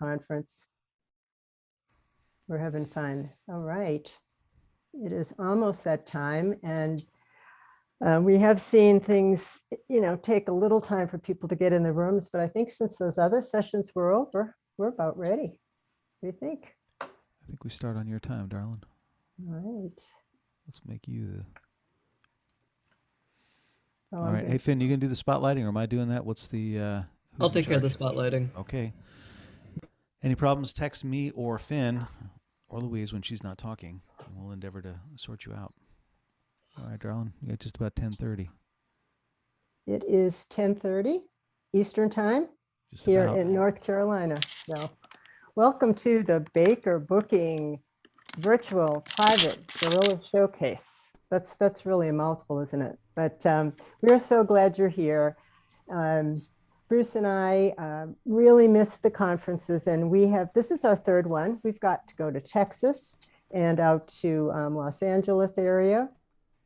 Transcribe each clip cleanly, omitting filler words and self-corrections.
conference. We're having fun. All right. It is almost that time, and we have seen things, take a little time for people to get in the rooms, but I think since those other sessions were over, we're about ready. What do you think? I think we start on your time, darling. All right. Let's make you the... All right. Hey, Finn, you going to do the spotlighting, or am I doing that? What's the... I'll take care of the spotlighting. Okay. Any problems, text me or Finn or Louise when she's not talking, and we'll endeavor to sort you out. All right, darling. You got just about 10:30. It is 10:30 Eastern time just here in North Carolina. So welcome to the Baker Booking Virtual Private Guerrilla Showcase. That's really a mouthful, isn't it? But we're so glad you're here. Bruce and I really missed the conferences, and this is our third one. We've got to go to Texas and out to Los Angeles area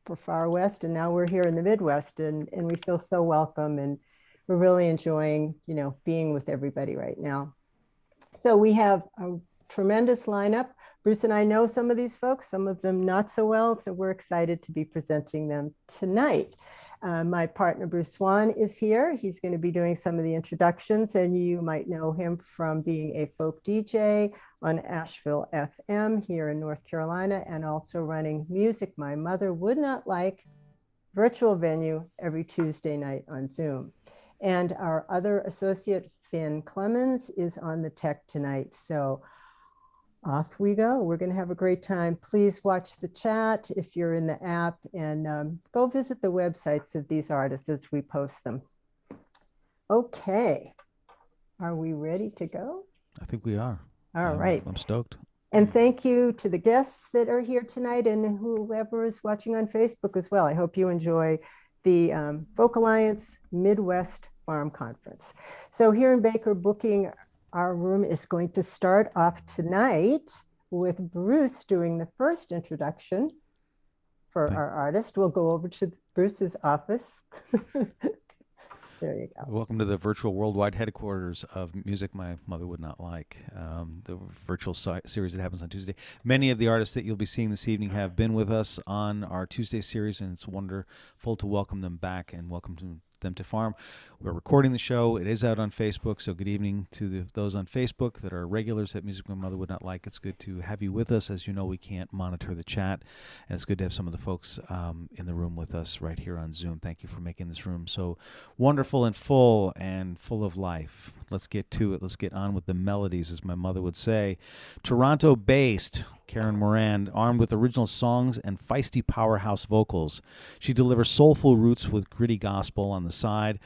for far west, and now we're here in the Midwest, and we feel so welcome, and we're really enjoying, being with everybody right now. So we have a tremendous lineup. Bruce and I know some of these folks, some of them not so well, so we're excited to be presenting them tonight. My partner, Bruce Swan, is here. He's going to be doing some of the introductions, and you might know him from being a folk DJ on Asheville FM here in North Carolina, and also running Music My Mother Would Not Like virtual venue every Tuesday night on Zoom. And our other associate, Finn Clemens, is on the tech tonight. So off we go. We're going to have a great time. Please watch the chat if you're in the app, and go visit the websites of these artists as we post them. Okay. Are we ready to go? I think we are. All right. I'm stoked. And thank you to the guests that are here tonight and whoever is watching on Facebook as well. I hope you enjoy the Folk Alliance Midwest Farm Conference. So here in Baker Booking, our room is going to start off tonight with Bruce doing the first introduction for our artist. We'll go over to Bruce's office. There you go. Welcome to the virtual worldwide headquarters of Music My Mother Would Not Like, the virtual series that happens on Tuesday. Many of the artists that you'll be seeing this evening have been with us on our Tuesday series, and it's wonderful to welcome them back and welcome them to Farm. We're recording the show. It is out on Facebook, so good evening to those on Facebook that are regulars at Music My Mother Would Not Like. It's good to have you with us. As you know, we can't monitor the chat, and it's good to have some of the folks in the room with us right here on Zoom. Thank you for making this room so wonderful and full of life. Let's get to it. Let's get on with the melodies, as my mother would say. Toronto-based Karen Morand, armed with original songs and feisty powerhouse vocals. She delivers soulful roots with gritty gospel on the side.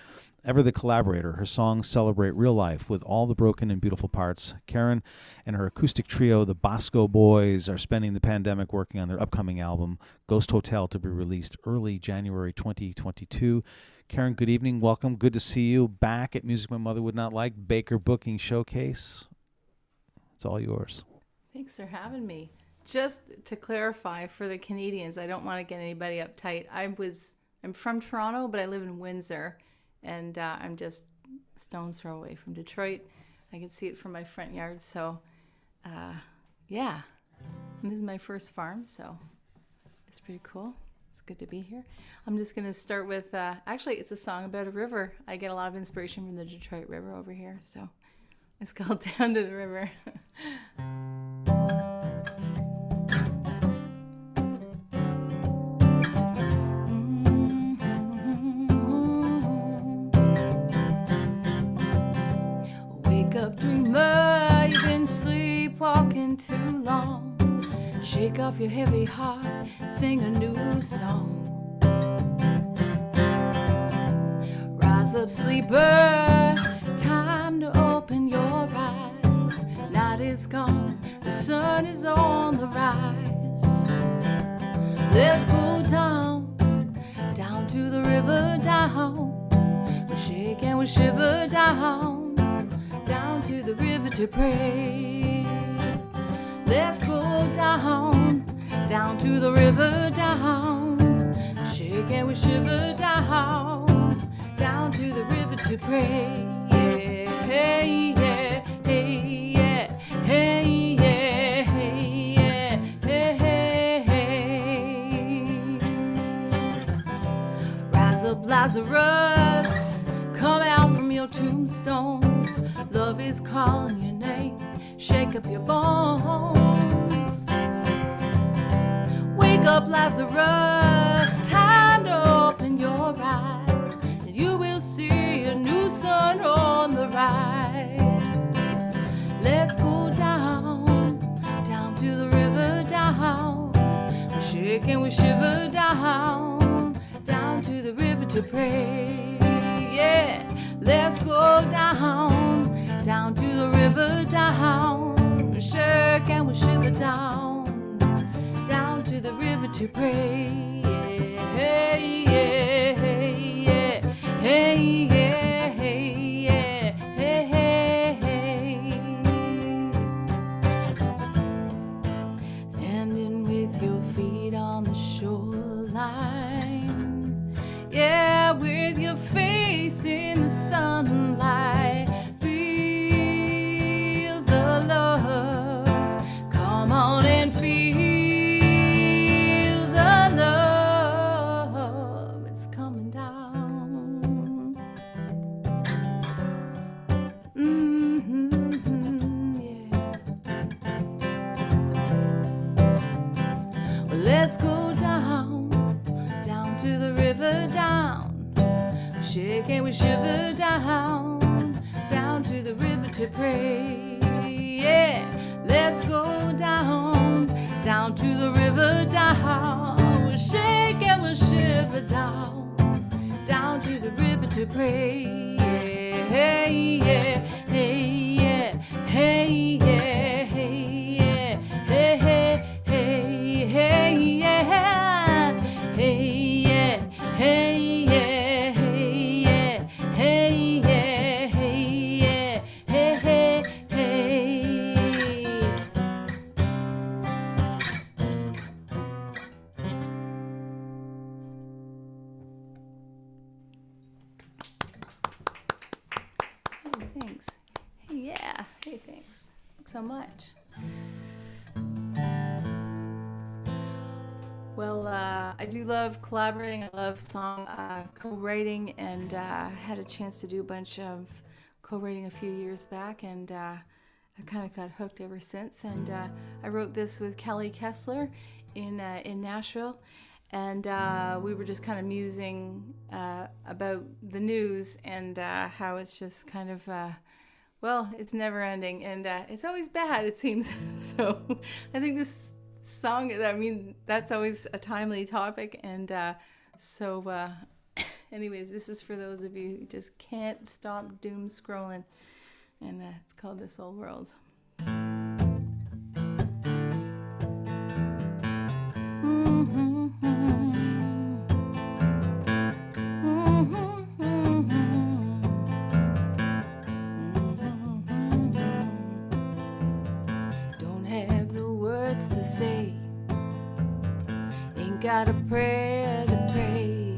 Ever the collaborator, her songs celebrate real life with all the broken and beautiful parts. Karen and her acoustic trio, the Bosco Boys, are spending the pandemic working on their upcoming album, Ghost Hotel, to be released early January 2022. Karen, good evening. Welcome. Good to see you back at Music My Mother Would Not Like, Baker Booking Showcase. It's all yours. Thanks for having me. Just to clarify for the Canadians, I don't want to get anybody uptight. I'm from Toronto, but I live in Windsor, and I'm just a stone's throw away from Detroit. I can see it from my front yard, so yeah. And this is my first farm, so it's pretty cool. It's good to be here. I'm just going to start with, actually, it's a song about a river. I get a lot of inspiration from the Detroit River over here, so it's called Down to the River. Wake up, dreamer, you've been sleepwalking too long. Shake off your heavy heart, sing a new song. Rise up, sleeper, time to open your eyes. Night is gone, the sun is on the rise. Let's go down, down to the river, down. We'll shake and we'll shiver down, down to the river to pray. Let's go down, down to the river, down. Shake and we shiver down, down to the river to pray. Yeah, yeah, yeah, yeah. Lazarus, come out from your tombstone. Love is calling your name. Shake up your bones. Wake up, Lazarus. Time to open your eyes, and you will see a new sun on the rise. Let's go down, down to the river, down. We shake and we shiver down, down to the river to pray. Yeah, let's go down, down to the river, down. We shake and we shiver down, down to the river to pray. Yeah, hey, yeah, hey, yeah, hey, yeah, hey, yeah, hey, hey, hey. Standing with your feet on the shoreline, yeah, with your face in the sunlight. Feel the love, come on and feel the love, it's coming down. Yeah. Well, let's go down, down to the river, down. We shake and we shiver down, down to the river to pray. Yeah, let's go down, down to the river, down. We'll shake and we'll shiver down, down to the river to pray. Yeah, hey, yeah, hey, yeah, hey, yeah, hey, yeah, hey, hey, hey, hey, yeah, hey, yeah, hey, yeah, hey, yeah, hey, yeah, hey, yeah, hey, hey, hey. Hey, thanks. Hey, yeah. Hey, thanks. Thanks so much. Well, I do love collaborating. I love song co-writing, and had a chance to do a bunch of co-writing a few years back, and I kind of got hooked ever since. And I wrote this with Kelly Kessler in Nashville, and we were just kind of musing about the news and how it's just kind of well, it's never ending, and it's always bad, it seems. So I think this song, I mean, that's always a timely topic, and so anyways, this is for those of you who just can't stop doom scrolling, and it's called This Old World. Don't have the words to say, ain't got a prayer to pray,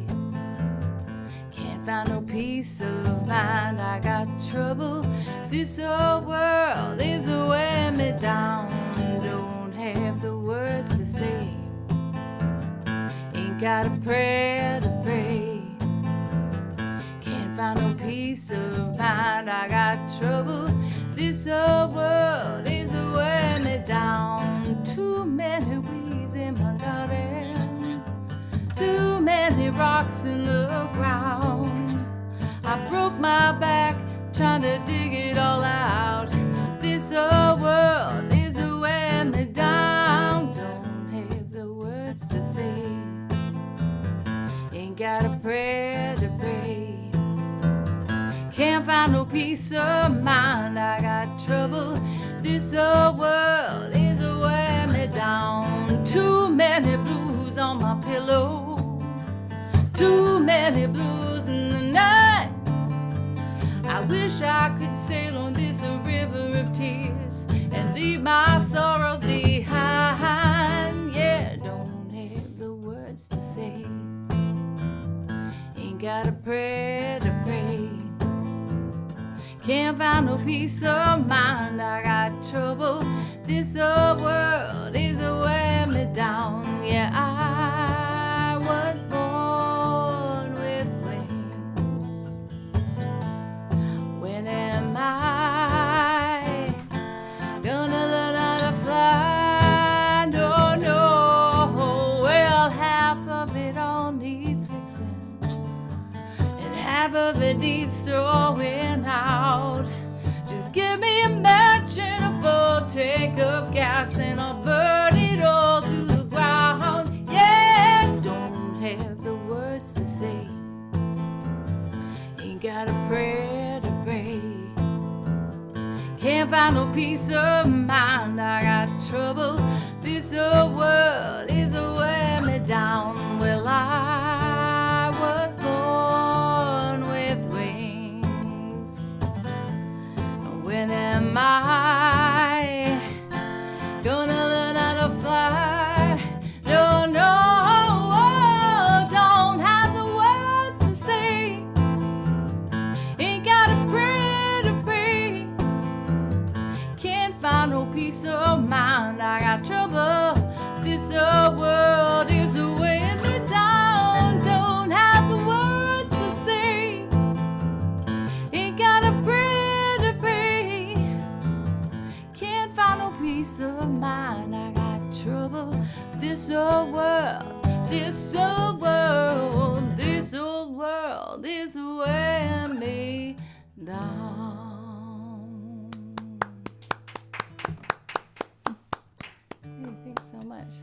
can't find no peace of mind, I got trouble, this old world is weighing me down. Don't have the words to say, ain't got a prayer to pray, can't find no peace of mind, I got trouble, this old world is weighing me down. Too many weeds in my garden, too many rocks in the ground, I broke my back trying to dig it all out. This old world is weighing me down. Don't have the words to say, ain't got a prayer to pray, can't find no peace of mind, I got trouble, this old world is weighing me down. Too many blues on my pillow, too many blues in the night, I wish I could sail on this river of tears and leave my sorrows behind. Yeah, don't have the words to say, ain't got a prayer to pray, can't find no peace of mind, I got trouble, this old world is weighing me down. Yeah, I was born with wings, find no peace of mind. I got trouble. This old world is weighing me down. Well, I was born with wings. When am I gonna learn how to fly? No, no, don't have the words to say. Ain't got a prayer to pray. Can't find no peace of mind. I got trouble. This old world is weighing me down. Don't have the words to say. Ain't got a prayer to pray. Can't find no peace of mind. I got trouble. This old world, this old world, this old world is weighing me down. Hey, thanks so much.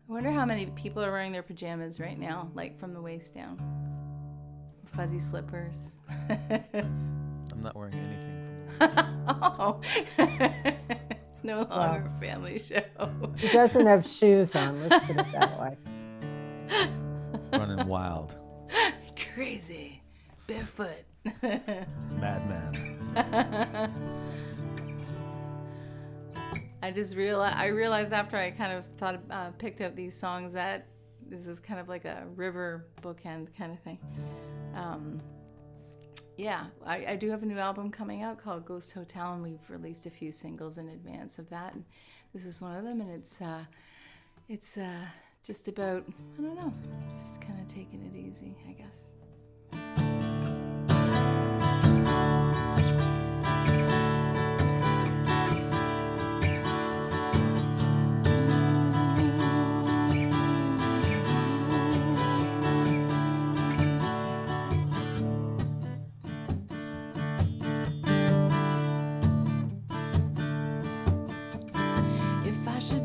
I wonder how many people are wearing their pajamas right now, like from the waist down. Fuzzy slippers. I'm not wearing anything. Oh, it's no longer a family show. He doesn't have shoes on, let's put it that way. Running wild. Crazy. Barefoot. Madman. I realized after I kind of picked out these songs that this is kind of like a river bookend kind of thing. Yeah, I do have a new album coming out called Ghost Hotel, and we've released a few singles in advance of that. And this is one of them, and it's just about, I don't know, just kind of taking it easy, I guess.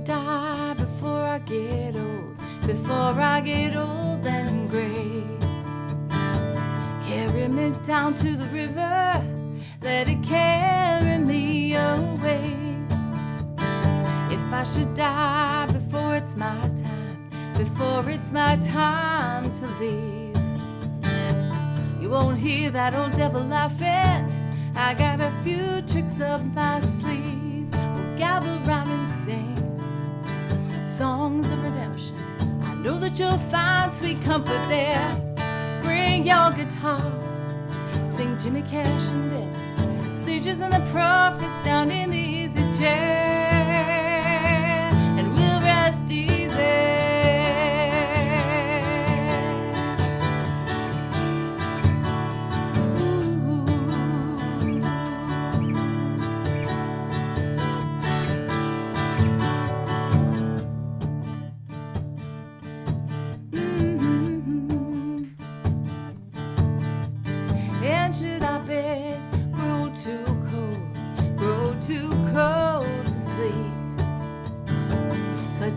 Die before I get old and gray. Carry me down to the river, let it carry me away. If I should die before it's my time to leave, you won't hear that old devil laughing. I got a few tricks up my sleeve. We'll gather round and sing songs of redemption. I know that you'll find sweet comfort there. Bring your guitar, sing Jimmy Cash and Dylan, sages and the prophets down in the easy chair, and we'll rest easy.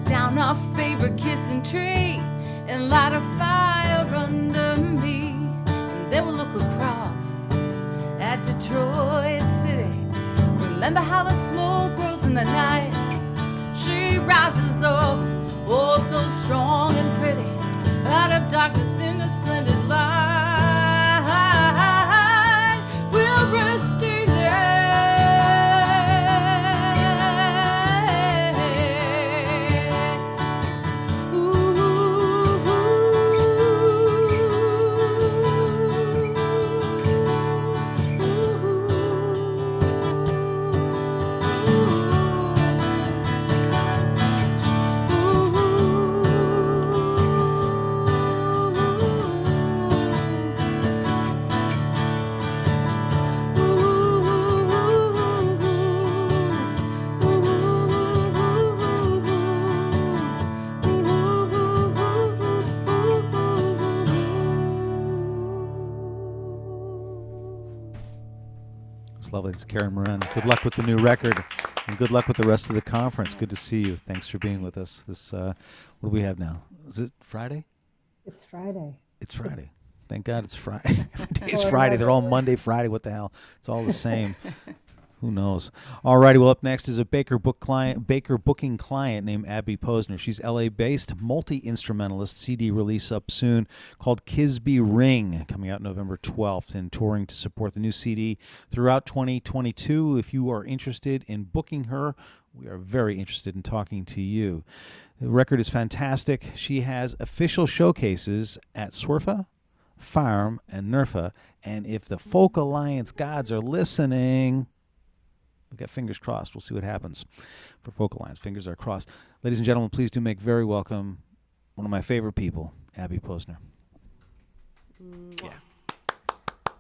Down our favorite kissing tree and light a fire under me, and then we'll look across at Detroit City. Remember how the smoke grows in the night. She rises up, oh so strong and pretty, out of darkness into splendid light. We'll rest easy. Lovely. It's Karen Morand. Good luck with the new record, and good luck with the rest of the conference. Good to see you. Thanks for being with us. This what do we have now? Is it Friday? It's Friday. It's Friday. Thank God it's Friday. Every day is Friday. They're all Monday, Friday. What the hell? It's all the same. Who knows? All righty. Well, up next is a Baker booking client named Abby Posner. She's LA-based, multi-instrumentalist. CD release up soon called Kisby Ring, coming out November 12th, and touring to support the new CD throughout 2022. If you are interested in booking her, we are very interested in talking to you. The record is fantastic. She has official showcases at Swerfa, Farm, and Nerfa. And if the Folk Alliance gods are listening, we got fingers crossed. We'll see what happens for Folk Alliance. Fingers are crossed. Ladies and gentlemen, please do make very welcome one of my favorite people, Abby Posner. Yeah.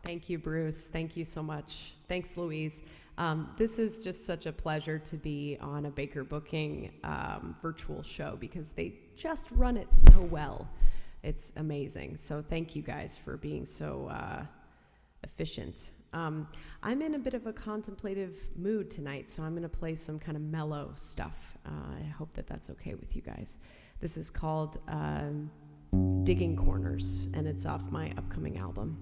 Thank you, Bruce. Thank you so much. Thanks, Louise. This is just such a pleasure to be on a Baker Booking virtual show because they just run it so well. It's amazing. So thank you guys for being so efficient. I'm in a bit of a contemplative mood tonight, so I'm going to play some kind of mellow stuff. I hope that that's okay with you guys. This is called Digin Corners, and it's off my upcoming album.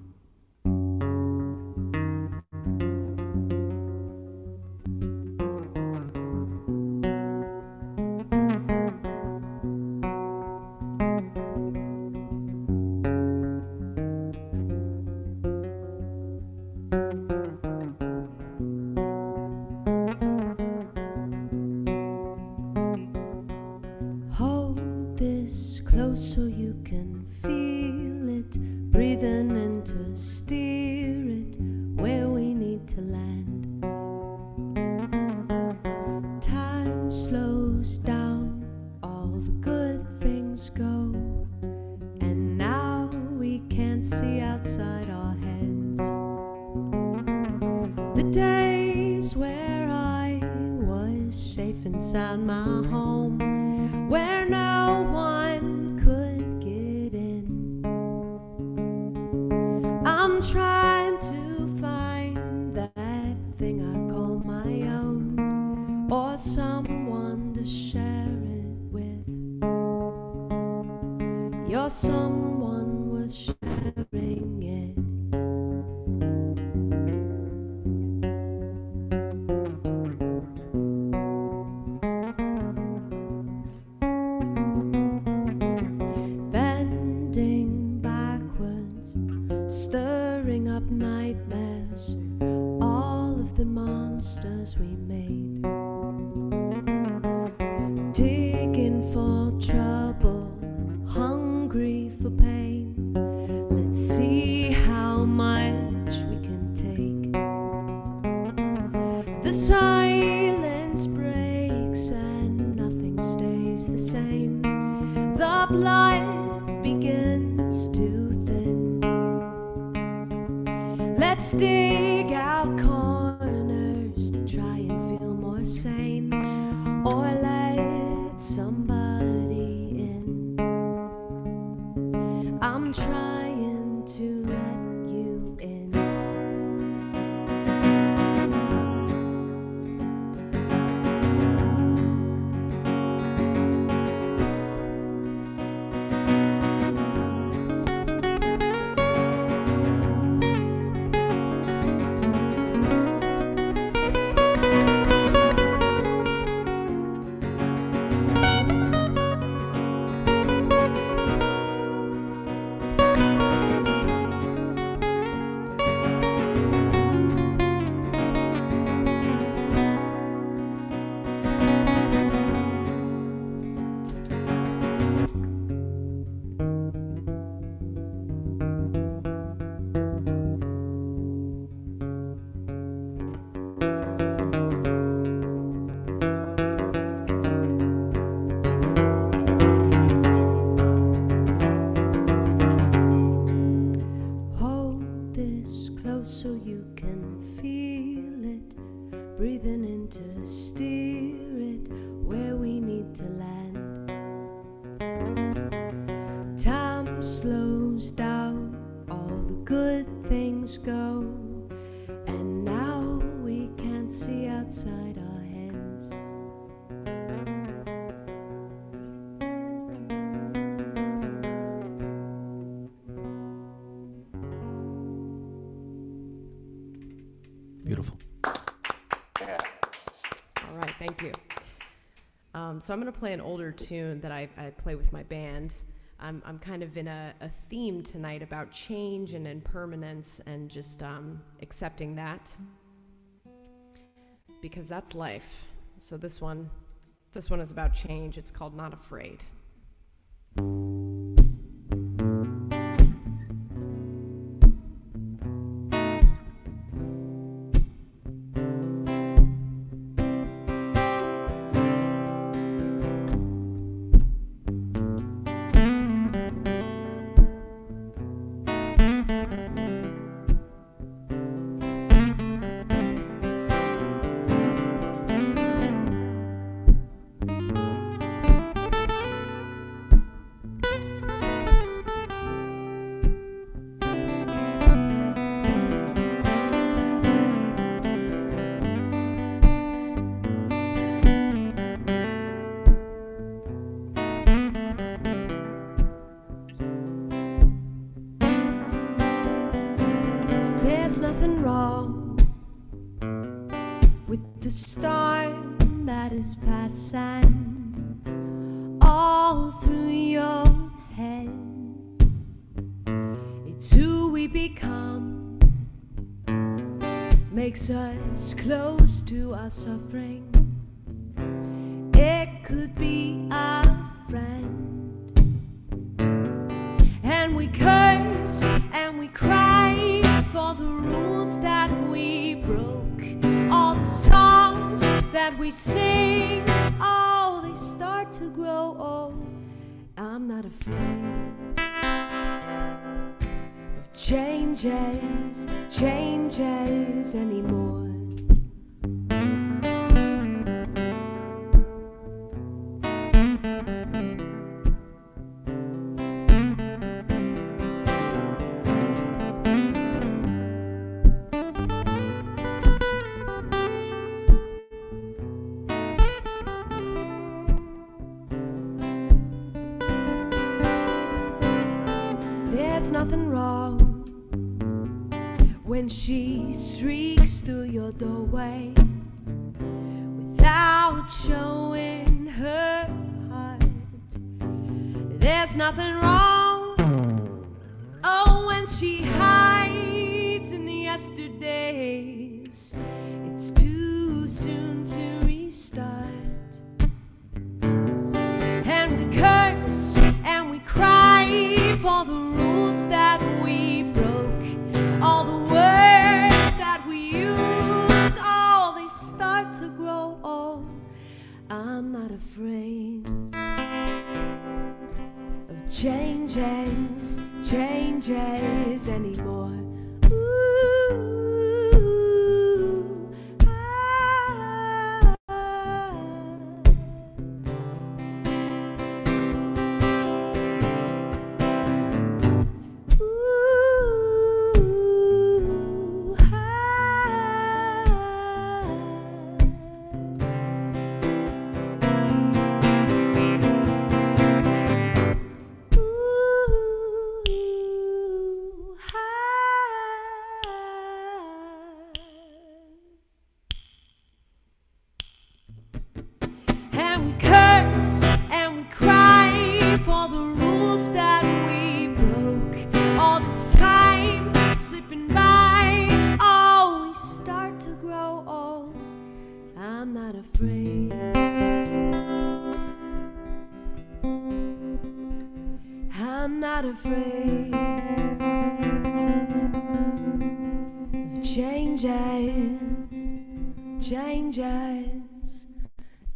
So you can feel it, breathing in to steer it where we need to land. Time slows down, all the good things go, and now we can't see outside our heads. The days where I was safe inside my home, where no one trying to find that thing I call my own, or someone to share it with. Your someone was sharing it. Bending backwards, stirring up nightmares, all of the monsters we made. Digging for trouble, hungry for pain. Let's see how much we can take. The silence breaks and nothing stays the same. The blood begins to thin. Let's dig out corners to try and feel more sane, or let somebody in. I'm trying to let you in. Breathing in to steer it where we need to land. Time slows down, all the good things go, and now we can't see outside our heads. Beautiful. All right, thank you. So I'm going to play an older tune that I play with my band. I'm kind of in a theme tonight about change and impermanence and just accepting that, because that's life. So this one is about change. It's called Not Afraid. There's nothing wrong with the storm that is passing all through your head. It's who we become, makes us close to our suffering. It could be a friend, and we curse and we cry for the rules that we broke. All the songs that we sing, oh, they start to grow old. I'm not afraid of changes anymore. There's nothing wrong when she shrieks through your doorway without showing her heart. There's nothing wrong, oh, when she hides in the yesterdays. It's too soon to restart. And we curse and we cry for the rules that we broke. All the words that we use, oh, they start to grow old. I'm not afraid of changes anymore. Ooh, and we curse and we cry for the rules that we broke. All this time slipping by, oh, we start to grow old. I'm not afraid. I'm not afraid of changes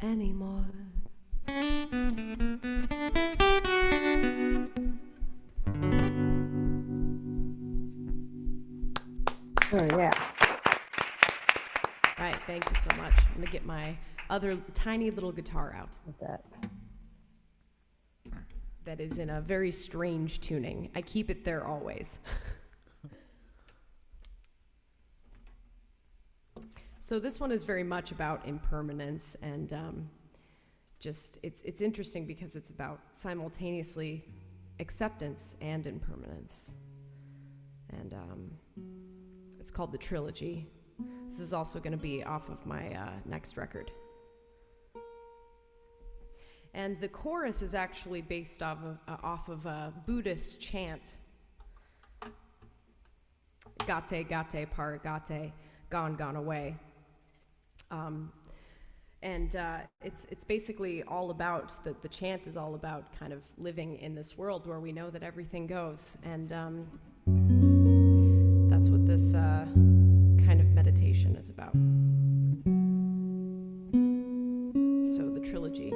anymore. Oh, yeah. All right, thank you so much. I'm going to get my other tiny little guitar out. With that. That is in a very strange tuning. I keep it there always. So this one is very much about impermanence, and just it's interesting because it's about simultaneously acceptance and impermanence. And it's called the Trilogy. This is also going to be off of my next record. And the chorus is actually based off of a Buddhist chant. Gate, gate, para gate, gone, gone away. And it's basically all about, the chant is all about kind of living in this world where we know that everything goes. And that's what this kind of meditation is about. So the trilogy.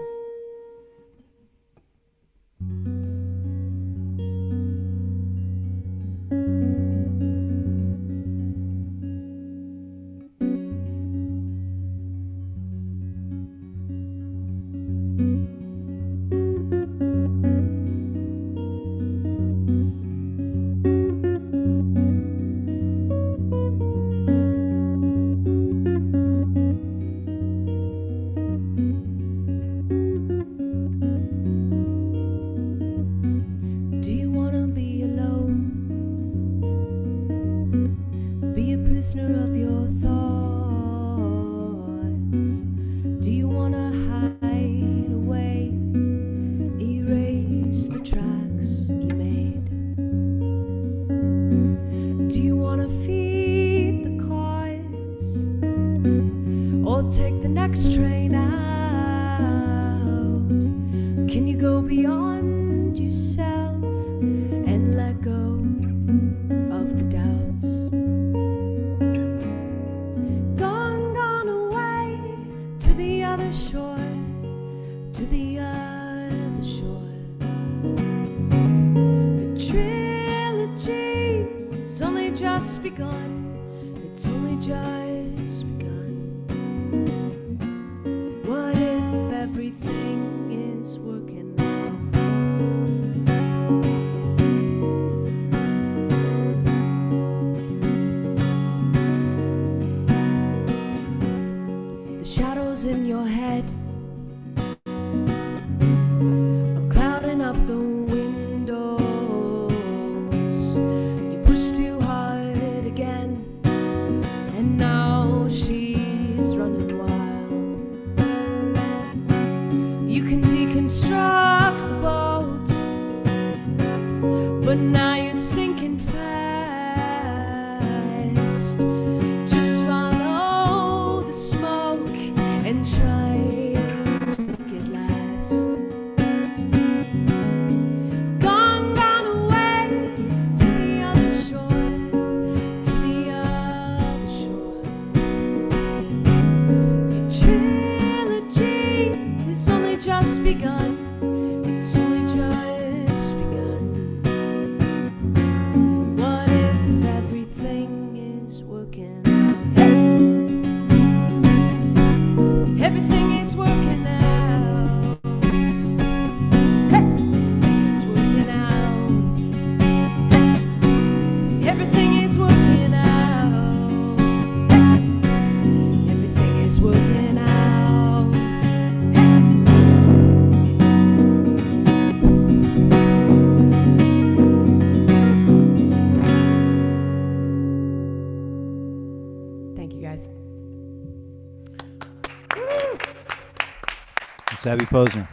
Abby Posner.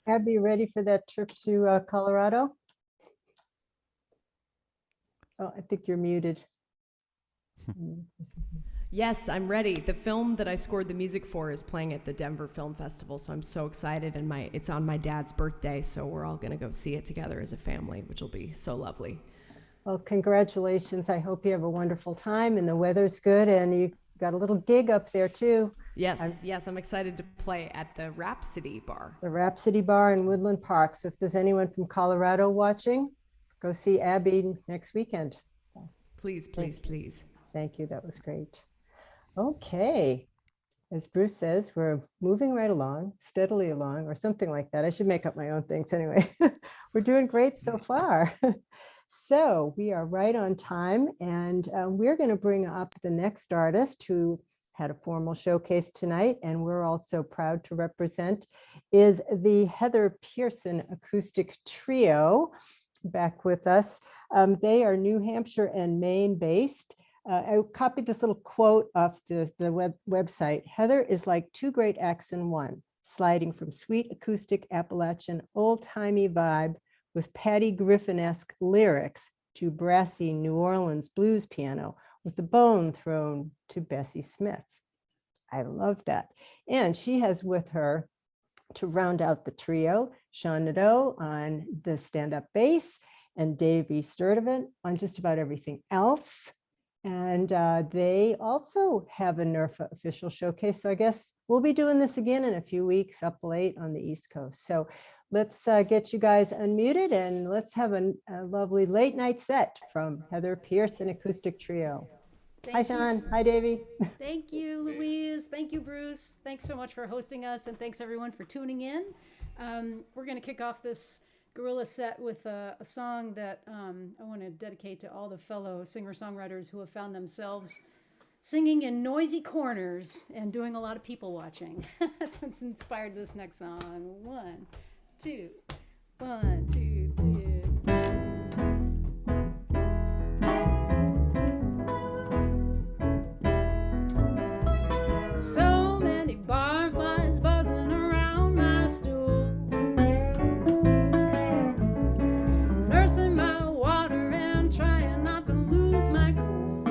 Abby, ready for that trip to Colorado? Oh, I think you're muted. Yes, I'm ready. The film that I scored the music for is playing at the Denver Film Festival, so I'm so excited. And it's on my dad's birthday, so we're all going to go see it together as a family, which will be so lovely. Well, congratulations. I hope you have a wonderful time and the weather's good and you got a little gig up there too. Yes, I'm excited to play at the Rhapsody Bar. The Rhapsody Bar in Woodland Park. So if there's anyone from Colorado watching, go see Abby next weekend. Please, please, please. Thank you. That was great. Okay. As Bruce says, we're moving right along, steadily along, or something like that. I should make up my own things anyway. We're doing great so far. So we are right on time, and we're going to bring up the next artist who had a formal showcase tonight, and we're also proud to represent, is the Heather Pierson Acoustic Trio. back with us. They are New Hampshire and Maine based. I copied this little quote off the website. Heather is like two great acts in one, sliding from sweet acoustic Appalachian old-timey vibe with Patty Griffin-esque lyrics to brassy New Orleans blues piano with the bone thrown to Bessie Smith. I love that. And she has with her, to round out the trio, Sean Nadeau on the stand-up bass and Davey Sturdivant on just about everything else. And they also have a NERFA official showcase. So I guess we'll be doing this again in a few weeks up late on the East Coast. So let's get you guys unmuted and let's have a lovely late night set from Heather Pierson Acoustic Trio. Hi, Sean. Hi, Davey. Thank you, Louise. Thank you, Bruce. Thanks so much for hosting us, and thanks everyone for tuning in. We're going to kick off this Guerrilla set with a song that I want to dedicate to all the fellow singer-songwriters who have found themselves singing in noisy corners and doing a lot of people watching. That's what's inspired this next song. 1, 2, 1, 2, 3. So many barflies buzzing around my stool, nursing my water and trying not to lose my cool.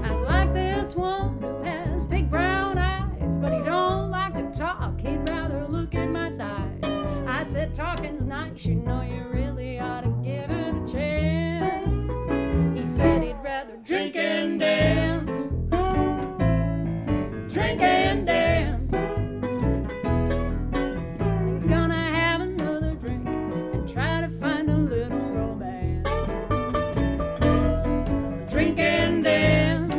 I like this one who has big brown eyes, but he don't like to talk, he'd rather look at my thighs. I said talking's nice, you know you really ought to give it a chance. He said he'd rather drink and dance. Drink and dance. He's gonna have another drink and try to find a little romance. Drink and dance.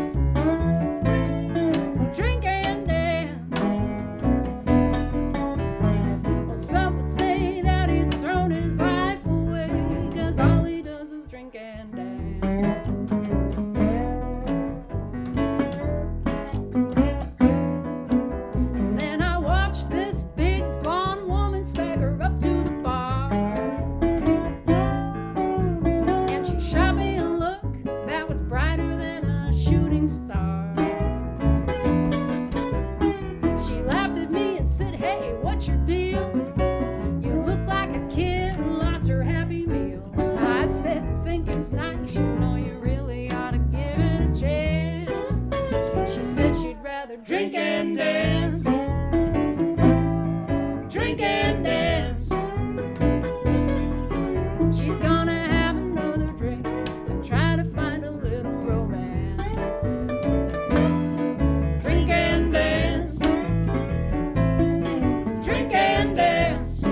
Drink and dance. Well, some would say that he's thrown his life away, 'cause all he does is drink and dance. Thinking's nice, you know you really ought to give it a chance. She said she'd rather drink and dance. Drink and dance. She's gonna have another drink and try to find a little romance. Drink and dance. Drink and dance.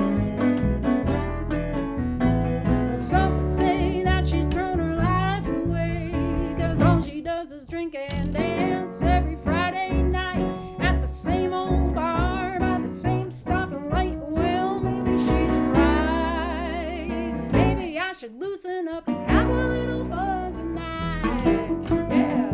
Well, some would say that she's thrown her life away, 'cause all she does is drink and dance every Friday night at the same old bar by the same stopping light. Well, maybe she's right. Maybe I should loosen up and have a little fun tonight. Yeah.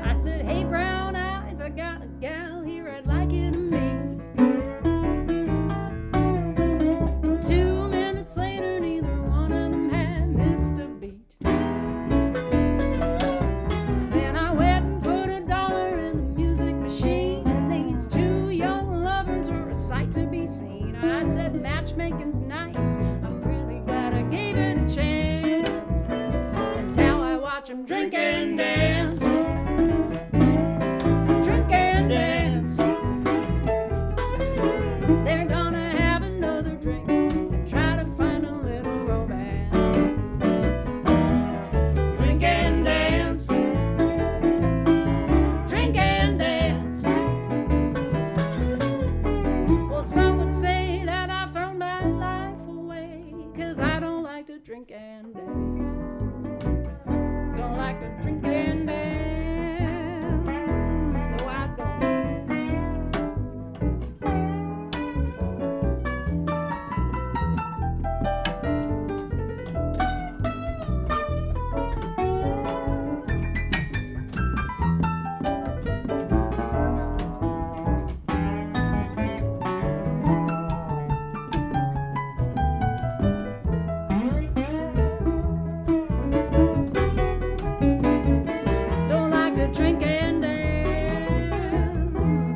I said, hey, brown eyes, I got a gal here I'd like you to meet. 2 minutes later, neither one of them had missed a beat. Then I went and put $1 in the music machine, and these two young lovers were a sight to be seen. I said, matchmaking's nice, I'm really glad I gave it a chance. And now I watch them drink and dance. Drink and dance. They're gonna have another drink and try to find a little romance. Drink and dance. Drink and dance. Well, some 'cause I don't like to drink and dance. Don't like to drink and dance. No, I don't. Don't like to drink and dance.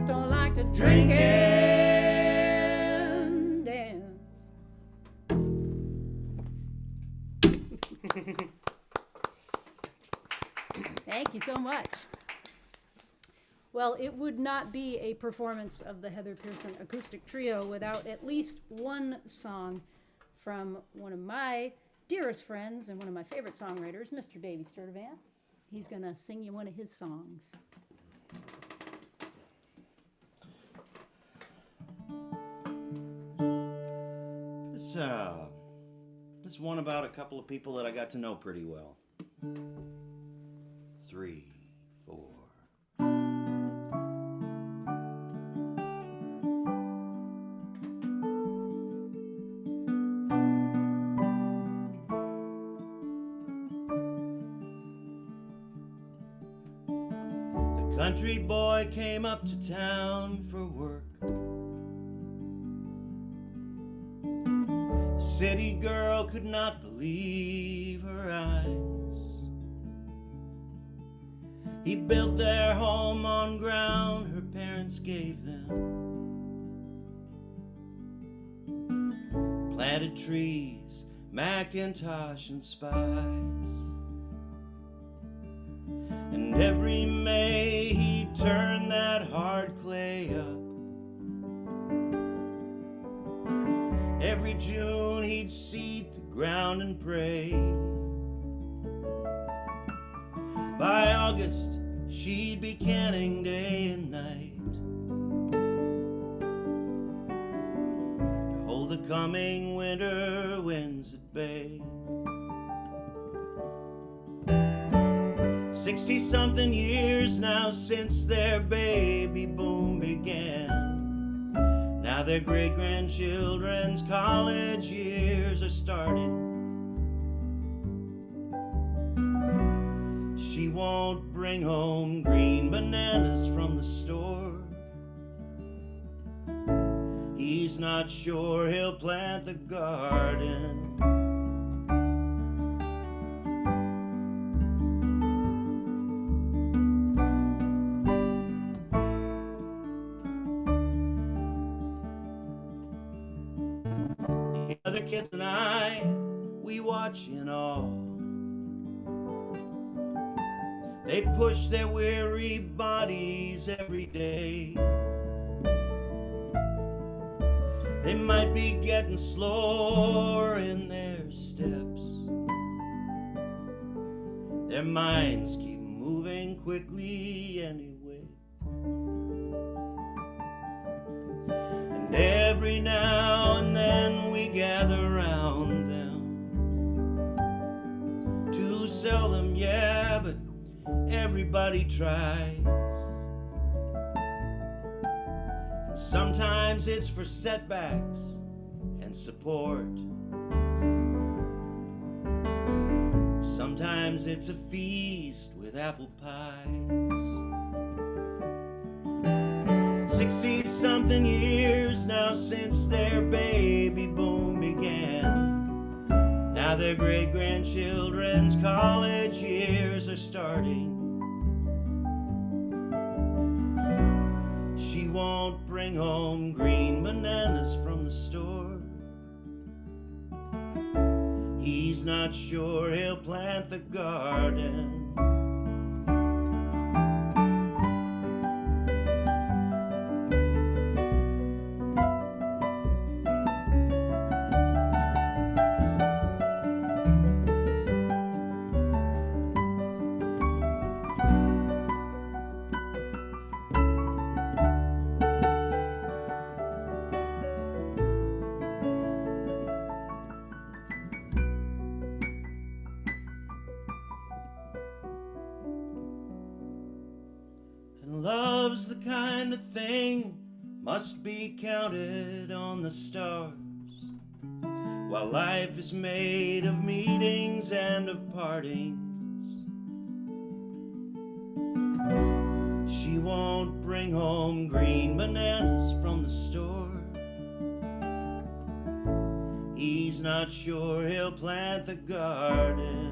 Don't like to drink and dance. Thank you so much. Well, it would not be a performance of the Heather Pierson Acoustic Trio without at least one song from one of my dearest friends and one of my favorite songwriters, Mr. Davy Sturdivant. He's going to sing you one of his songs. This one about a couple of people that I got to know pretty well. 3, 4. The country boy came up to town for work. The city girl could not believe her eyes. He built their home on ground her parents gave them. Planted trees, Macintosh and spice. And every May he'd turn that hard clay up. Every June he'd seed the ground and pray. By August she'd be canning day and night to hold the coming winter winds at bay. 60-something years now since their baby boom began. Now their great-grandchildren's college years are starting. She won't bring home green bananas from the store. He's not sure he'll plant the garden. The other kids and I, we watch in awe. They push their weary bodies every day. They might be getting slower in their steps. Their minds keep moving quickly anyway. And every now and then we gather around them. Too seldom, yeah, but everybody tries. And sometimes it's for setbacks and support. Sometimes it's a feast with apple pies. 60-something years now since their baby boom began. Now their great-grandchildren's college years are starting. She won't bring home green bananas from the store. He's not sure he'll plant the garden. love's the kind of thing must be counted on the stars, while life is made of meetings and of partings. She won't bring home green bananas from the store. He's not sure he'll plant the garden.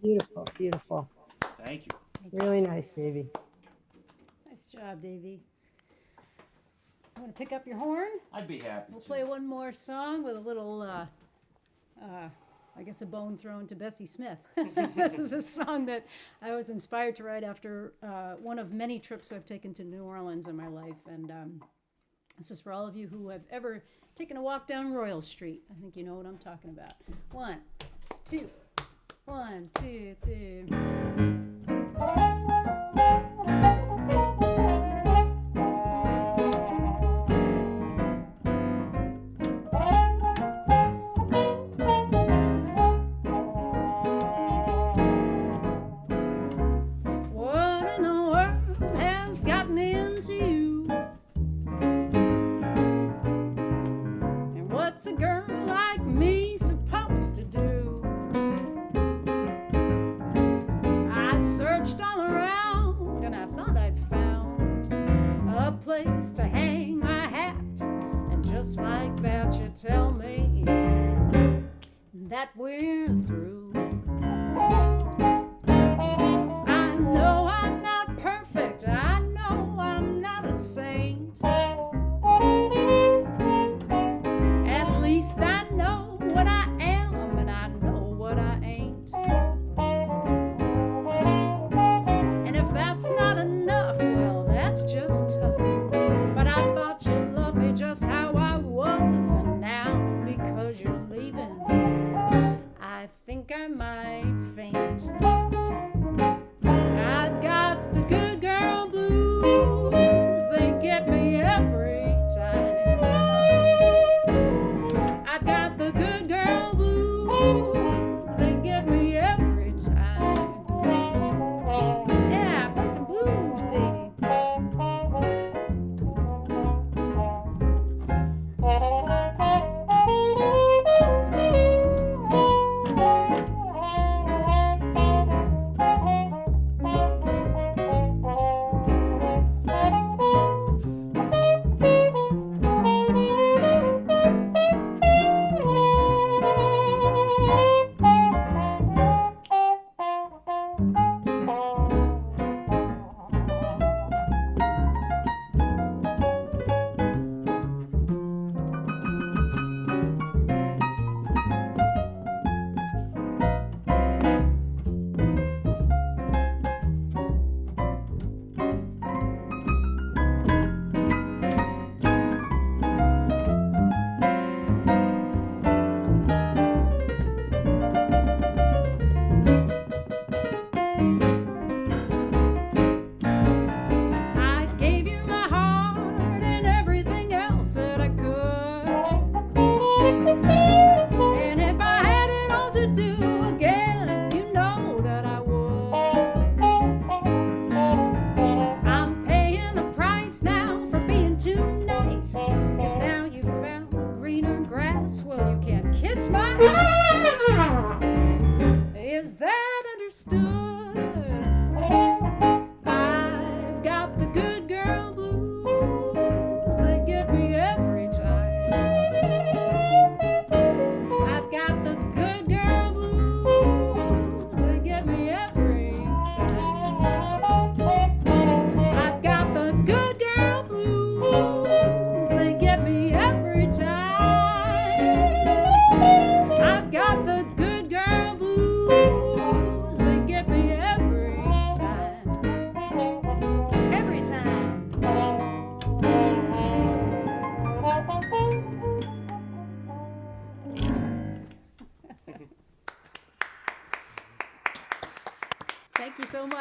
Beautiful, beautiful. Thank you. Really nice, Davey. Nice job, Davey. You want to pick up your horn? I'd be happy We'll to. play one more song with a little, I guess, a bone thrown to Bessie Smith. This is a song that I was inspired to write after one of many trips I've taken to New Orleans in my life. And this is for all of you who have ever taken a walk down Royal Street. I think you know what I'm talking about. 1, 2, 1, 2, 3. What's a girl like me supposed to do? I searched all around and I thought I'd found a place to hang my hat. And just like that you tell me that we're through. I know I'm not perfect, I know I'm not a saint. At least I know what I am and I know what I ain't. And if that's not enough, well, that's just tough. But I thought you loved me just how I was, and now because you're leaving, I think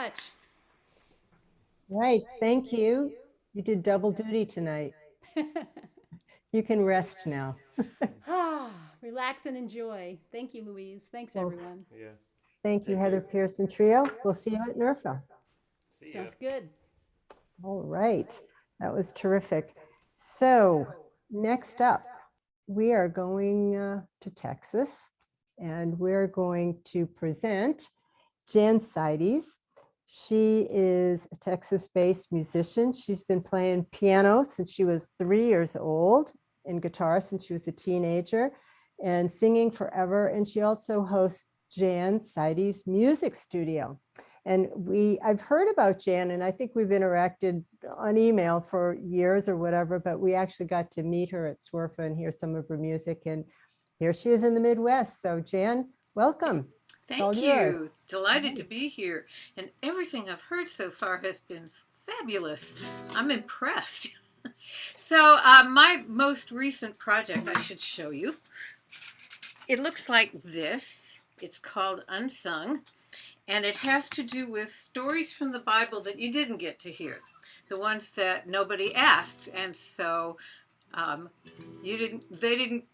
much. Right. Thank you. You did double duty tonight. You can rest now. Relax and enjoy. Thank you, Louise. Thanks, everyone. Yeah. Thank you, Take Heather care. Pierson Trio. We'll see you at NERFA. Sounds good. All right. That was terrific. So next up, we are going to Texas, and we're going to present Jan Seides. She is a Texas-based musician. She's been playing piano since she was 3 years old and guitar since she was a teenager and singing forever. And she also hosts Jan Seides Music Studio. And I've heard about Jan, and I think we've interacted on email for years or whatever, but we actually got to meet her at SWRFA and hear some of her music. And here she is in the Midwest. So Jan, welcome. Thank you. Delighted to be here. And everything I've heard so far has been fabulous. I'm impressed. So my most recent project I should show you. It looks like this. It's called Unsung. And it has to do with stories from the Bible that you didn't get to hear. The ones that nobody asked. And so they didn't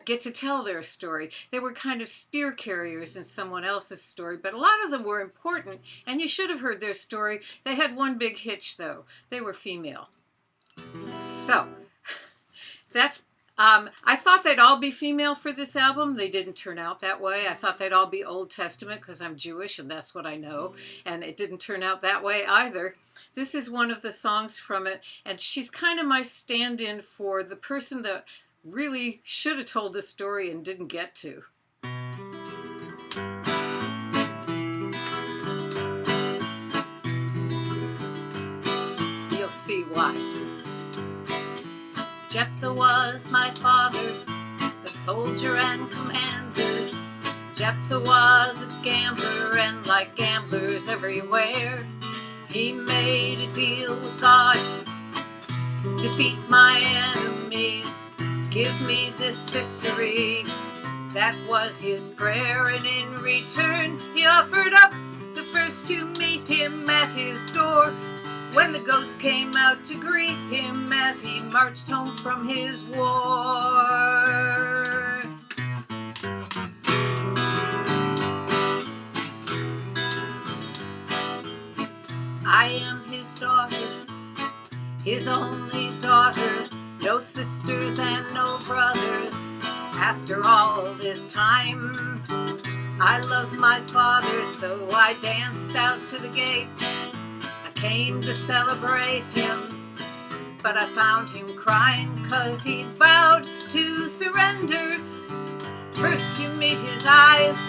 get to tell their story. They were kind of spear carriers in someone else's story, but a lot of them were important, and you should have heard their story. They had one big hitch, though. They were female. So, that's, I thought they'd all be female for this album. They didn't turn out that way. I thought they'd all be Old Testament because I'm Jewish, and that's what I know, and it didn't turn out that way either. This is one of the songs from it, and she's kind of my stand-in for the person that really should have told this story and didn't get to. You'll see why. Jephthah was my father, a soldier and commander. Jephthah was a gambler, and like gamblers everywhere, he made a deal with God, defeat my enemies, give me this victory. That was his prayer, and in return he offered up the first to meet him at his door. When the goats came out to greet him as he marched home from his war. I am his daughter, his only daughter. No sisters and no brothers. After all this time, I love my father, so I danced out to the gate. I came to celebrate him, but I found him crying 'cause he vowed to surrender. First to meet his eyes,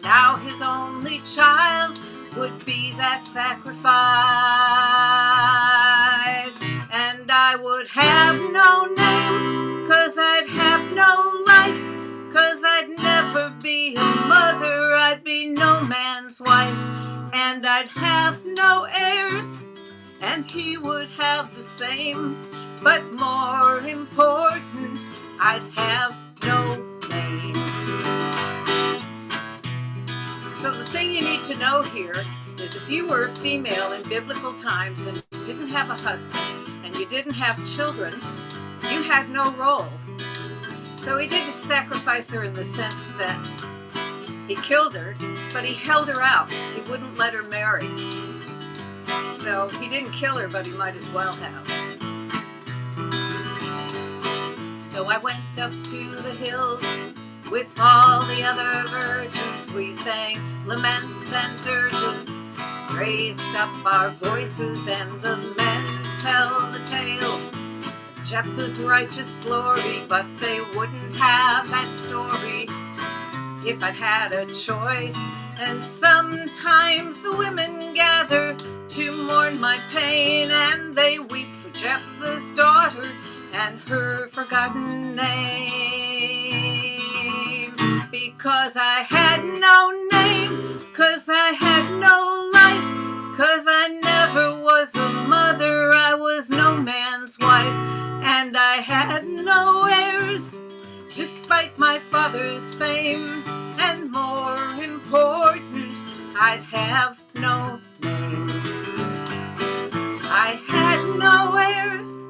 now his only child would be that sacrifice. And I would have no name, 'cause I'd have no life, 'cause I'd never be a mother, I'd be no man's wife. And I'd have no heirs, and he would have the same. But more important, I'd have no name. So the thing you need to know here is if you were a female in biblical times and you didn't have a husband and you didn't have children, you had no role. So he didn't sacrifice her in the sense that he killed her, but he held her out. He wouldn't let her marry. So he didn't kill her, but he might as well have. So I went up to the hills with all the other virgins. We sang laments and dirges, raised up our voices, and the men tell the tale of Jephthah's righteous glory. But they wouldn't have that story if I'd had a choice. And sometimes the women gather to mourn my pain, and they weep for Jephthah's daughter and her forgotten name. Because I had no name, 'cause I had no life, 'cause I never was a mother, I was no man's wife. And I had no heirs, despite my father's fame. And more important, I'd have no name. nowheres,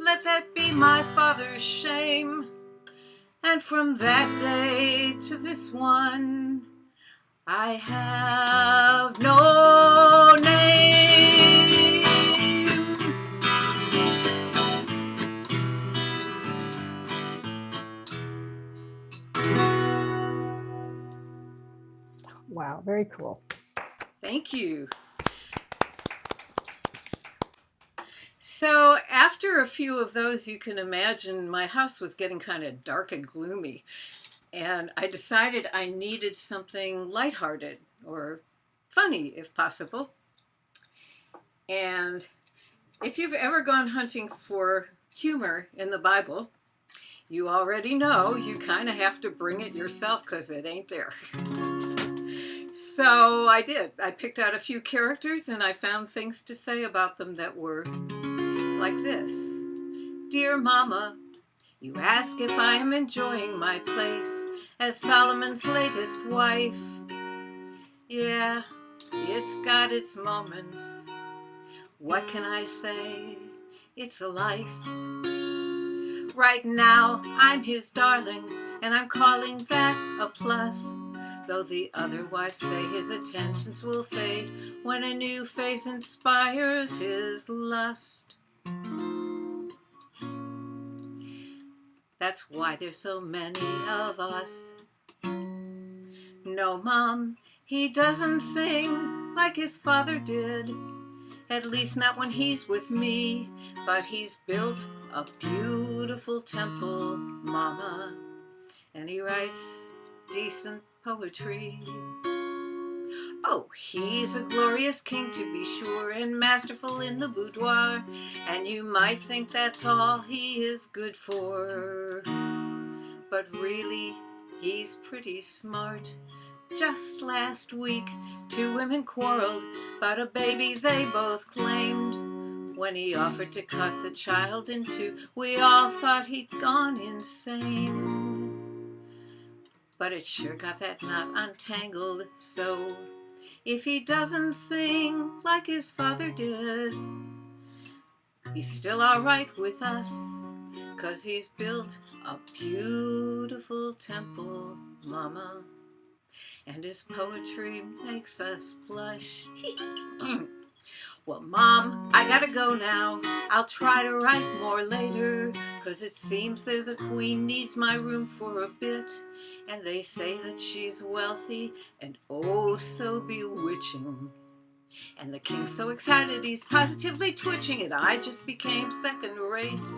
let that be my father's shame. And from that day to this one, I have no name. Wow, very cool. Thank you. So after a few of those, you can imagine my house was getting kind of dark and gloomy. And I decided I needed something lighthearted or funny, if possible. And if you've ever gone hunting for humor in the Bible, you already know you kind of have to bring it yourself because it ain't there. So I did. I picked out a few characters and I found things to say about them that were like this. Dear Mama, you ask if I am enjoying my place as Solomon's latest wife. Yeah, it's got its moments. What can I say? It's a life. Right now, I'm his darling, and I'm calling that a plus. Though the other wives say his attentions will fade when a new face inspires his lust. That's why there's so many of us. No, Mom, he doesn't sing like his father did. At least not when he's with me. But he's built a beautiful temple, Mama. And he writes decent poetry. Oh, he's a glorious king to be sure, and masterful in the boudoir. And you might think that's all he is good for. But really, he's pretty smart. Just last week, 2 women quarreled about a baby they both claimed. When he offered to cut the child in 2, we all thought he'd gone insane. But it sure got that knot untangled, so if he doesn't sing like his father did, he's still all right with us, 'cause he's built a beautiful temple, Mama. And his poetry makes us blush. Well, Mom, I gotta go now. I'll try to write more later, 'cause it seems there's a queen needs my room for a bit. And they say that she's wealthy and oh so bewitching. And the king's so excited he's positively twitching, and I just became second rate.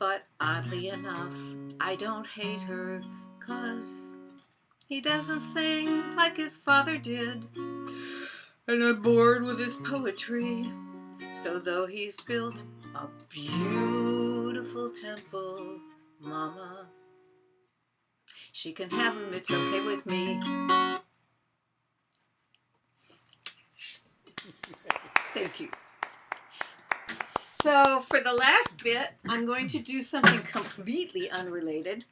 But oddly enough, I don't hate her, 'cause he doesn't sing like his father did. And I'm bored with his poetry. So though he's built a beautiful temple, Mama, she can have him, it's okay with me. Thank you. So for the last bit, I'm going to do something completely unrelated.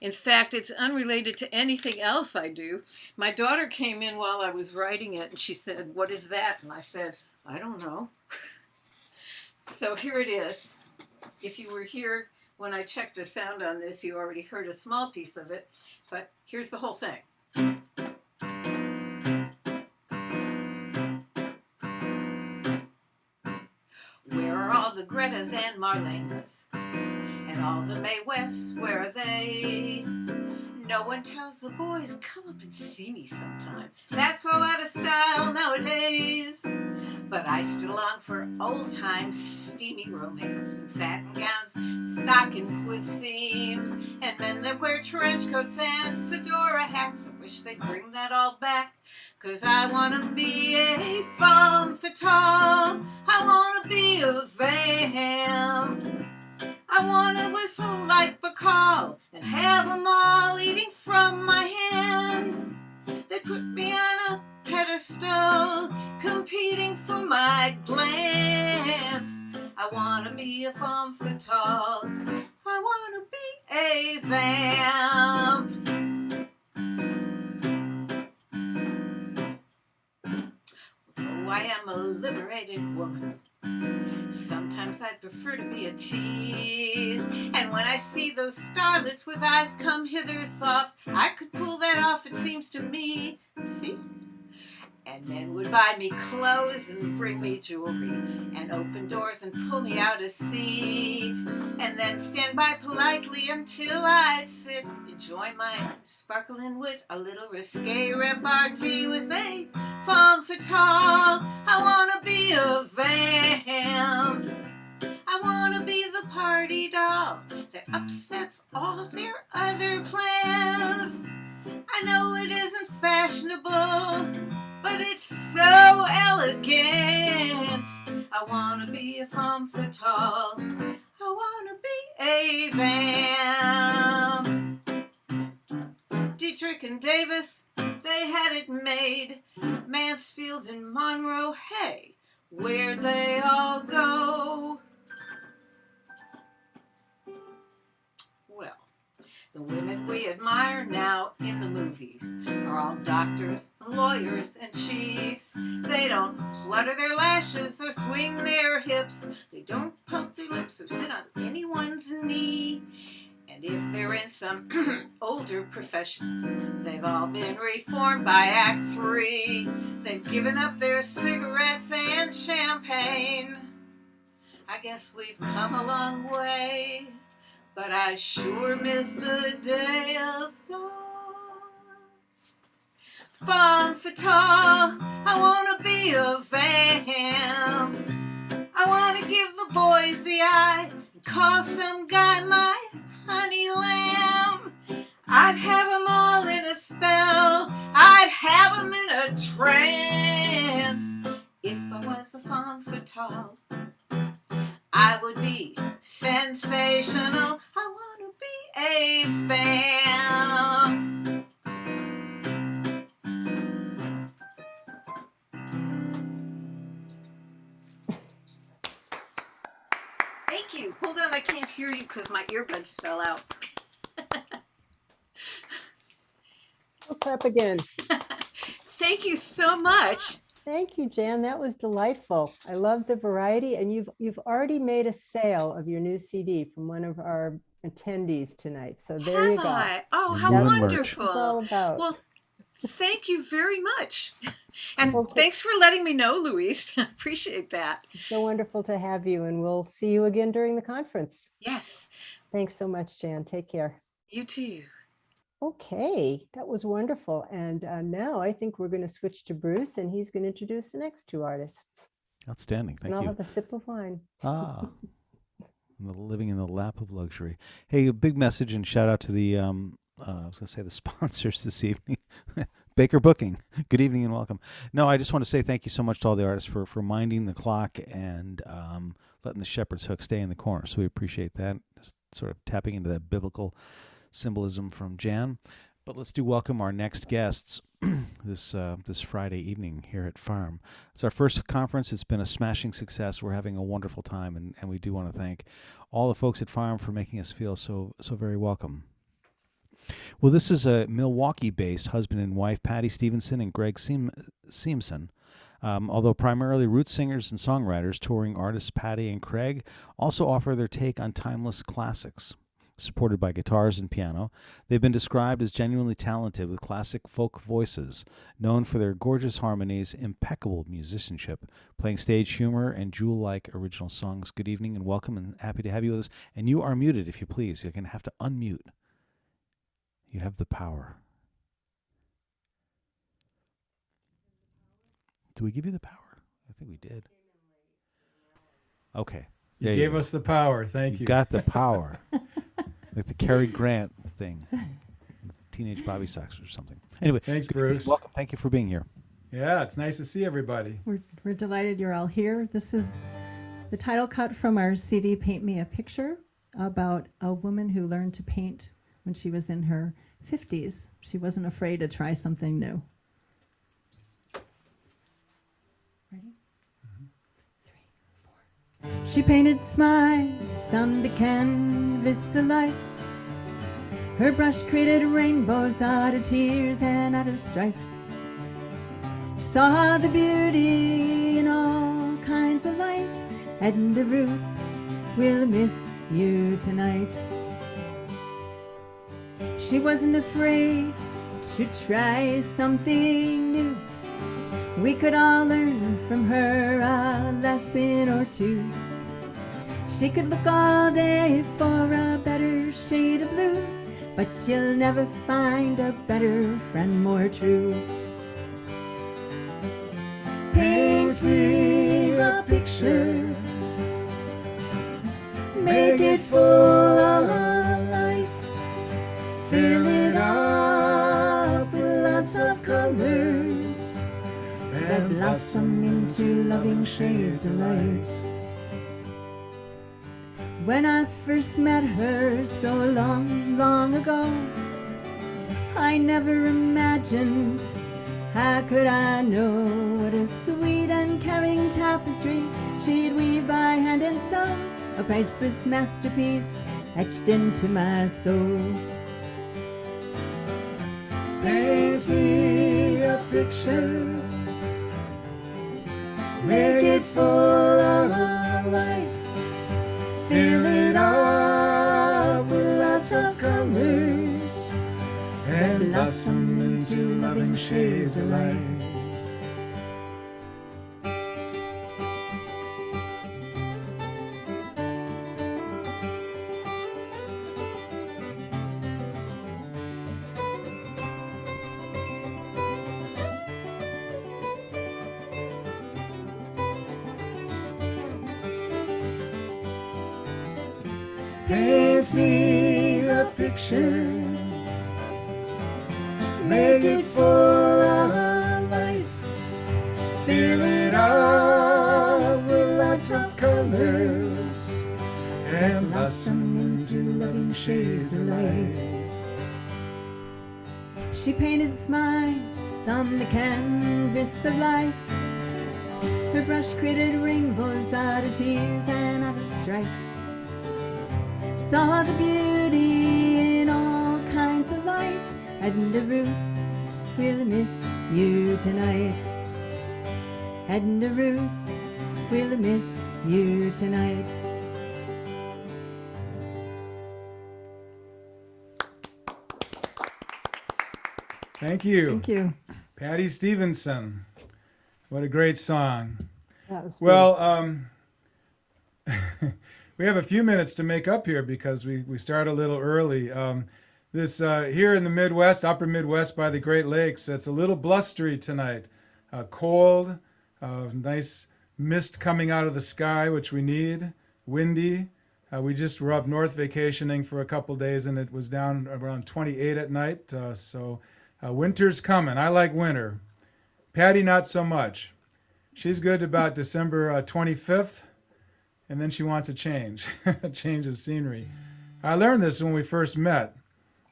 In fact, it's unrelated to anything else I do. My daughter came in while I was writing it and she said, "What is that?" And I said, "I don't know." So here it is. If you were here when I checked the sound on this, you already heard a small piece of it, but here's the whole thing. Where are all the Gretas and Marlenes? And all the Mae Wests, where are they? No one tells the boys, come up and see me sometime. That's all out of style nowadays. But I still long for old-time steamy romance and satin gowns, stockings with seams, and men that wear trench coats and fedora hats. I wish they'd bring that all back, 'cause I want to be a femme fatale. I want to be a vamp. I want to whistle like Bacall and have them all eating from my hand. They put me on a pedestal, competing for my glance. I want to be a femme fatale. I want to be a vamp. Though I am a liberated woman, prefer to be a tease. And when I see those starlets with eyes come hither soft, I could pull that off, it seems to me. See? And men would buy me clothes and bring me jewelry and open doors and pull me out a seat and then stand by politely until I'd sit, enjoy my sparkling wit, a little risque repartee with a femme fatale. I wanna be a vamp. I wanna be the party doll that upsets all their other plans. I know it isn't fashionable, but it's so elegant. I wanna be a femme fatale. I wanna be a vamp. Dietrich and Davis, they had it made. Mansfield and Monroe, hey, where'd they all go? Well, the women we admire now in the movies are all doctors, lawyers, and chiefs. They don't flutter their lashes or swing their hips. They don't poke their lips or sit on anyone's knee. And if they're in some older profession, they've all been reformed by Act 3. They've given up their cigarettes and champagne. I guess we've come a long way, but I sure miss the day of yore. Femme fatale, I wanna be a vamp. I wanna give the boys the eye and call some guy my honey lamb. I'd have them all in a spell, I'd have them in a trance. If I was a femme fatale, I would be sensational. I wanna be a vamp. Thank you. Hold on, I can't hear you because my earbuds fell out. We'll clap again. Thank you so much. Thank you, Jan. That was delightful. I love the variety, and you've already made a sale of your new CD from one of our attendees tonight. So there you go. Have I? Oh, how New merch. wonderful. It's all about. Well, thank you very much. And Well, thanks for letting me know, Louise. Appreciate that. So wonderful to have you, and we'll see you again during the conference. Yes, Thanks so much, Jan. Take care. you too. Okay, that was wonderful. And now I think we're going to switch to Bruce, and he's going to introduce the next two artists. Outstanding. And Thank I'll you. have a sip of wine. Ah, living in the lap of luxury. Hey, a big message and shout out to the, I was going to say the sponsors this evening. Baker Booking. Good evening and welcome. No, I just want to say thank you so much to all the artists for minding the clock and letting the shepherd's hook stay in the corner. So we appreciate that. Just sort of tapping into that biblical symbolism from Jan. But let's do welcome our next guests this Friday evening here at Farm. It's our first conference. It's been a smashing success. We're having a wonderful time, and we do want to thank all the folks at Farm for making us feel so very welcome. Well, this is a Milwaukee-based husband and wife, Patty Stevenson and Greg Seamson. Although primarily roots singers and songwriters, touring artists Patty and Craig also offer their take on timeless classics. Supported by guitars and piano, they've been described as genuinely talented with classic folk voices, known for their gorgeous harmonies, impeccable musicianship, playing stage humor, and jewel-like original songs. Good evening and welcome, and happy to have you with us. And you are muted, if you please. You're going to have to unmute. You have the power. Did we give you the power? I think we did. Okay. You gave us the power. Thank you. You got the power. Like the Cary Grant thing. Teenage Bobby Sox or something. Anyway. Thanks, Bruce. Welcome. Thank you for being here. Yeah, it's nice to see everybody. We're delighted you're all here. This is the title cut from our CD, Paint Me a Picture, about a woman who learned to paint when she was in her 50s. She wasn't afraid to try something new. Ready? 3, 4. She painted smiles on the canvas of life. Her brush created rainbows out of tears and out of strife. She saw the beauty in all kinds of light, and the Ruth we'll miss you tonight. She wasn't afraid to try something new. We could all learn from her a lesson or two. She could look all day for a better shade of blue, but you'll never find a better friend more true. Paint me a picture, make it full of life, fill it up with lots of colors that blossom into loving shades of light. When I first met her so long, long ago, I never imagined, how could I know what a sweet and caring tapestry she'd weave by hand and sew, a priceless masterpiece etched into my soul. Paint me a picture, make it full of life, fill it up with lots of colors and blossom into loving shades of light. Paint me a picture, make it full of life, fill it up with lots of colors and blossom into loving shades of light. She painted smiles on the canvas of life. Her brush created rainbows out of tears and out of strife. Saw the beauty in all kinds of light. Edna Ruth, we'll miss you tonight. Edna Ruth, we'll miss you tonight. Thank you. Thank you. Patty Stevenson. What a great song. That was Well, we have a few minutes to make up here because we start a little early. This here in the Midwest, upper Midwest by the Great Lakes, it's a little blustery tonight. Cold, nice mist coming out of the sky, which we need, windy. We just were up north vacationing for a couple days and it was down around 28 at night. So winter's coming. I like winter. Patty, not so much. She's good about December 25th. And then she wants a change, a change of scenery. I learned this when we first met.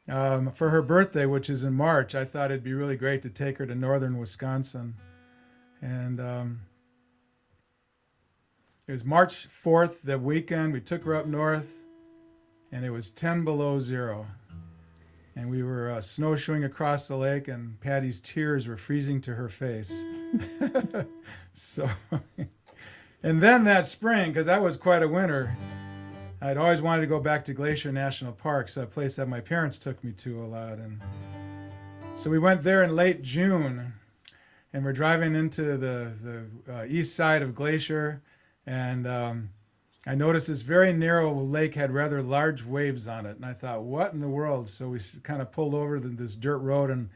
For her birthday, which is in March, I thought it'd be really great to take her to northern Wisconsin. And it was March 4th, that weekend. We took her up north, and it was 10 below zero. And we were snowshoeing across the lake, and Patty's tears were freezing to her face. So... And then that spring, because that was quite a winter, I'd always wanted to go back to Glacier National Park, so a place that my parents took me to a lot. And so we went there in late June, and we're driving into the east side of Glacier, and I noticed this very narrow lake had rather large waves on it, and I thought, what in the world? So we kind of pulled over this dirt road, and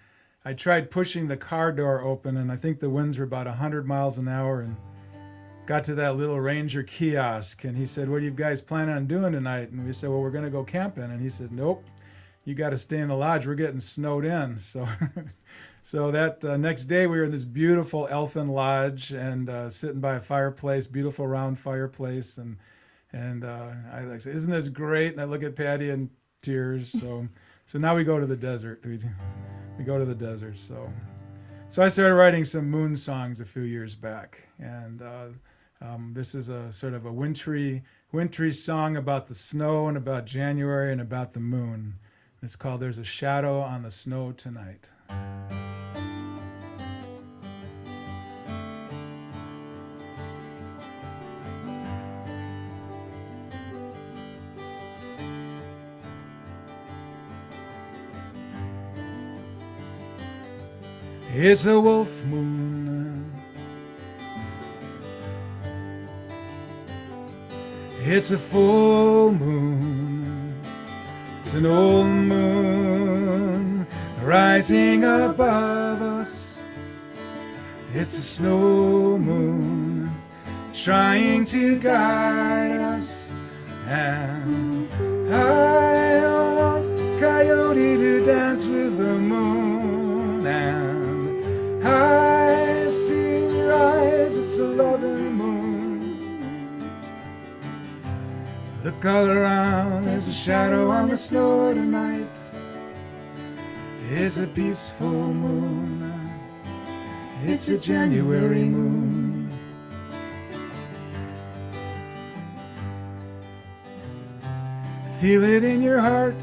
I tried pushing the car door open, and I think the winds were about 100 miles an hour, and got to that little ranger kiosk, and he said, what are you guys planning on doing tonight? And we said, well, we're going to go camping. And he said, nope, you got to stay in the lodge. We're getting snowed in. So so that next day we were in this beautiful elfin lodge and sitting by a fireplace, beautiful round fireplace. And I like said, isn't this great? And I look at Patty in tears. So now we go to the desert. We go to the desert. So I started writing some moon songs a few years back. And this is a sort of a wintry song about the snow and about January and about the moon. It's called There's a Shadow on the Snow Tonight. It's a wolf moon. It's a full moon. It's an old moon rising above us. It's a snow moon trying to guide us. And I want Coyote to dance with the moon. And I see in your eyes it's a loving moon. Look all around, there's a shadow on the snow tonight. It's a peaceful moon. It's a January moon. Feel it in your heart.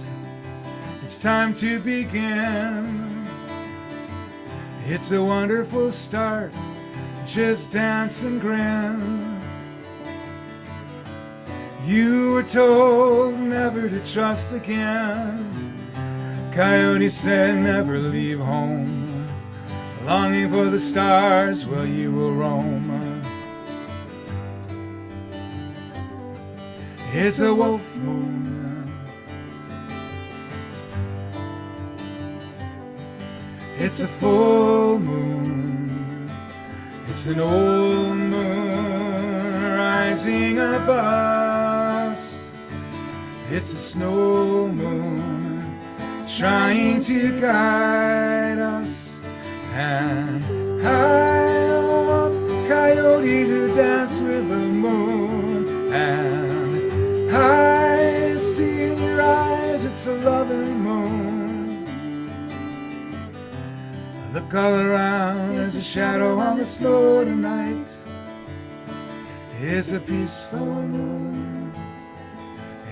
It's time to begin. It's a wonderful start. Just dance and grin. You were told never to trust again. Coyote said never leave home. Longing for the stars, well, you will roam. It's a wolf moon. It's a full moon. It's an old moon rising above us. It's a snow moon trying to guide us. And I want Coyote to dance with the moon. And I see in your eyes it's a loving moon. Look all around, there's a shadow on the snow tonight. It's a peaceful moon.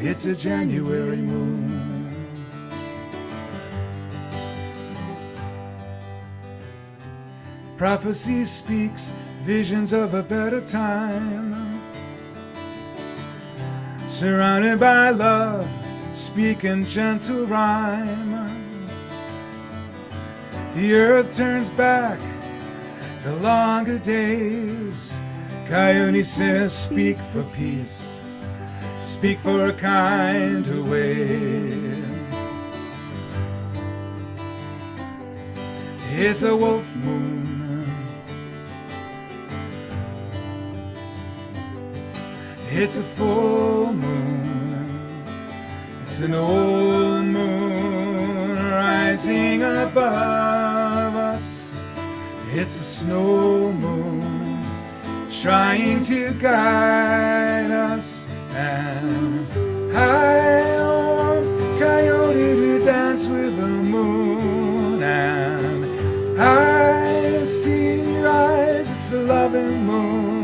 It's a January moon. Prophecy speaks visions of a better time. Surrounded by love, speaking gentle rhyme. The earth turns back to longer days. Coyote says, speak for peace, speak for a kinder way. It's a wolf moon. It's a full moon. It's an old moon rising above us. It's a snow moon trying to guide us. And I want Coyote to dance with the moon. And I see in your eyes it's a loving moon.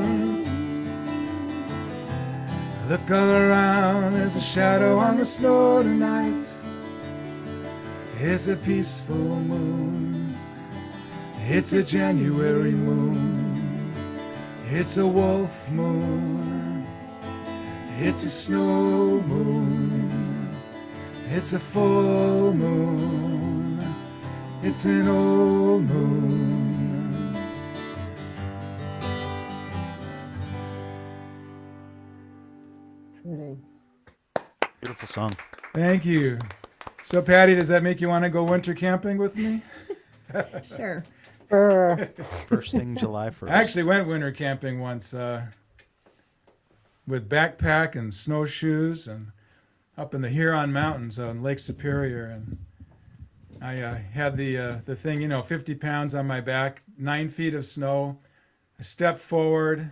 Look all around, there's a shadow on the snow tonight. It's a peaceful moon. It's a January moon. It's a wolf moon. It's a snow moon. It's a full moon. It's an old moon. Pretty. Beautiful song. Thank you. So, Patty, does that make you want to go winter camping with me? Sure. First thing July 1st. I actually went winter camping once with backpack and snowshoes and up in the Huron Mountains on Lake Superior. And I had the thing, 50 pounds on my back, 9 feet of snow. I stepped forward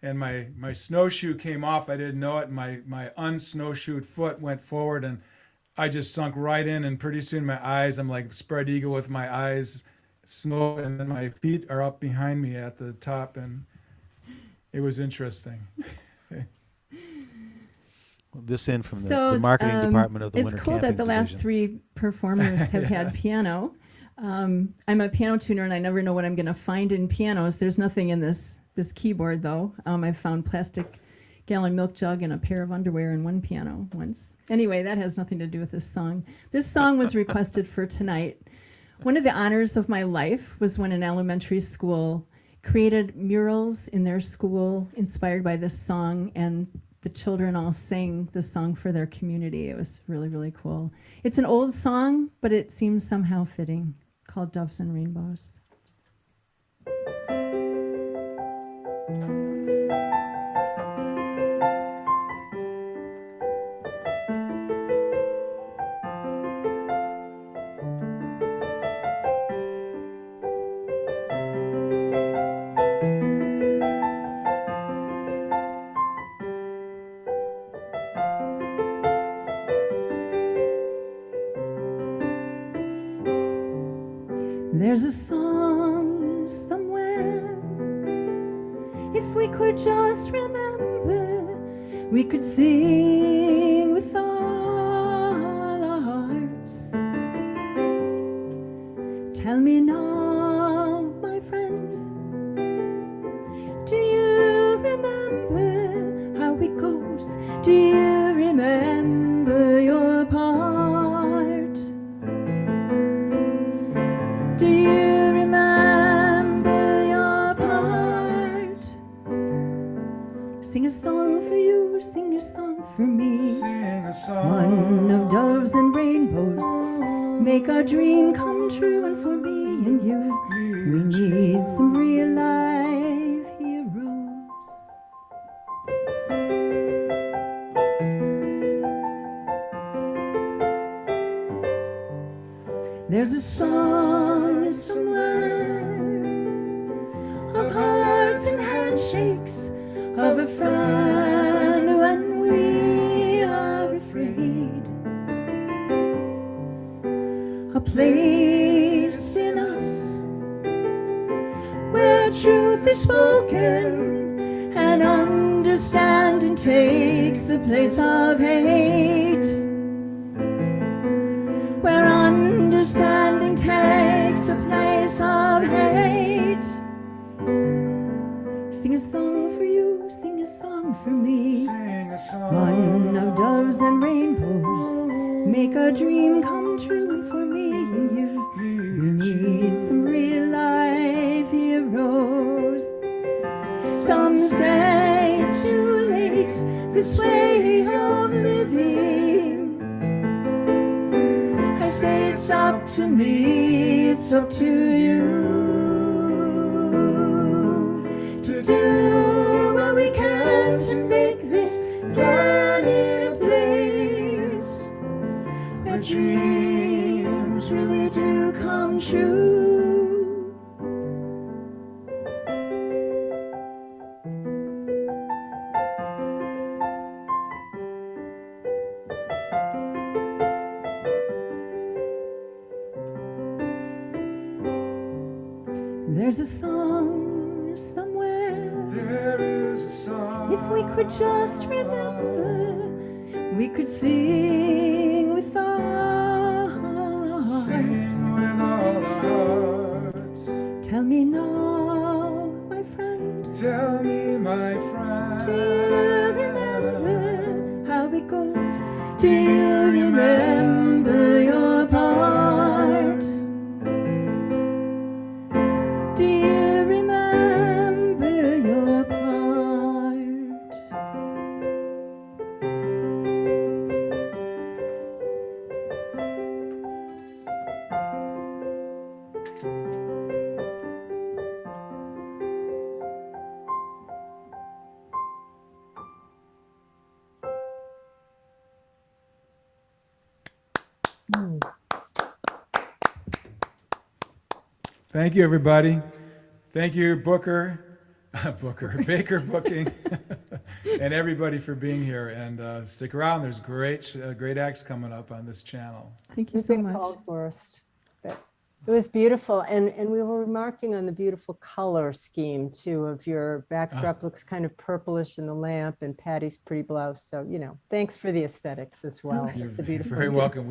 and my snowshoe came off. I didn't know it. My unsnowshoed foot went forward and I just sunk right in, and pretty soon my eyes, I'm like spread eagle with my eyes snow, and then my feet are up behind me at the top, and it was interesting. This in from the marketing department of the Winter It's cool Camping that the last Division. 3 performers have had piano. I'm a piano tuner, and I never know what I'm going to find in pianos. There's nothing in this keyboard, though. I've found plastic gallon milk jug and a pair of underwear in one piano once. Anyway, that has nothing to do with this song. This song was requested for tonight. One of the honors of my life was when an elementary school created murals in their school inspired by this song, and the children all sang the song for their community. It was really, really cool. It's an old song, but it seems somehow fitting, called Doves and Rainbows. There's a song somewhere. If we could just remember, we could sing with all our hearts. Tell me now, my friend, do you remember how it goes? Do you remember your part? Do you remember your part? Sing a song for you, sing a song for me. Sing a song. One of doves and rainbows, make our dream come true. And for me and you, we need some real life heroes. There's a song somewhere of hearts and handshakes, of a friend when we are afraid, a place in us where truth is spoken and understanding takes the place of hate, where understanding takes the place of hate. Sing a song for you, sing a song for me. Sing a song. One of doves and rainbows, make our dream come true. And for me and you, we need some real life heroes. Some say it's too late, this way of living. I say it's up to me, it's up to you to do what we can to make this planet a place where dreams really do come true. There's a song somewhere. There is a song. If we could just remember, we could sing with all our Sing hearts. with all our hearts. Tell me now, my friend, Tell me, my friend. do you remember how it goes? Do you remember your part? Do you remember your part? Thank you, everybody. Thank you, Baker Booking, and everybody for being here. And stick around. There's great acts coming up on this channel. Thank you You've so been much. called first. But it was beautiful. And we were remarking on the beautiful color scheme, too, of your backdrop looks kind of purplish in the lamp and Patty's pretty blouse. So, thanks for the aesthetics as well. You're It's the beautiful. very welcome.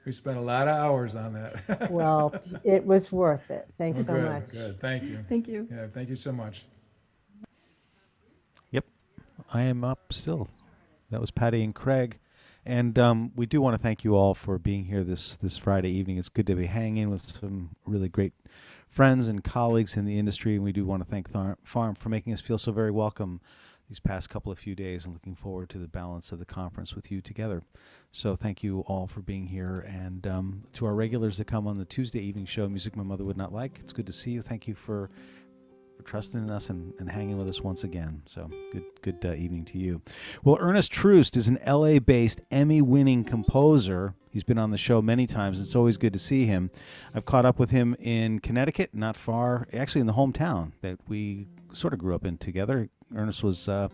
We spent a lot of hours on that. Well, it was worth it. Thanks so Good, much. Good. Thank you. Thank you. Yeah, thank you so much. Yep, I am up still. That was Patty and Craig. And we do want to thank you all for being here this Friday evening. It's good to be hanging with some really great friends and colleagues in the industry. And we do want to thank Farm for making us feel so very welcome these past couple of few days, and looking forward to the balance of the conference with you together. So thank you all for being here. And to our regulars that come on the Tuesday evening show, Music My Mother Would Not Like, it's good to see you. Thank you for trusting in us and hanging with us once again. So good evening to you. Well, Ernest Troost is an LA-based Emmy-winning composer. He's been on the show many times. It's always good to see him. I've caught up with him in Connecticut, not far, actually in the hometown that we sort of grew up in together. Ernest was a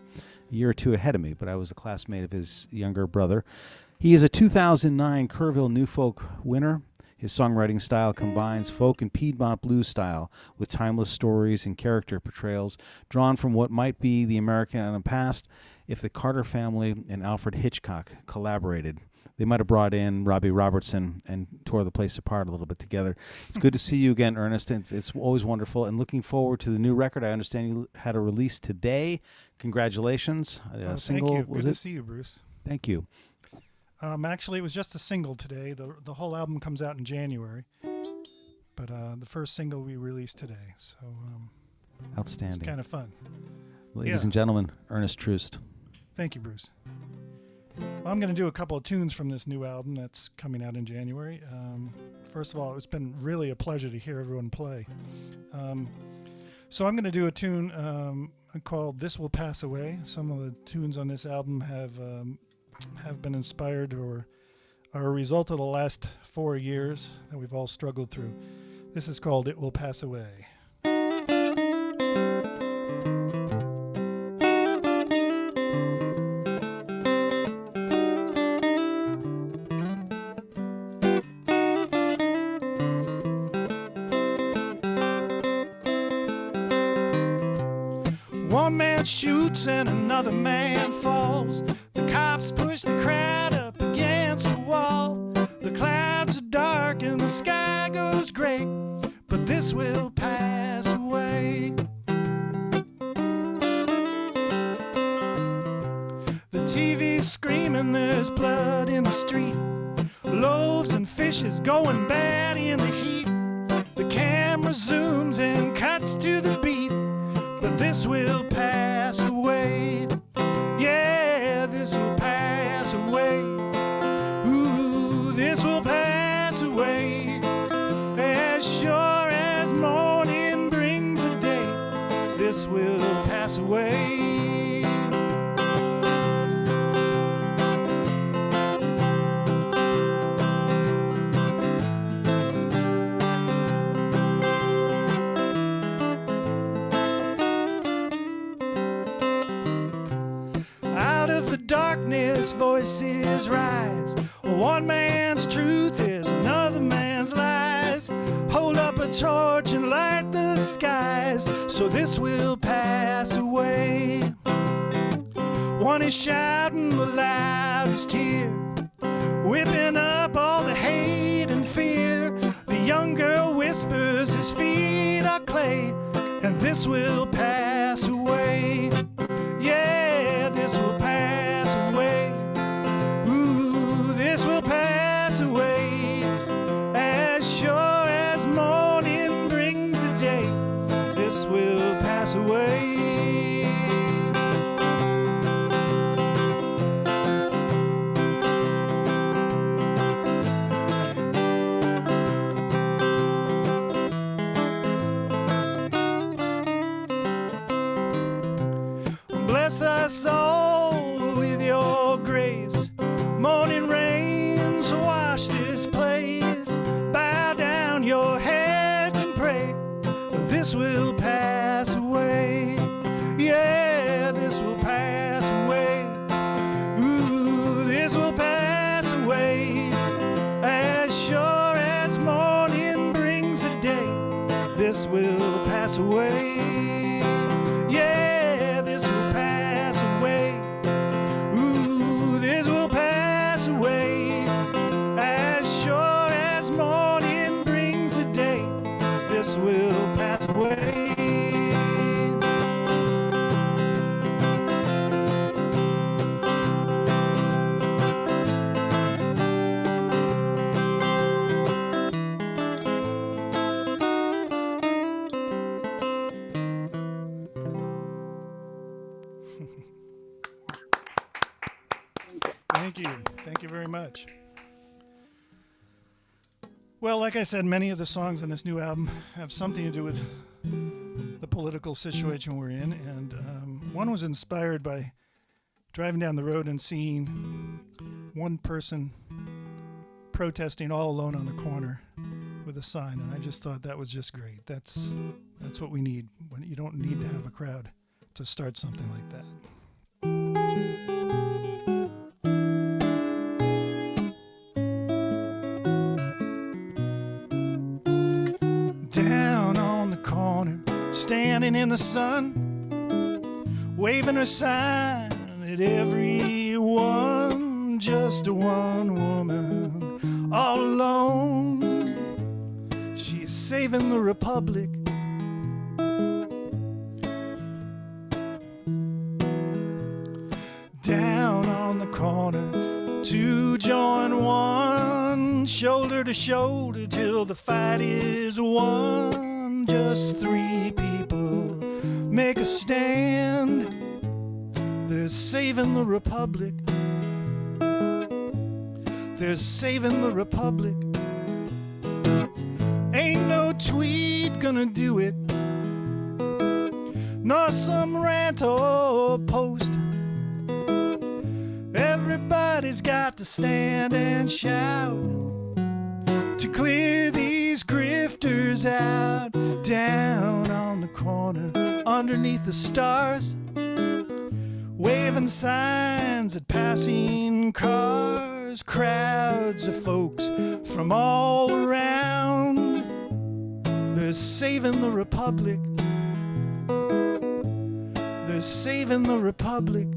year or two ahead of me, but I was a classmate of his younger brother. He is a 2009 Kerrville New Folk winner. His songwriting style combines folk and Piedmont blues style with timeless stories and character portrayals drawn from what might be the American past if the Carter family and Alfred Hitchcock collaborated. They might have brought in Robbie Robertson and tore the place apart a little bit together. It's good to see you again, Ernest. It's always wonderful, and looking forward to the new record. I understand you had a release today. Congratulations. Thank you. Good to see you, Bruce. Thank you. Actually, it was just a single today. The whole album comes out in January, but the first single we released today. So outstanding. It's kind of fun. Ladies and gentlemen, Ernest Troost. Thank you, Bruce. Well, I'm going to do a couple of tunes from this new album that's coming out in January. First of all, it's been really a pleasure to hear everyone play. So I'm going to do a tune called "This Will Pass Away." Some of the tunes on this album have been inspired or are a result of the last 4 years that we've all struggled through. This is called "It Will Pass Away." One man shoots and another man falls. The cops push the crowd up against the wall. The clouds are dark and the sky goes gray, but this will pass away. The TV's screaming there's blood in the street. Loaves and fishes going bad in the heat. The camera zooms and cuts to the beat, but this will pass away. Yeah, this will pass away. Ooh, this will pass away. As sure as morning brings a day, this will pass away. Darkness, voices rise. One man's truth is another man's lies. Hold up a torch and light the skies, so this will pass away. One is shouting the loudest here, whipping up all the hate and fear. The young girl whispers his feet are clay, and this will pass away. Yeah, this will pass away. Ooh, this will pass away. As sure as morning brings a day, this will pass away. Bless us all with your grace. Morning rains wash this place. Bow down your heads and pray. This will pass away. Yeah, this will pass away. Ooh, this will pass away. As sure as morning brings a day, this will pass away. Yeah, this will pass away. Ooh, this will pass away. As sure as morning brings a day, this will pass away. Thank you. Thank you very much. Well, like I said, many of the songs on this new album have something to do with the political situation we're in, and one was inspired by driving down the road and seeing one person protesting all alone on the corner with a sign, and I just thought that was just great. That's what we need. When you don't need to have a crowd to start something like that. Down on the corner, standing in the sun, waving her sign at everyone, just a one woman, all alone. She's saving the republic. Down on the corner, two join one, shoulder to shoulder till the fight is won. Just three people make a stand. They're saving the republic. They're saving the republic. Ain't no tweet gonna do it, nor some rant or post. Everybody's got to stand and shout to clear these grifters out. Down on the corner, underneath the stars, waving signs at passing cars, crowds of folks from all around. They're saving the republic. They're saving the republic.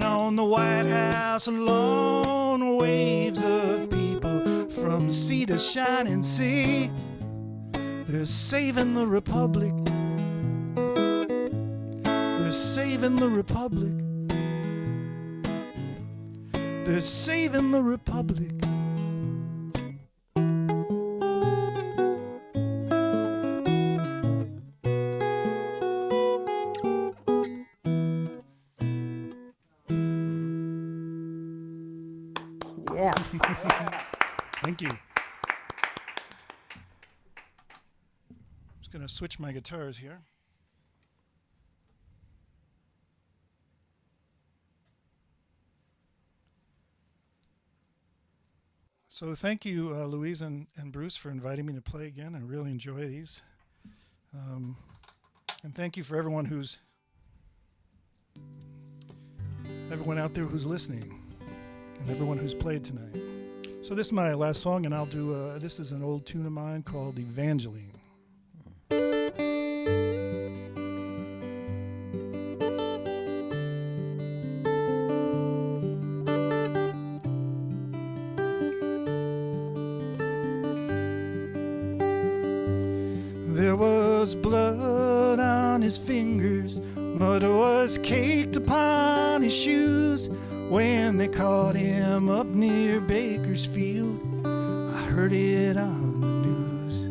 On the White House lawn, waves of people from sea to shining sea. They're saving the republic. They're saving the republic. They're saving the republic. Yeah. Thank you. Just going to switch my guitars here. So thank you, Louise and Bruce, for inviting me to play again. I really enjoy these. And thank you for everyone out there who's listening, and everyone who's played tonight. So this is my last song, and I'll do, this is an old tune of mine called Evangeline. There was blood on his fingers, mud was caked upon his shoes. When they caught him up near Bakersfield, I heard it on the news.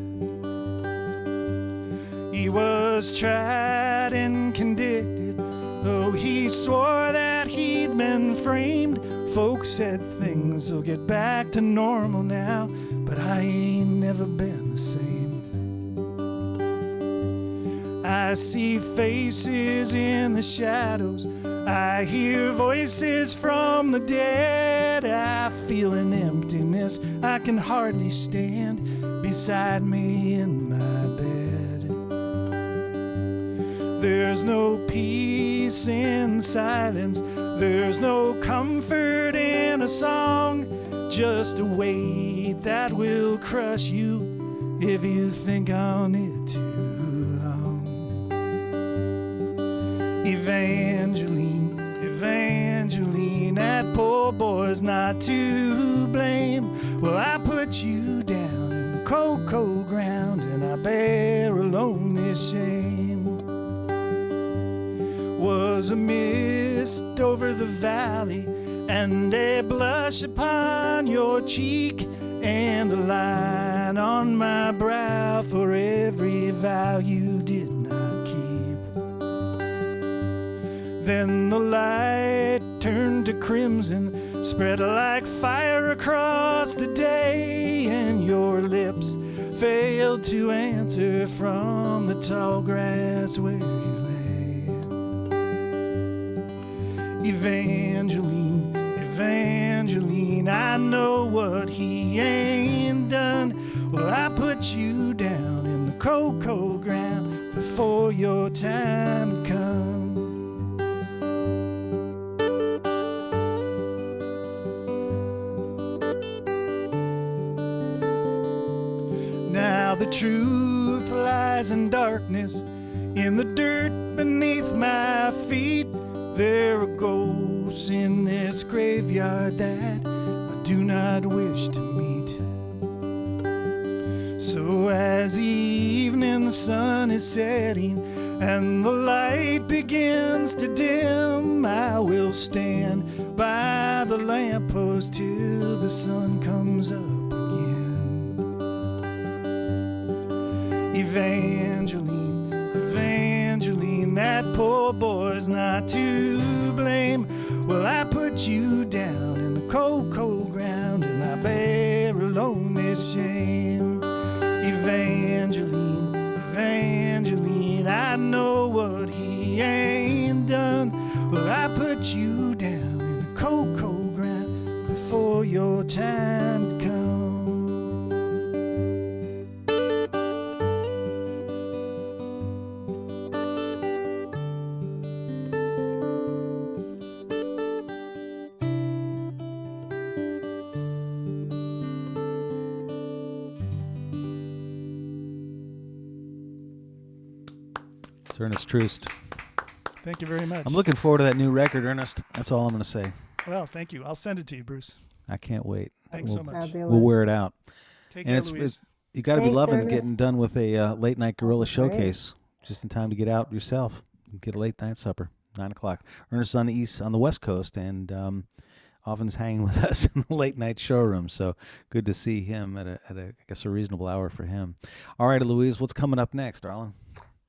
He was tried and convicted, though he swore that he'd been framed. Folks said things will get back to normal now, but I ain't never been the same. I see faces in the shadows, I hear voices from the dead. I feel an emptiness I can hardly stand beside me in my bed. There's no peace in silence, there's no comfort in a song, just a weight sweet that will crush you if you think on it too long. Evangeline, Evangeline, that poor boy's not to blame. Well, I put you down in the cold, cold ground, and I bear alone this shame. Was a mist over the valley, and a blush upon your cheek, and a line on my brow for every vow you did not keep. Then the light turned to crimson, spread like fire across the day, and your lips failed to answer from the tall grass where you lay. Evangeline, Evangeline, I know what he ain't done. Well, I put you down in the cold, cold ground before your time had come. Now the truth lies in darkness, in the dirt beneath my feet. There are ghosts in this graveyard that I do not wish to meet. So as the evening sun is setting and the light begins to dim, I will stand by the lamppost till the sun comes up again. Evangeline, Evangeline, that poor boy's not to blame. Well, I put you down in the cold, cold ground, and I bear alone this shame. Evangeline, Evangeline, I know what he ain't done. Well, I put you down in the cold, cold ground before your time had come. It's Ernest Troost. Thank you very much. I'm looking forward to that new record, Ernest. That's all I'm going to say. Well, thank you. I'll send it to you, Bruce. I can't wait. Thanks so much. Fabulous. We'll wear it out. Take And care, Louise. you got to be Thanks, loving Ernest. getting done with a late night Guerrilla Great. showcase just in time to get out yourself and get a late night supper, 9 o'clock. Ernest is on the West Coast, and often is hanging with us in the late night showroom. So good to see him at I guess a reasonable hour for him. All right, Louise, what's coming up next, darling?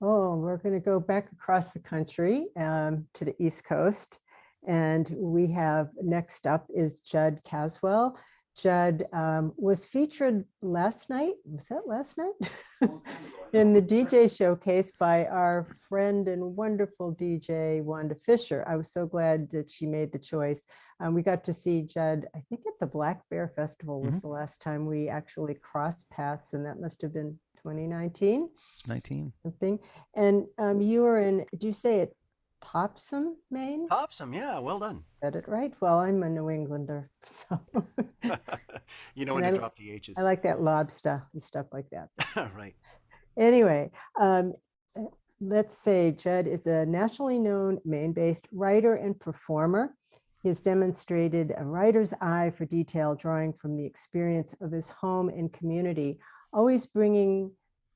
Oh, we're going to go back across the country to the East Coast. And we have next up is Judd Caswell. Judd was featured last night. Was that last night? In the DJ showcase by our friend and wonderful DJ, Wanda Fisher. I was so glad that she made the choice. We got to see Judd, I think at the Black Bear Festival was the last time we actually crossed paths, and that must have been 2019. 19. Something. And you were in, did you say it Topsom, Maine? Topsom, yeah, well done. Said it right? Well, I'm a New Englander, so. You know when to drop the H's. I like that lobster and stuff like that. Right. Anyway, let's say Judd is a nationally known Maine-based writer and performer. He has demonstrated a writer's eye for detail, drawing from the experience of his home and community, always bringing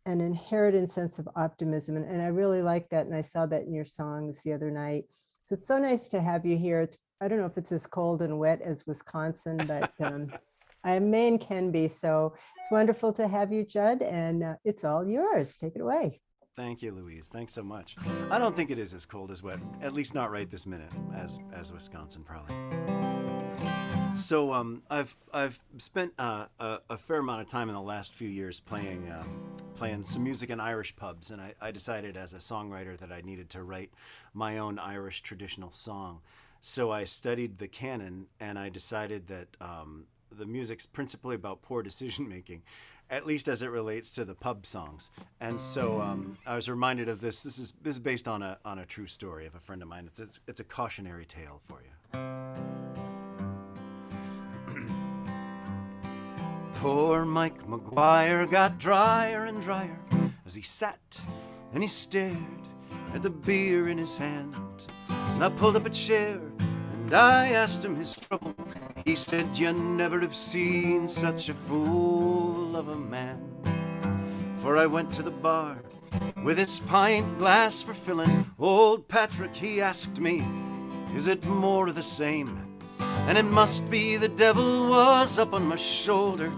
an inherent sense of optimism. And I really like that. And I saw that in your songs the other night. So it's so nice to have you here. I don't know if it's as cold and wet as Wisconsin, but Maine can be. So it's wonderful to have you, Judd, and it's all yours. Take it away. Thank you, Louise. Thanks so much. I don't think it is as cold as wet, at least not right this minute, as Wisconsin probably. So I've spent a fair amount of time in the last few years playing some music in Irish pubs, and I decided as a songwriter that I needed to write my own Irish traditional song. So I studied the canon, and I decided that the music's principally about poor decision making, at least as it relates to the pub songs. And so I was reminded of this. This is based on a true story of a friend of mine. It's a cautionary tale for you. Poor Mike McGuire got drier and drier as he sat and he stared at the beer in his hand. And I pulled up a chair and I asked him his trouble. He said, you never have seen such a fool of a man. For I went to the bar with his pint glass for filling. Old Patrick, he asked me, is it more of the same? And it must be the devil was up on my shoulder,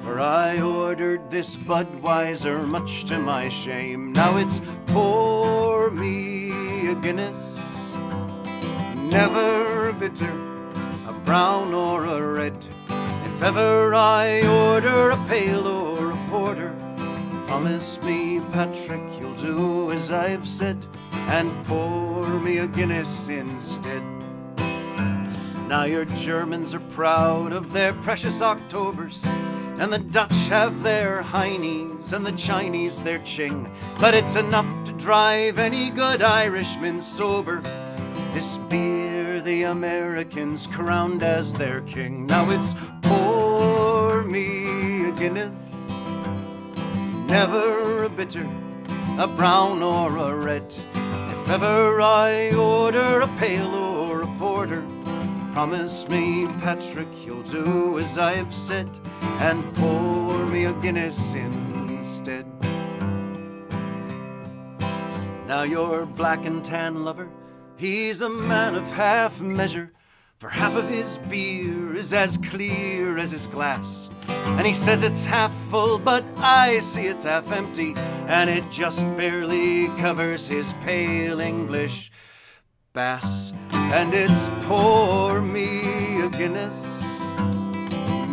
for I ordered this Budweiser much to my shame. Now it's pour me a Guinness, never a bitter, a brown or a red. If ever I order a pale or a porter, promise me, Patrick, you'll do as I've said, and pour me a Guinness instead. Now your Germans are proud of their precious Octobers, and the Dutch have their Heinies, and the Chinese their Ching. But it's enough to drive any good Irishman sober, this beer the Americans crowned as their king. Now it's pour me a Guinness, never a bitter, a brown or a red. If ever I order a pale or a porter, promise me, Patrick, you'll do as I've said, and pour me a Guinness instead. Now your black and tan lover, he's a man of half measure, for half of his beer is as clear as his glass. And he says it's half full, but I see it's half empty, and it just barely covers his pale English bass. And it's pour me a Guinness,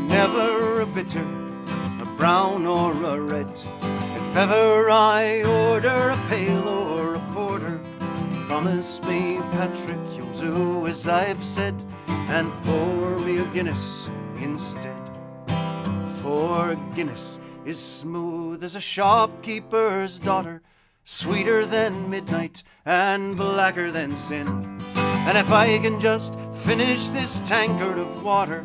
never a bitter, a brown or a red. If ever I order a pale or a porter, promise me, Patrick, you'll do as I've said, and pour me a Guinness instead. For Guinness is smooth as a shopkeeper's daughter, sweeter than midnight and blacker than sin. And if I can just finish this tankard of water,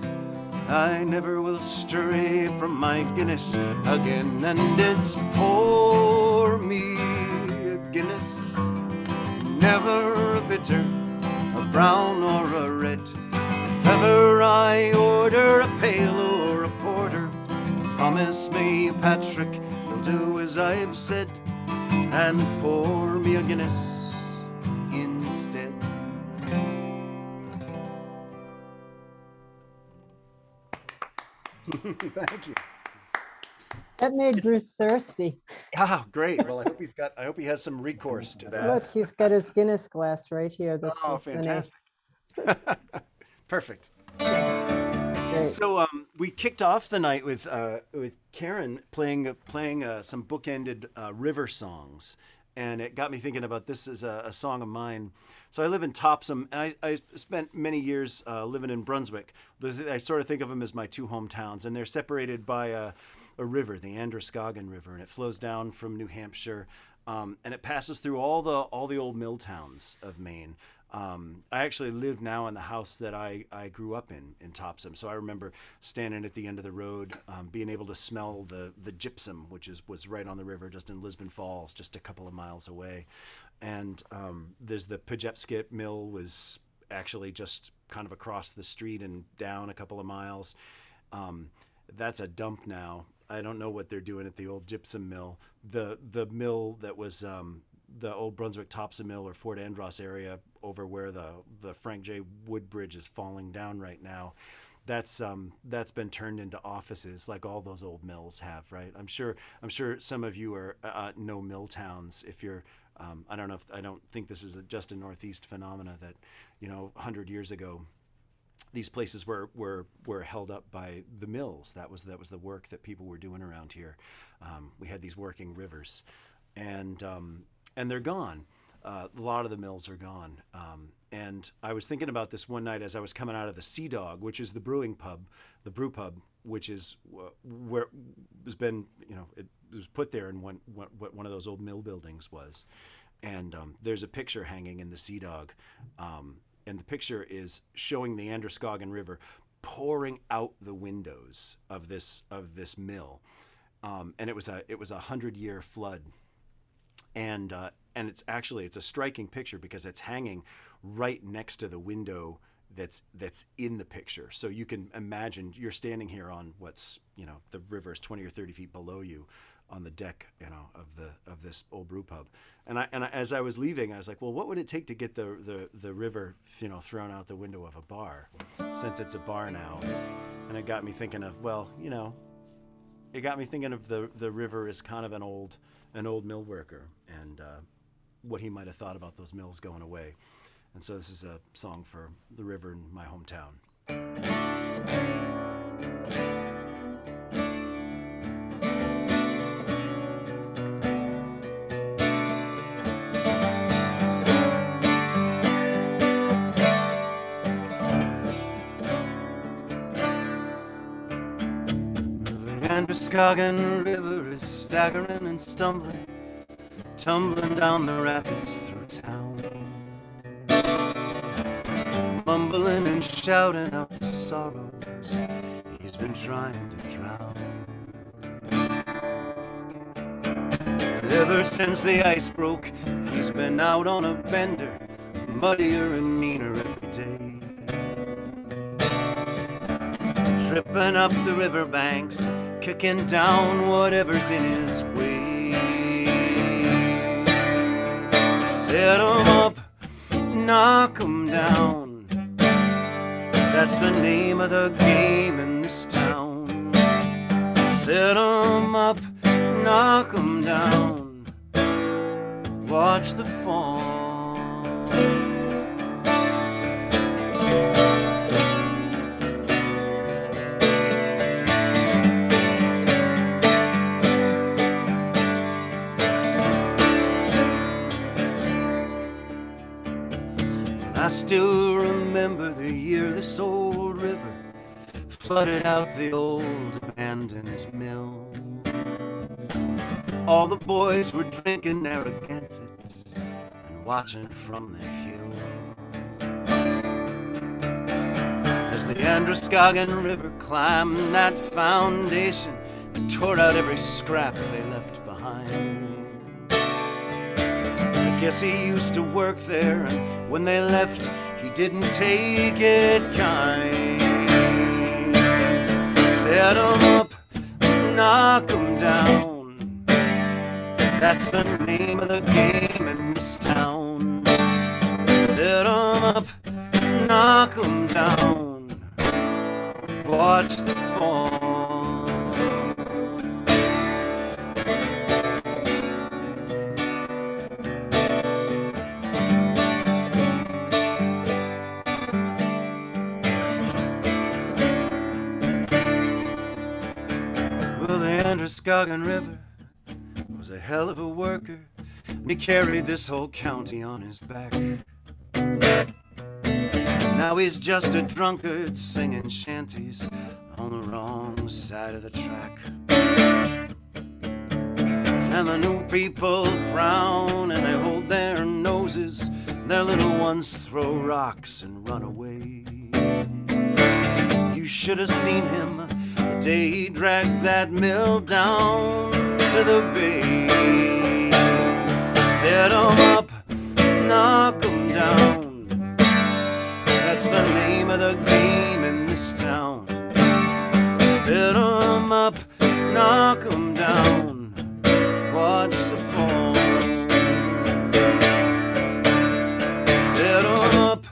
I never will stray from my Guinness again. And it's pour me a Guinness, never a bitter, a brown or a red. If ever I order a pale or a porter, promise me, Patrick, you'll do as I've said, and pour me a Guinness instead. Thank you. That made Bruce thirsty. Ah, great. Well, I hope he has some recourse to that. Look, he's got his Guinness glass right here. That's Oh, so funny. fantastic. Perfect. Great. So we kicked off the night with Karen playing some bookended river songs, and it got me thinking about this as a song of mine. So I live in Topsom, and I spent many years living in Brunswick. I sort of think of them as my two hometowns, and they're separated by a river, the Androscoggin River, and it flows down from New Hampshire, and it passes through all the old mill towns of Maine. I actually live now in the house that I grew up in Topsom. So I remember standing at the end of the road, being able to smell the gypsum, which was right on the river, just in Lisbon Falls, just a couple of miles away. And there's the Pejepskit mill was actually just kind of across the street and down a couple of miles. That's a dump now. I don't know what they're doing at the old gypsum mill. The mill that was the old Brunswick Topsom Mill or Fort Andros area over where the Frank J. Wood Bridge is falling down right now, that's been turned into offices like all those old mills have, right? I'm sure some of you are know mill towns. If you're I don't think this is just a Northeast phenomena that 100 years ago these places were held up by the mills. That was the work that people were doing around here. We had these working rivers, and they're gone. A lot of the mills are gone. And I was thinking about this one night as I was coming out of the Sea Dog, which is the brew pub, which is where it has been, it was put there in what one of those old mill buildings was. And there's a picture hanging in the Sea Dog. And the picture is showing the Androscoggin River pouring out the windows of this mill, and it was a 100-year flood, and it's a striking picture because it's hanging right next to the window that's in the picture. So you can imagine you're standing here on what's, the river is 20 or 30 feet below you on the deck, of this old brew pub. And I as I was leaving, I was like, well, what would it take to get the river, thrown out the window of a bar, since it's a bar now? And it got me thinking of, the river as kind of an old mill worker, and what he might have thought about those mills going away. And so this is a song for the river in my hometown. The Androscoggin River is staggering and stumbling, tumbling down the rapids through town, mumbling and shouting out the sorrows he's been trying to drown. And ever since the ice broke, he's been out on a bender, muddier and meaner every day, tripping up the riverbanks, kicking down whatever's in his way. Set 'em up, knock 'em down, that's the name of the game in this town. Set 'em up, knock 'em down, watch the fall. I still remember the year this old river flooded out the old abandoned mill. All the boys were drinking Narragansett and watching from the hill as the Androscoggin River climbed that foundation and tore out every scrap they left behind. I guess he used to work there, and when they left, he didn't take it kind. Set 'em up, knock 'em down, that's the name of the game in this town. Set 'em up, knock 'em down, watch the fall. Androscoggin River was a hell of a worker, and he carried this whole county on his back. Now he's just a drunkard singing shanties on the wrong side of the track. And the new people frown and they hold their noses, their little ones throw rocks and run away. You should have seen him the day he dragged that mill down to the bay. Set 'em up, knock 'em down, that's the name of the game in this town. Set 'em up, knock 'em down, watch the fall. Set 'em up,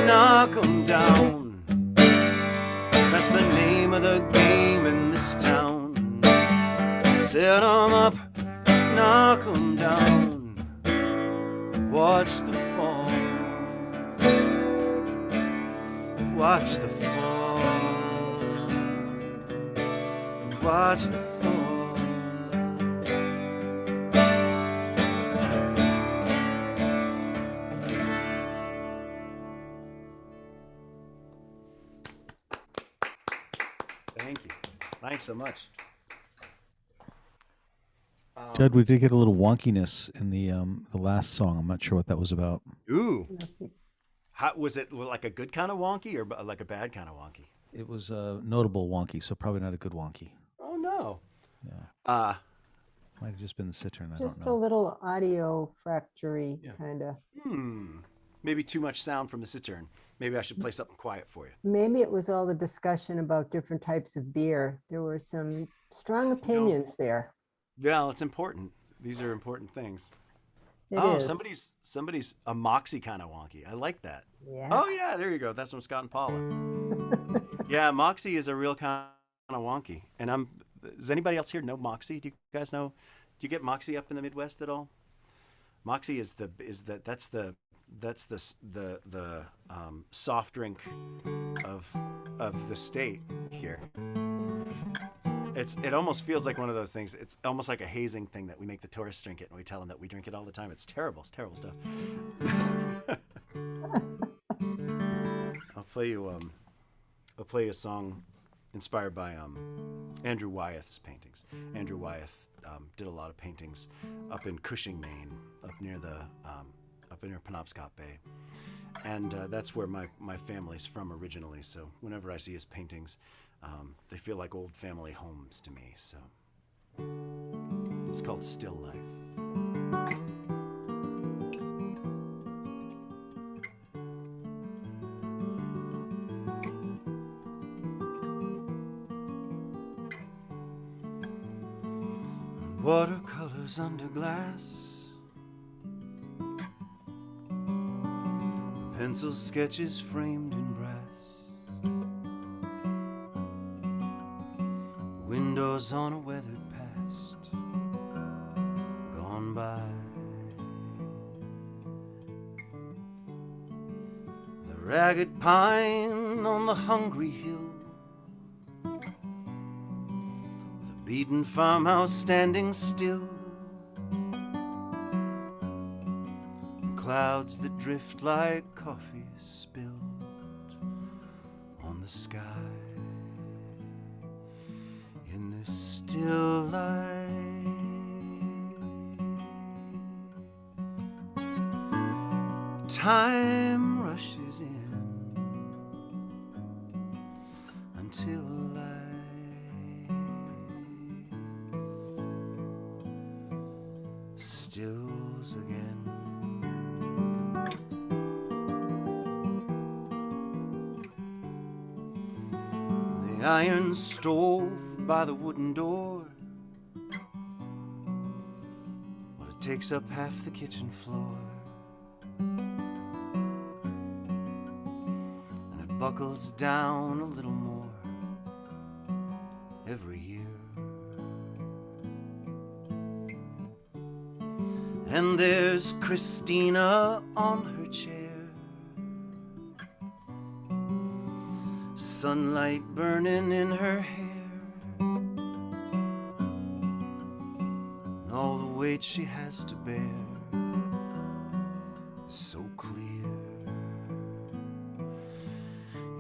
knock 'em down, that's the name of the game in this town. Set 'em up, knock 'em down, watch the fall. Watch the fall. Watch the fall. Thank you. Thanks so much. Judd, we did get a little wonkiness in the last song. I'm not sure what that was about. Ooh. How, was it like a good kind of wonky or like a bad kind of wonky? It was a notable wonky, so probably not a good wonky. Oh no. Yeah. Might have just been the Cittern. I Just don't a know. little audio fractury Yeah. kind of. Maybe too much sound from the Cittern. Maybe I should play something quiet for you. Maybe it was all the discussion about different types of beer. There were some strong opinions there. Yeah, it's important. These are important things. It is. Somebody's a Moxie kind of wonky. I like that. Yeah. Oh yeah, there you go. That's from Scott and Paula. Yeah, Moxie is a real kind of wonky. And does anybody else here know Moxie? Do you guys know? Do you get Moxie up in the Midwest at all? Moxie is the soft drink of the state here. It almost feels like one of those things. It's almost like a hazing thing that we make the tourists drink it, and we tell them that we drink it all the time. It's terrible. It's terrible stuff. I'll play you a song inspired by Andrew Wyeth's paintings. Andrew Wyeth did a lot of paintings up in Cushing, Maine, up near Penobscot Bay, and that's where my family's from originally. So whenever I see his paintings, they feel like old family homes to me. So it's called Still Life. Watercolors under glass, pencil sketches framed in brass, windows on a weathered past gone by. The ragged pine on the hungry hill, beaten farmhouse standing still, clouds that drift like coffee spilled on the sky. In this still life, time rushes in until stills again. The iron stove by the wooden door, well, it takes up half the kitchen floor, and it buckles down a little more every year. And there's Christina on her chair, sunlight burning in her hair, and all the weight she has to bear is so clear.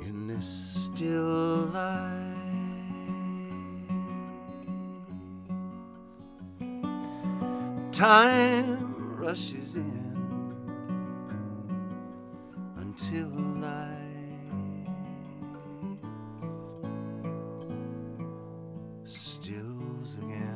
In this still life, time rushes in until life stills again.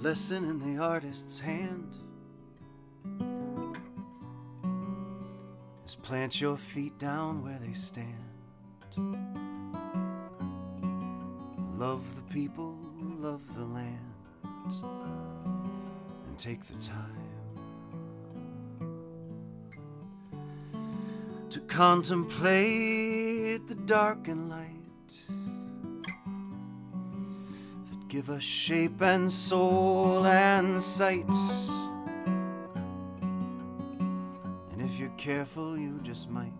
Lesson in the artist's hand is plant your feet down where they stand. Love the people, love the land, and take the time to contemplate the dark and light, give us shape and soul and sight. And if you're careful, you just might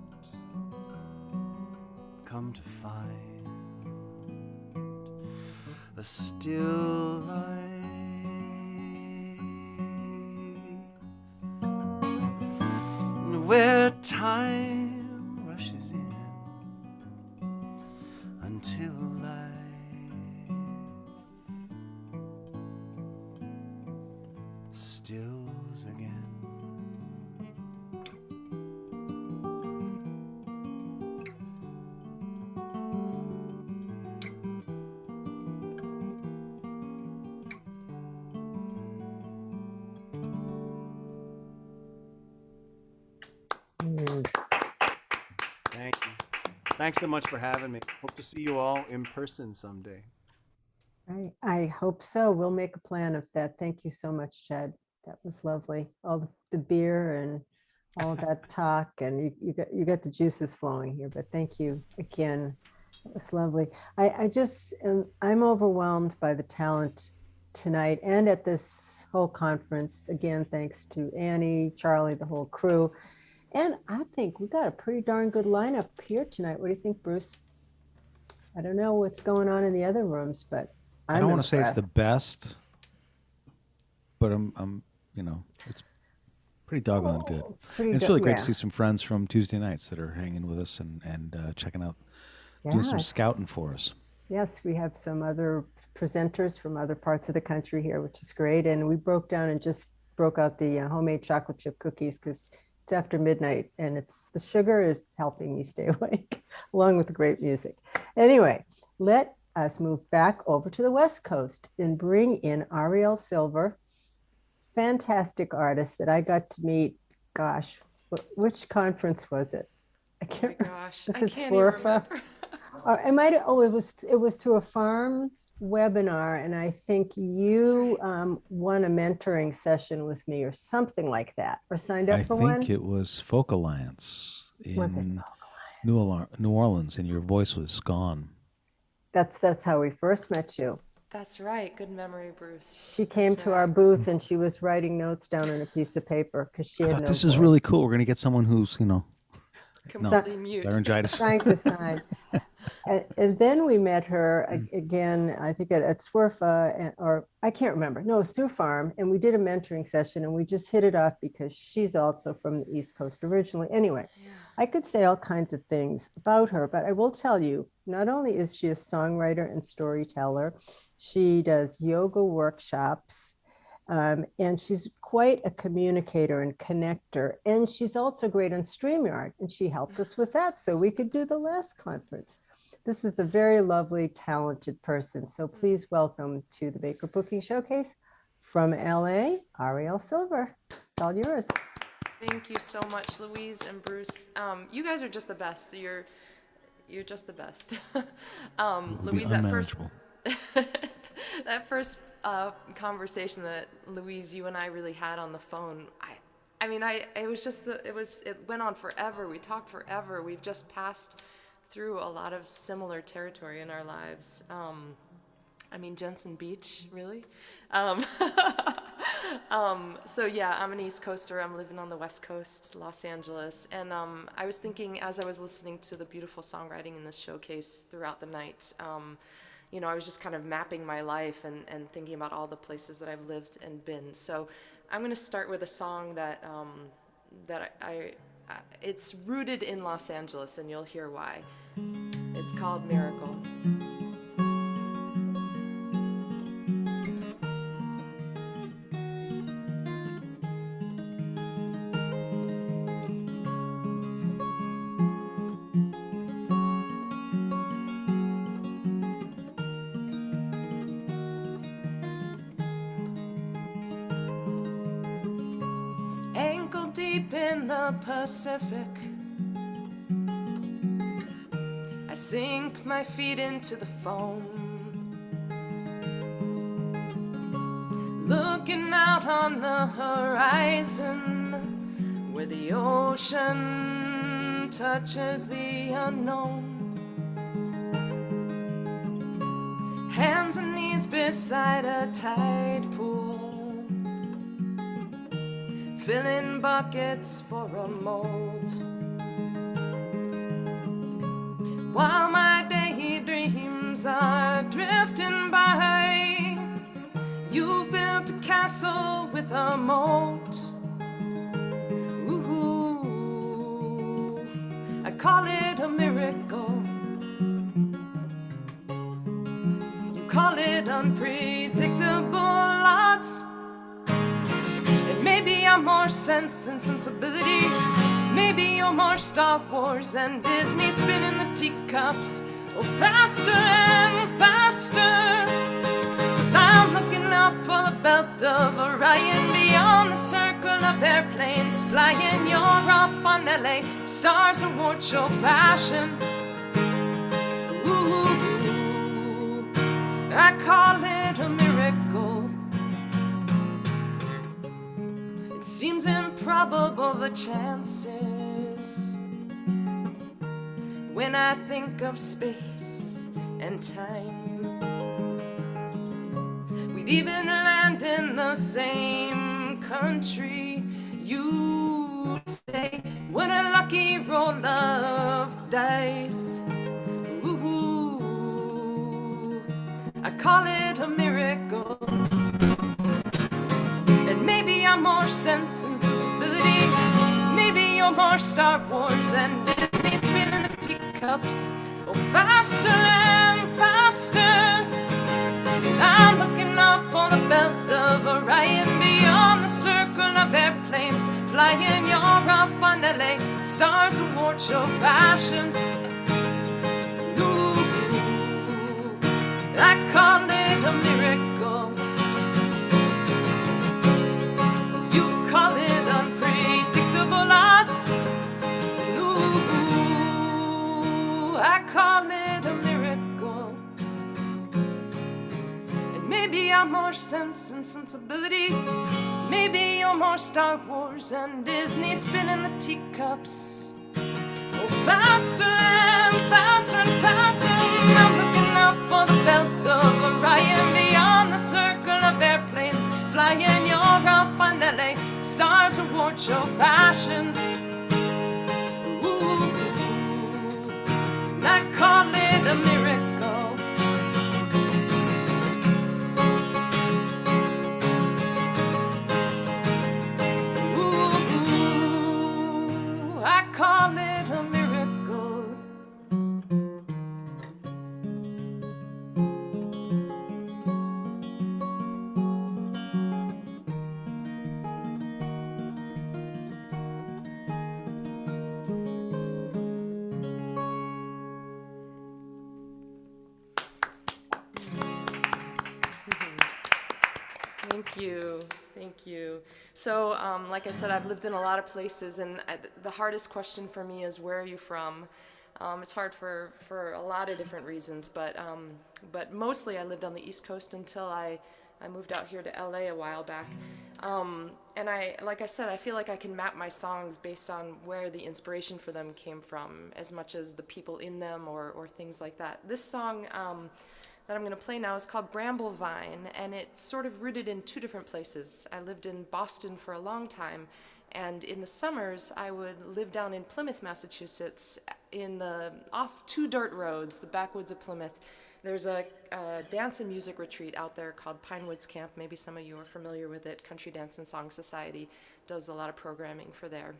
come to find a still life. where time rushes in until life stills again. Thank you. Thanks so much for having me. Hope to see you all in person someday. I hope so. We'll make a plan of that. Thank you so much, Chad. That was lovely. All the beer and all that talk, and you got the juices flowing here. But thank you again. It was lovely. I'm overwhelmed by the talent tonight and at this whole conference. Again, thanks to Annie, Charlie, the whole crew. And I think we got a pretty darn good lineup here tonight. What do you think, Bruce? I don't know what's going on in the other rooms, but I don't want to say it's the best, but I'm it's pretty doggone good. And it's really great to see some friends from Tuesday nights that are hanging with us and checking out, doing some scouting for us. Yes, we have some other presenters from other parts of the country here, which is great. And we broke down and just broke out the homemade chocolate chip cookies because it's after midnight and the sugar is helping me stay awake along with the great music. Anyway, let us move back over to the West Coast and bring in Arielle Silver, fantastic artist that I got to meet. Gosh, which conference was it? I can't remember. Gosh, Was I it can't even remember. It was through a farm webinar, and I think you won a mentoring session with me or something like that, or signed up for one. I think it was Folk Alliance Was it in Folk New Orleans, and your voice was gone. That's how we first met you. That's right. Good memory, Bruce. She came That's to right. our booth and she was writing notes down on a piece of paper because she I had thought no this is voice. really cool. We're going to get someone who's, Completely mute. laryngitis. Trying to sign. And then we met her again, I think at Swerfa, or I can't remember. No, it was through Farm. And we did a mentoring session and we just hit it off because she's also from the East Coast originally. Anyway, I could say all kinds of things about her, but I will tell you, not only is she a songwriter and storyteller, she does yoga workshops. And she's quite a communicator and connector. And she's also great on StreamYard. And she helped us with that so we could do the last conference. This is a very lovely, talented person. So please welcome to the Baker Booking Showcase from LA, Arielle Silver. It's all yours. Thank you so much, Louise and Bruce. You guys are just the best. You're just the best. Louise, that first conversation that Louise, you and I really had on the phone, it went on forever. We talked forever. We've just passed through a lot of similar territory in our lives. Jensen Beach, really. So yeah, I'm an East Coaster. I'm living on the West Coast, Los Angeles. And I was thinking as I was listening to the beautiful songwriting in this showcase throughout the night, I was just kind of mapping my life and thinking about all the places that I've lived and been. So I'm going to start with a song that it's rooted in Los Angeles, and you'll hear why. It's called Miracle. Deep in the Pacific, I sink my feet into the foam, looking out on the horizon where the ocean touches the unknown. Hands and knees beside a tide pool, filling buckets for a mold, while my daydreams are drifting by. You've built a castle with a moat. Ooh, call it a miracle. You call it unpredictable odds. And maybe I'm more sense and sensibility. Maybe you're more Star Wars and Disney spinning the teacups. Oh, faster and faster. I'm looking up for the belt of Orion, beyond the circle of airplanes flying. You're up on LA Stars Award show fashion. Ooh, I call it a miracle. It seems improbable, the chances, when I think of space and time. We'd even land in the same country. You say, what a lucky roll of dice. Ooh, I call it a miracle. And maybe I'm more sense and sensibility. Maybe you're more Star Wars and Disney spinning the teacups. Oh, faster and faster. I'm looking up for the belt of Orion, beyond the circle of airplanes flying. You're up on LA Stars Award show fashion. Ooh, I call it a miracle. You call it unpredictable odds. Ooh, I call it a miracle. And maybe I'm more sense and sensibility. Maybe you're more Star Wars and Disney spinning the teacups. Oh, faster and faster and faster. I'm looking up for the belt of Orion, beyond the circle of airplanes flying. You're up on LA Stars Award show fashion. Ooh, I call it a miracle. Ooh, I call it a miracle. Thank you. Thank you. So, like I said, I've lived in a lot of places, and the hardest question for me is, where are you from? It's hard for a lot of different reasons, but mostly I lived on the East Coast until I moved out here to LA a while back. And like I said, I feel like I can map my songs based on where the inspiration for them came from, as much as the people in them or things like that. This song that I'm going to play now is called Bramble Vine, and it's sort of rooted in two different places. I lived in Boston for a long time, and in the summers I would live down in Plymouth, Massachusetts, off two dirt roads, the backwoods of Plymouth. There's a dance and music retreat out there called Pinewoods Camp. Maybe some of you are familiar with it. Country Dance and Song Society does a lot of programming for there.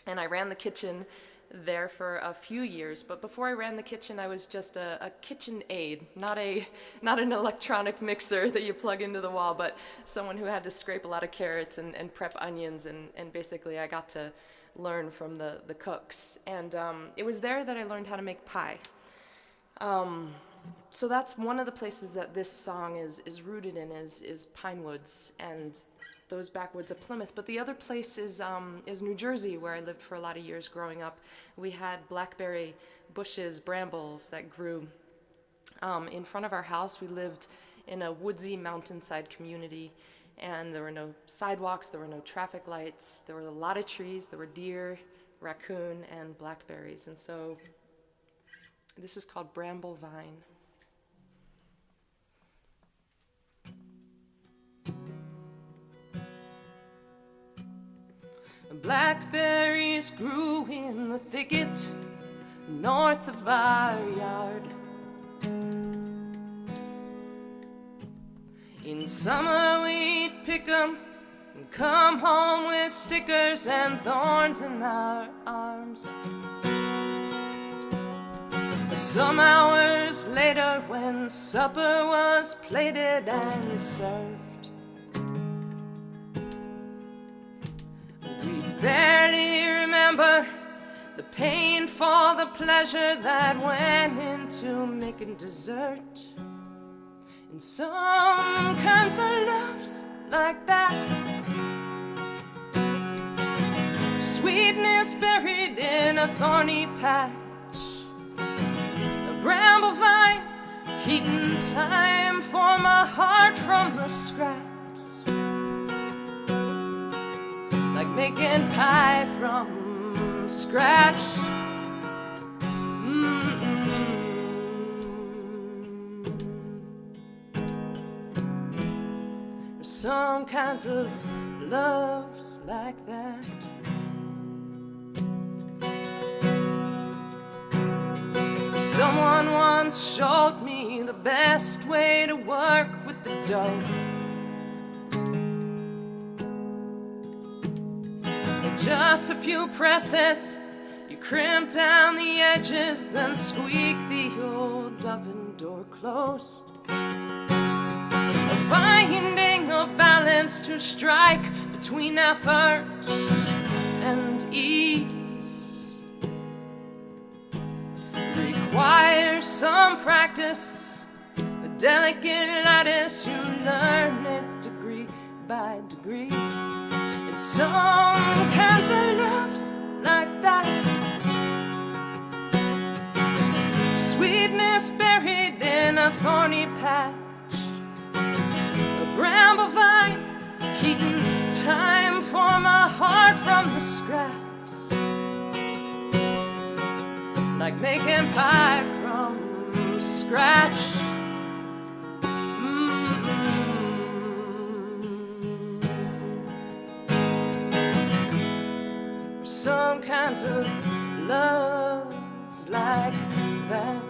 And I ran the kitchen there for a few years, but before I ran the kitchen, I was just a kitchen aide, not an electronic mixer that you plug into the wall, but someone who had to scrape a lot of carrots and prep onions, and basically I got to learn from the cooks. And it was there that I learned how to make pie. So that's one of the places that this song is rooted in, is Pinewoods and those backwoods of Plymouth. But the other place is New Jersey, where I lived for a lot of years growing up. We had blackberry bushes, brambles that grew in front of our house. We lived in a woodsy mountainside community, and there were no sidewalks, there were no traffic lights, there were a lot of trees, there were deer, raccoon, and blackberries. And so this is called Bramble Vine. Blackberries grew in the thicket north of our yard. In summer we'd pick 'em and come home with stickers and thorns in our arms. Some hours later, when supper was plated and served, we barely remember the pain for the pleasure that went into making dessert. And some kinds of loves like that, sweetness buried in a thorny patch, a bramble vine heating time for my heart from the scraps, like making pie from scratch. There's some kinds of loves like that. Someone once showed me the best way to work with the dough. In just a few presses, you crimp down the edges, then squeak the old oven door closed. Finding a balance to strike between effort and ease requires some practice, a delicate lattice. You learn it degree by degree. And some kinds of loves like that, sweetness buried in a thorny patch, a bramble vine heating time for my heart from the scraps, like making pie from scratch. Some kinds of loves like that.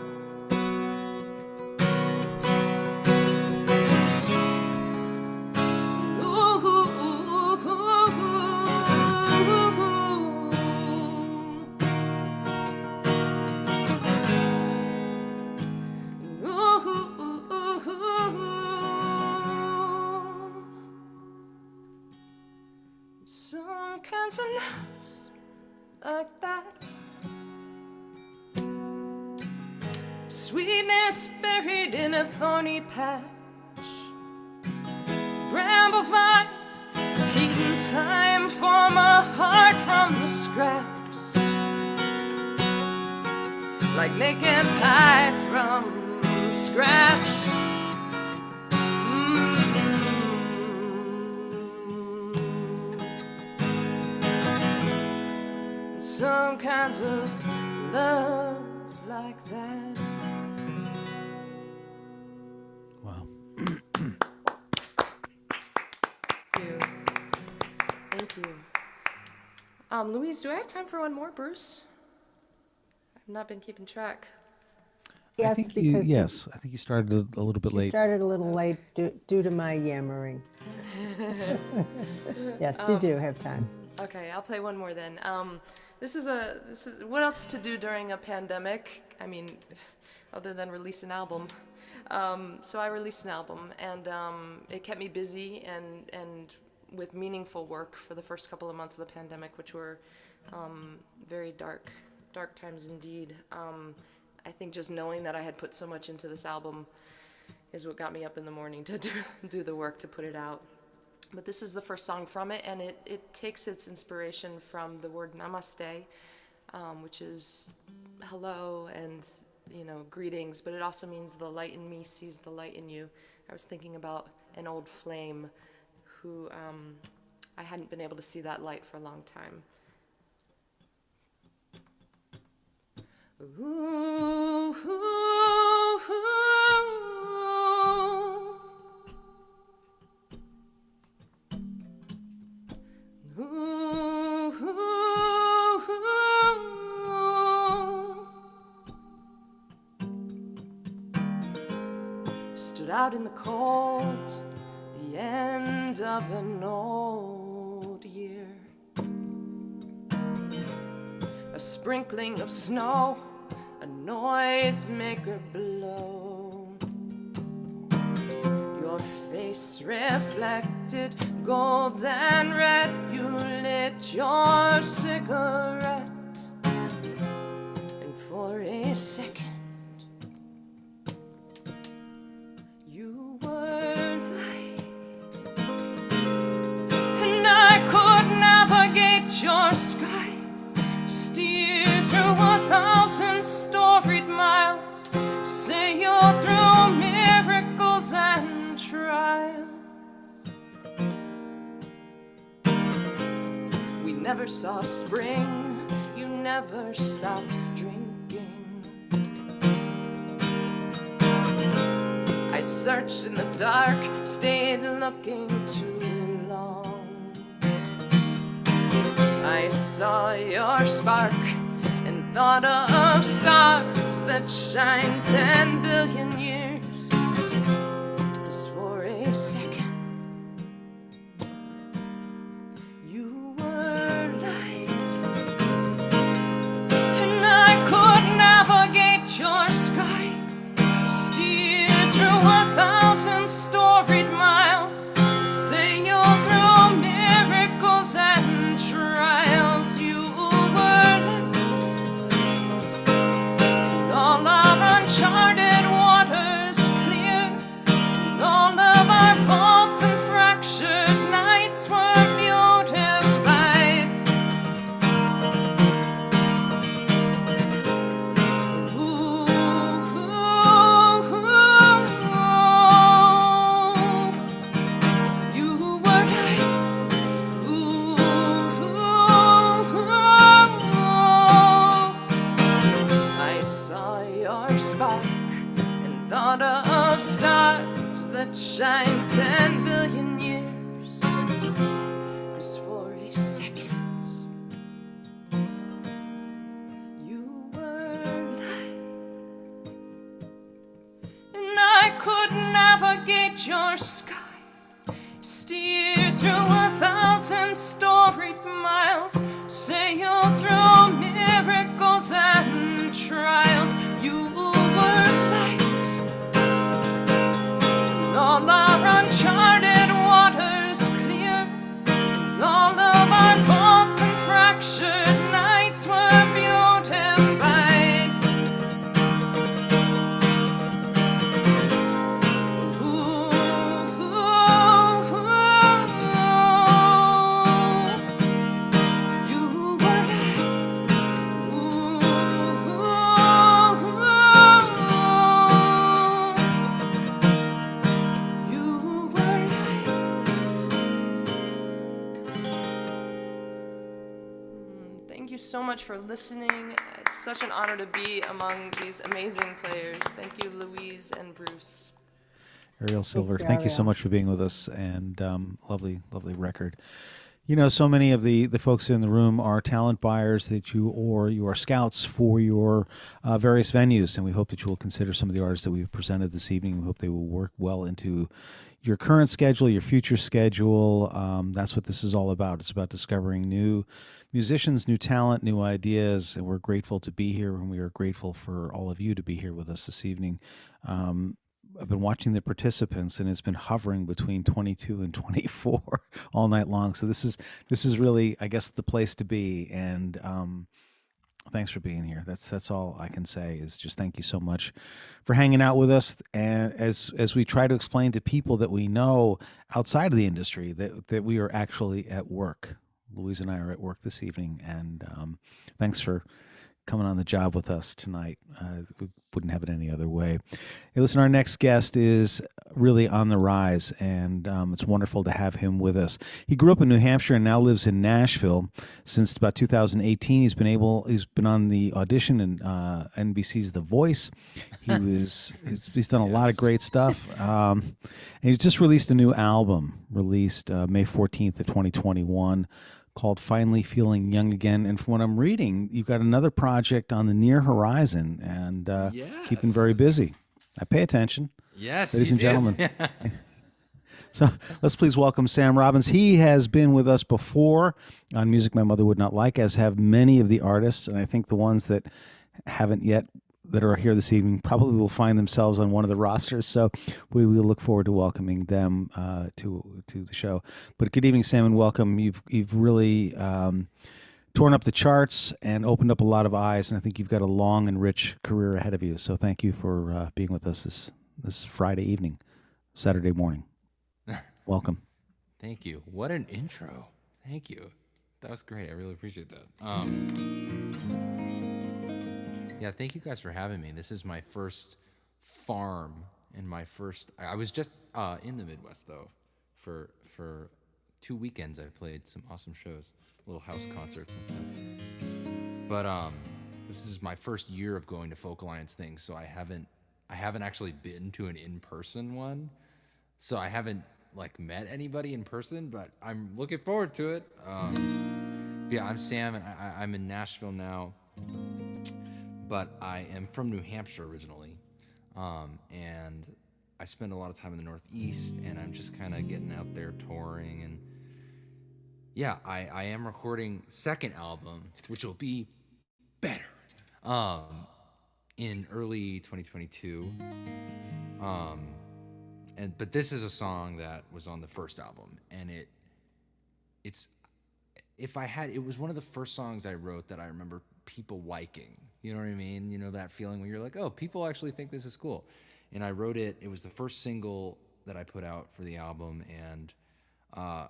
Some kinds of loves like that, sweetness buried in a thorny patch, bramble vine heating time for my heart from the scraps, like making pie from scratch. Some kinds of loves like that. Wow. Thank you. Thank you. Louise, do I have time for one more, Bruce? I've not been keeping track. Yes, I think because yes. I think you started a little bit late. started a little late due to my yammering. Yes, you do have time. Okay, I'll play one more then. This is what else to do during a pandemic? I mean, other than release an album. So I released an album, and it kept me busy and with meaningful work for the first couple of months of the pandemic, which were very dark times indeed. I think just knowing that I had put so much into this album is what got me up in the morning to do the work to put it out. But this is the first song from it, and it takes its inspiration from the word namaste, which is hello and, greetings, but it also means the light in me sees the light in you. I was thinking about an old flame who I hadn't been able to see that light for a long time. Ooh, ooh, ooh. Ooh, ooh, ooh. Stood out in the cold, the end of an old year. A sprinkling of snow, a noisemaker blow. Your face reflected gold and red. You lit your cigarette, and for a second you were light, and I could navigate your sky, steer through 1,000 storied miles, sail through miracles and trials. We never saw spring, you never stopped drinking. I searched in the dark, stayed looking too long. I saw your spark and thought of stars that shine 10 billion years. Just for a second, you were light, and I could navigate your sky, steer through 1,000 storied miles, sail through miracles and trials. You were lit, and all our uncharted waters clear, and all of our faults and fractured nights were beautified. Ooh, ooh, ooh. You were light. Ooh, ooh, ooh. I saw your spark and thought of stars that shine 10 billion years. Just for a second, you were light, and I could navigate your sky, steer through 1,000 storied miles, sail through miracles and trials. You were light, and all our uncharted waters clear, and all of our faults and fractured nights were beautified. Ooh, ooh, ooh. You were light. Ooh, ooh, ooh. You were light. Thank you so much for listening. It's such an honor to be among these amazing players. Thank you, Louise and Bruce. Arielle Silver, you, thank you so Arielle. much for being with us, and lovely, lovely record. You know, so many of the folks in the room are talent buyers that you are scouts for your various venues, and we hope that you will consider some of the artists that we've presented this evening. We hope they will work well into your current schedule, your future schedule. That's what this is all about. It's about discovering new musicians, new talent, new ideas, and we're grateful to be here, and we are grateful for all of you to be here with us this evening. I've been watching the participants, and it's been hovering between 22 and 24 all night long. So this is really, I guess, the place to be. And thanks for being here. That's all I can say is just thank you so much for hanging out with us. And as we try to explain to people that we know outside of the industry that we are actually at work. Louise and I are at work this evening, and thanks for coming on the job with us tonight. We wouldn't have it any other way. Hey, listen, our next guest is really on the rise, and it's wonderful to have him with us. He grew up in New Hampshire and now lives in Nashville. Since about 2018, he's been on the audition in NBC's The Voice. He's done a lot of great stuff. And he's just released a new album, released May 14th of 2021. Called Finally Feeling Young Again. And from what I'm reading, you've got another project on the near horizon, and keeping very busy. I pay attention. Yes, ladies and you do. gentlemen. So let's please welcome Sam Robbins. He has been with us before on Music My Mother Would Not Like, as have many of the artists, and I think the ones that haven't yet that are here this evening probably will find themselves on one of the rosters, so we will look forward to welcoming them to the show. But good evening, Sam, and welcome. You've really torn up the charts and opened up a lot of eyes, and I think you've got a long and rich career ahead of you. So thank you for being with us this Friday evening, Saturday morning. Welcome. Thank you. What an intro. Thank you. That was great. I really appreciate that. Yeah, thank you guys for having me. This is my first farm and my first. I was just in the Midwest though, for 2 weekends. I played some awesome shows, little house concerts and stuff. But this is my first year of going to Folk Alliance things, so I haven't actually been to an in-person one, so I haven't like met anybody in person. But I'm looking forward to it. Yeah, I'm Sam, and I'm in Nashville now. But I am from New Hampshire originally, and I spend a lot of time in the Northeast, and I'm just kind of getting out there touring, and yeah, I am recording second album, which will be better, in early 2022, but this is a song that was on the first album, and it was one of the first songs I wrote that I remember people liking. You know what I mean? You know that feeling when you're like, oh, people actually think this is cool. And I wrote it. It was the first single that I put out for the album, and I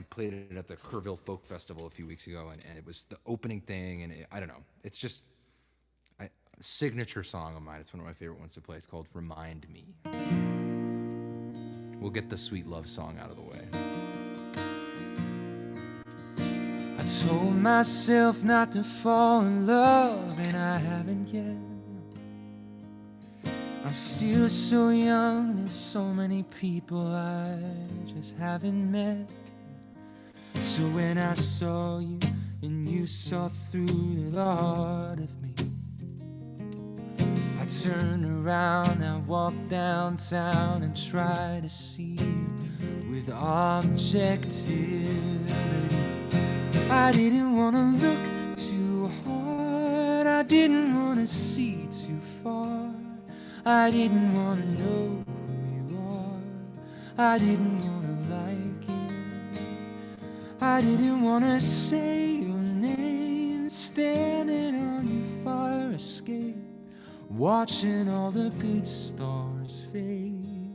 played it at the Kerrville Folk Festival a few weeks ago, and it was the opening thing, and I don't know. It's just a signature song of mine. It's one of my favorite ones to play. It's called Remind Me. We'll get the sweet love song out of the way. I told myself not to fall in love, and I haven't yet. I'm still so young, there's so many people I just haven't met. So when I saw you, and you saw through to the heart of me, I turned around, I walked downtown and tried to see you with objectivity. I didn't want to look too hard, I didn't want to see too far, I didn't want to know who you are, I didn't want to like you, I didn't want to say your name, standing on your fire escape, watching all the good stars fade,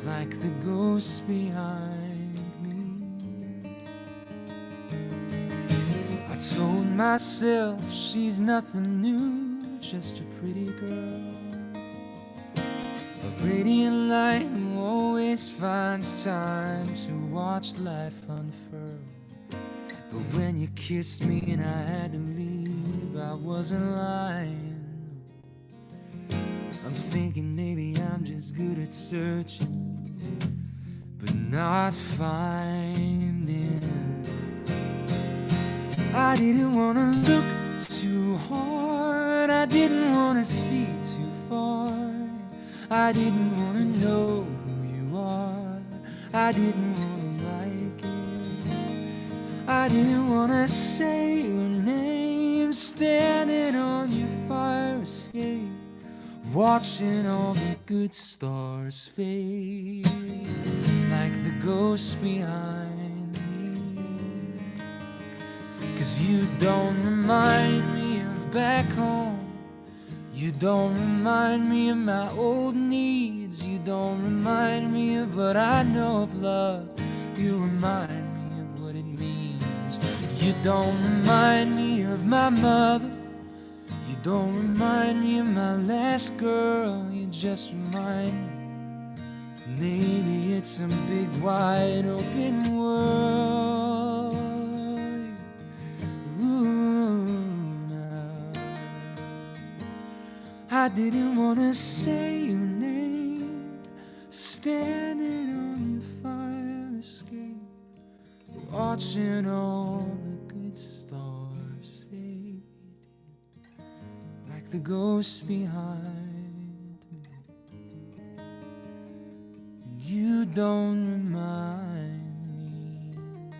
like the ghosts behind. I told myself she's nothing new, just a pretty girl, a radiant light who always finds time to watch life unfurl. But when you kissed me and I had to leave, I wasn't lying. I'm thinking maybe I'm just good at searching, but not finding. I didn't want to look too hard, I didn't want to see too far, I didn't want to know who you are, I didn't want to like it, I didn't want to say your name, standing on your fire escape, watching all the good stars fade, like the ghosts behind. 'Cause you don't remind me of back home, you don't remind me of my old needs, you don't remind me of what I know of love, you remind me of what it means. You don't remind me of my mother, you don't remind me of my last girl, you just remind me maybe it's some big wide open world. I didn't want to say your name, standing on your fire escape, watching all the good stars fade, like the ghosts behind me. And you don't remind me.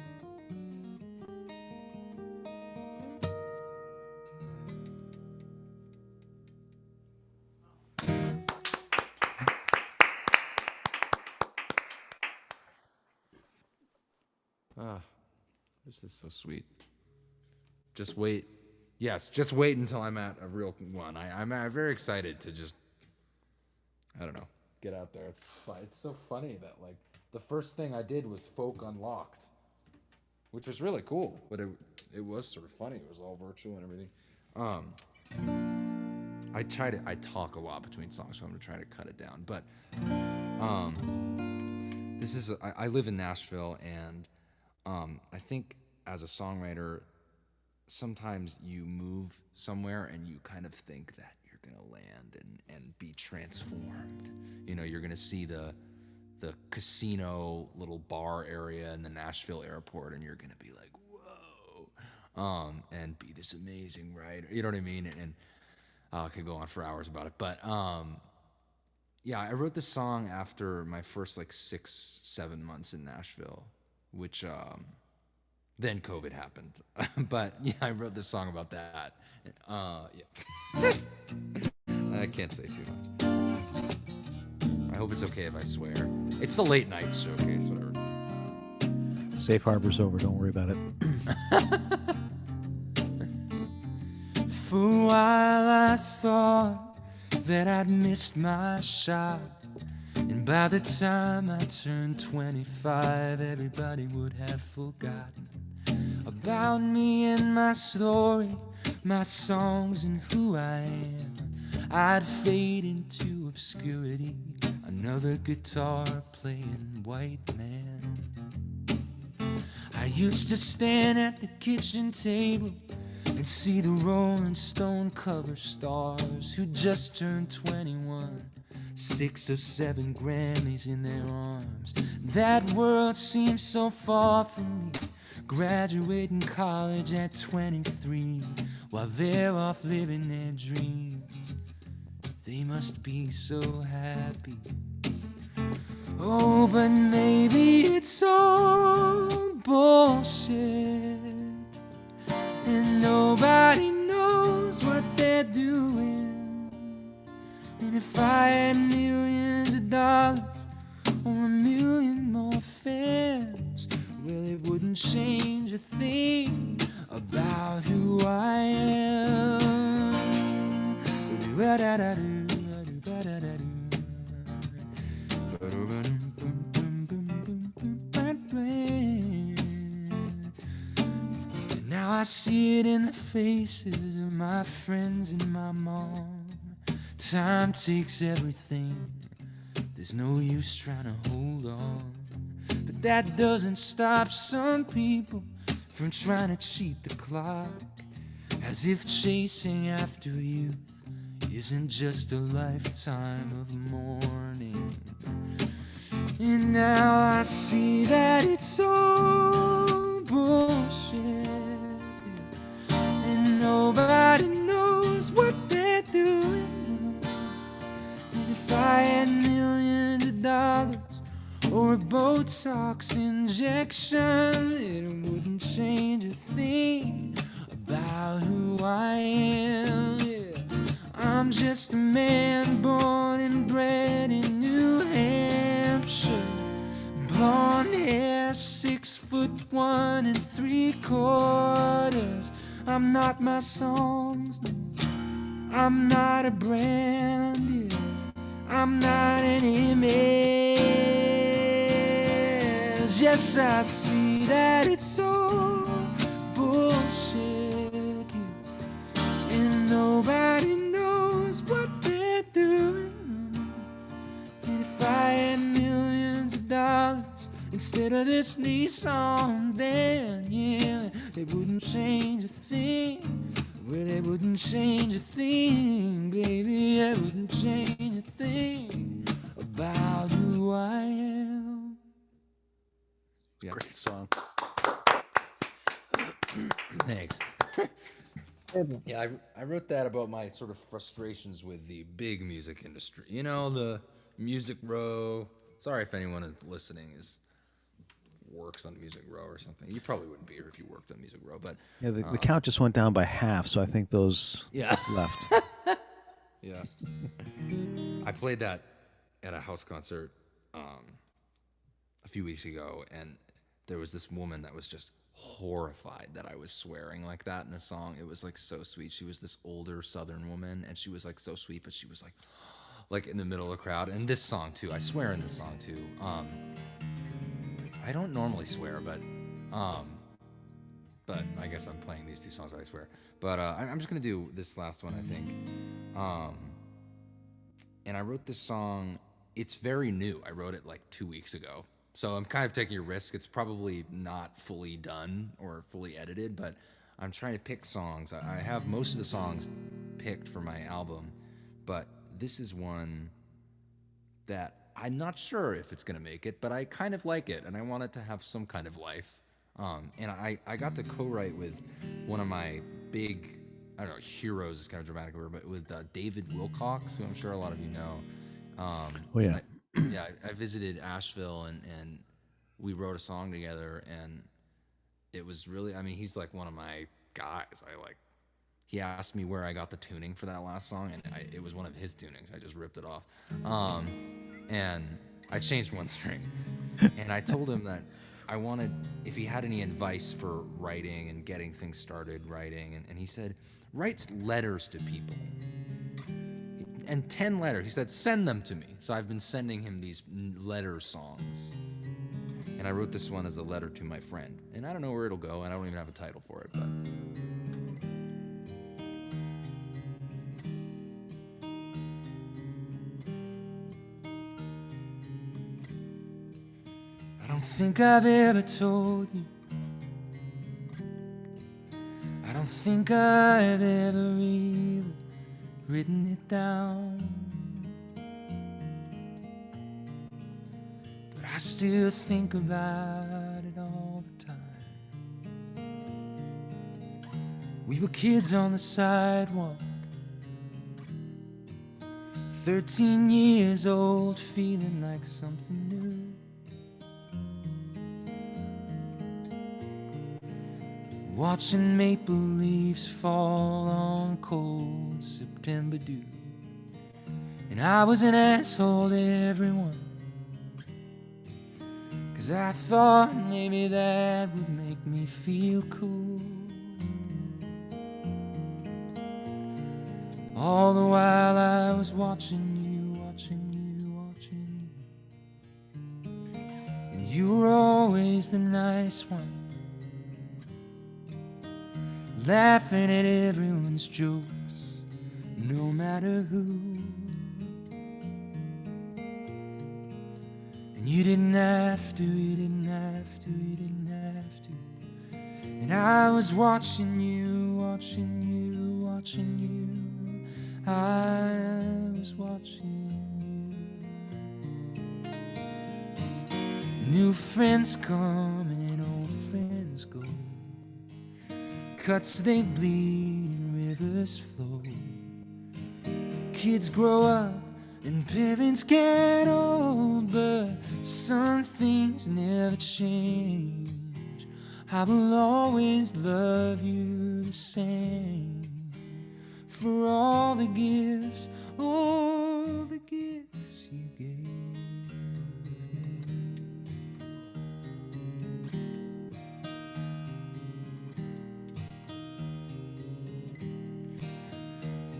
This is so sweet. Just wait. Yes, just wait until I'm at a real one. I'm very excited to just, I don't know, get out there. It's fun. It's so funny that like the first thing I did was Folk Unlocked, which was really cool, but it was sort of funny. It was all virtual and everything. I talk a lot between songs, so I'm gonna try to cut it down. But this is I live in Nashville, and I think as a songwriter, sometimes you move somewhere and you kind of think that you're gonna land and be transformed. You know, you're gonna see the casino little bar area in the Nashville airport, and you're gonna be like, whoa, and be this amazing writer. You know what I mean? And I could go on for hours about it, but yeah, I wrote this song after my first like 6-7 months in Nashville, which then COVID happened. But yeah, I wrote this song about that. Yeah. I can't say too much. I hope it's okay if I swear. It's the late night showcase, whatever. Safe harbor's over. Don't worry about it. For a while I thought that I'd missed my shot, and by the time I turned 25, everybody would have forgotten about me and my story, my songs and who I am. I'd fade into obscurity, another guitar playing white man. I used to stand at the kitchen table and see the Rolling Stone cover stars who just turned 21, 6 or 7 Grammys in their arms. That world seems so far from me, graduating college at 23, while they're off living their dreams. They must be so happy. Oh, but maybe it's all bullshit, and nobody knows what they're doing. And if I had millions of dollars or a million more fans, well, it wouldn't change a thing about who I am. And now I see it in the faces of my friends and my mom. Time takes everything. There's no use trying to hold on. But that doesn't stop some people from trying to cheat the clock, as if chasing after youth isn't just a lifetime of mourning. And now I see that it's all bullshit, and nobody knows what they're doing. And if I had millions of dollars or a Botox injection, it wouldn't change a thing about who I am. Yeah. I'm just a man born and bred in New Hampshire, blonde hair, 6'1" 3/4. I'm not my songs, no. I'm not a brand, yeah. I'm not an image. Yes, I see that it's all bullshit, yeah. And nobody knows what they're doing. And if I had millions of dollars instead of this Nissan, then yeah, it wouldn't change a thing. Well, it wouldn't change a thing, baby. It wouldn't change a thing about who I am. Yeah. Great song. Thanks. Yeah, I wrote that about my sort of frustrations with the big music industry. You know, the Music Row. Sorry if anyone listening works on Music Row or something. You probably wouldn't be here if you worked on Music Row, but Yeah, the count just went down by half, so I think those left. Yeah. I played that at a house concert a few weeks ago, and there was this woman that was just horrified that I was swearing like that in a song. It was like so sweet. She was this older Southern woman, and she was like so sweet, but she was like in the middle of the crowd. And this song too, I swear in this song too. I don't normally swear, but I guess I'm playing these two songs that I swear. But I'm just gonna do this last one, I think. And I wrote this song. It's very new. I wrote it like 2 weeks ago. So I'm kind of taking a risk. It's probably not fully done or fully edited, but I'm trying to pick songs. I have most of the songs picked for my album, but this is one that I'm not sure if it's going to make it, but I kind of like it, and I want it to have some kind of life. And I got to co-write with one of my big, I don't know, heroes is kind of a dramatic word, but with David Wilcox, who I'm sure a lot of you know. Oh, yeah. I visited Asheville and we wrote a song together, and it was really, I mean, he's like one of my guys. He asked me where I got the tuning for that last song, and it was one of his tunings. I just ripped it off. And I changed one string. And I told him that I wanted, if he had any advice for writing and getting things started writing, and he said, write letters to people. And 10 letters. He said, send them to me. So I've been sending him these letter songs. And I wrote this one as a letter to my friend. And I don't know where it'll go, and I don't even have a title for it, but... I don't think I've ever told you. I don't think I've ever even written it down. But I still think about it all the time. We were kids on the sidewalk, 13 years old, feeling like something new. Watching maple leaves fall on cold September dew. And I was an asshole to everyone, 'cause I thought maybe that would make me feel cool. All the while I was watching you, watching you, watching you. And you were always the nice one, laughing at everyone's jokes, no matter who. And you didn't have to, you didn't have to, you didn't have to. And I was watching you, watching you, watching you. I was watching you. New friends come and old friends go. Cuts they bleed and rivers flow. Kids grow up and parents get old, but some things never change. I will always love you the same. For all the gifts you gave me.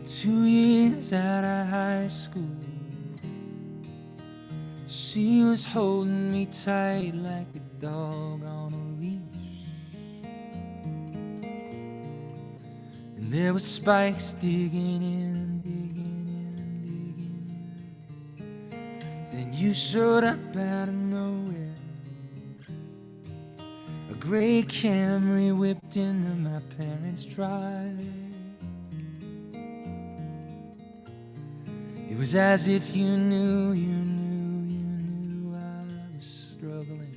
2 years out of high school, she was holding me tight like a dog on a leash. And there were spikes digging in, digging in, digging in. Then you showed up out of nowhere. A gray Camry whipped into my parents' drive. It was as if you knew I was struggling.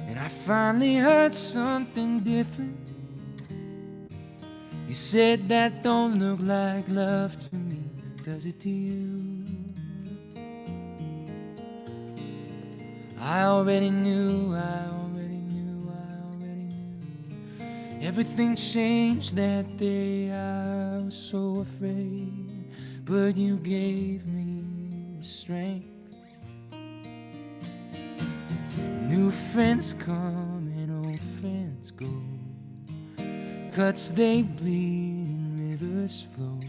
And I finally heard something different. You said that don't look like love to me, does it to you? I already knew. Everything changed that day, I was so afraid. But you gave me the strength. New friends come and old friends winds go. Cuts they bleed and rivers flow.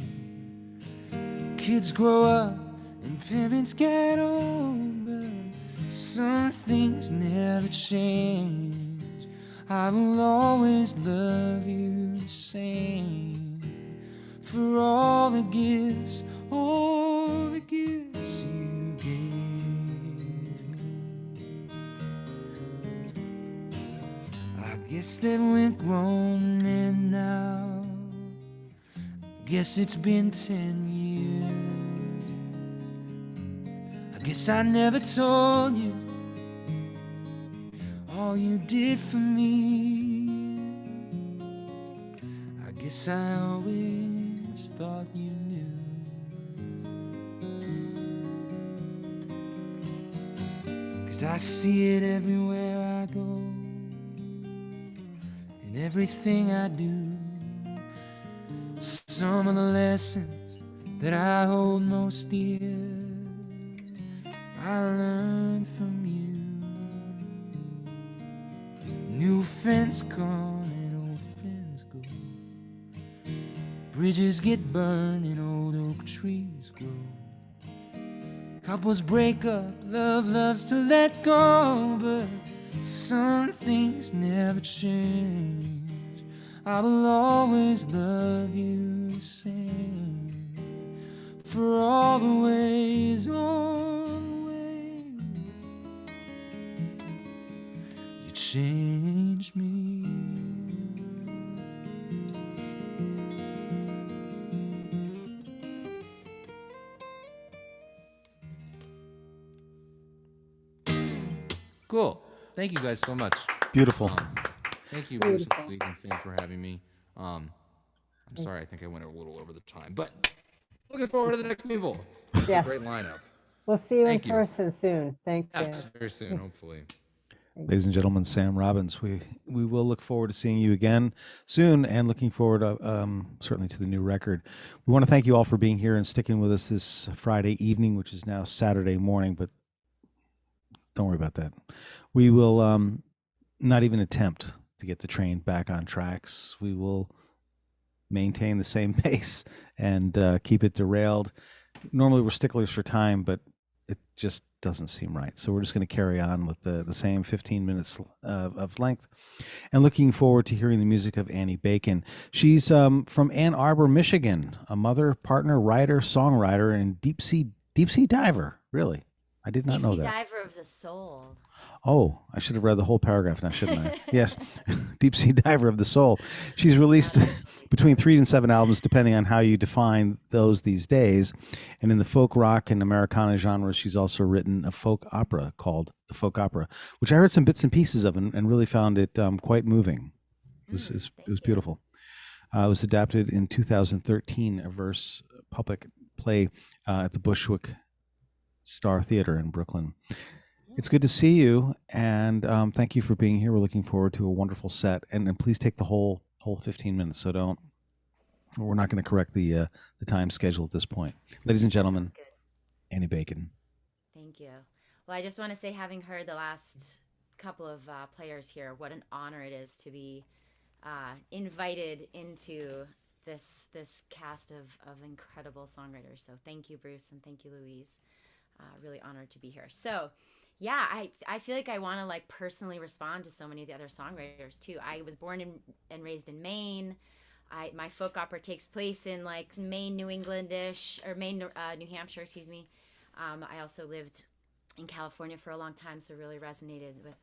Kids grow up and parents get old, but some things never change. I will always love you the same. For all the gifts you gave me. I guess that we're grown men now. Guess it's been 10 years. I guess I never told you all you did for me. I guess I always thought you knew. 'Cause I see it everywhere I go, in everything I do. Some of the lessons that I hold most dear, I learned from you. New friends come and old friends go. Bridges get burned and old oak trees grow. Couples break up, love loves to let go, but some things never change. I will always love you the same. For all the ways, you changed me. Cool. Thank you guys so much. Beautiful. Thank you, Bruce and Louise and Finn, for having me. I'm sorry, I think I went a little over the time, but looking forward to the next people. It's a great lineup. We'll see you Thank in person soon. Thanks. Yes, very soon, hopefully. Ladies and gentlemen, Sam Robbins, we will look forward to seeing you again soon, and looking forward certainly to the new record. We want to thank you all for being here and sticking with us this Friday evening, which is now Saturday morning, but don't worry about that. We will not even attempt to get the train back on tracks. We will maintain the same pace and keep it derailed. Normally we're sticklers for time, but it just doesn't seem right. So we're just going to carry on with the same 15 minutes of length, and looking forward to hearing the music of Annie Bacon. She's from Ann Arbor, Michigan, a mother, partner, writer, songwriter, and deep sea diver. Really? I did not know that. Deep sea diver of the soul. Oh, I should have read the whole paragraph now, shouldn't I? Yes, deep sea diver of the soul. She's released between 3 and 7 albums, depending on how you define those these days. And in the folk rock and Americana genres, she's also written a folk opera called The Folk Opera, which I heard some bits and pieces of and really found it quite moving. It was beautiful. It was adapted in 2013, a verse public play at the Bushwick Star Theater in Brooklyn. It's good to see you, and thank you for being here. We're looking forward to a wonderful set, and please take the whole 15 minutes. So we're not going to correct the time schedule at this point. Ladies and gentlemen, Annie Bacon. Thank you. Well, I just want to say, having heard the last couple of players here, what an honor it is to be invited into this cast of incredible songwriters. So thank you, Bruce, and thank you, Louise. Really honored to be here. So yeah, I feel like I want to like personally respond to so many of the other songwriters too. I was born and raised in Maine. My folk opera takes place in like Maine, New Englandish, or Maine, New Hampshire, excuse me. I also lived in California for a long time, so really resonated with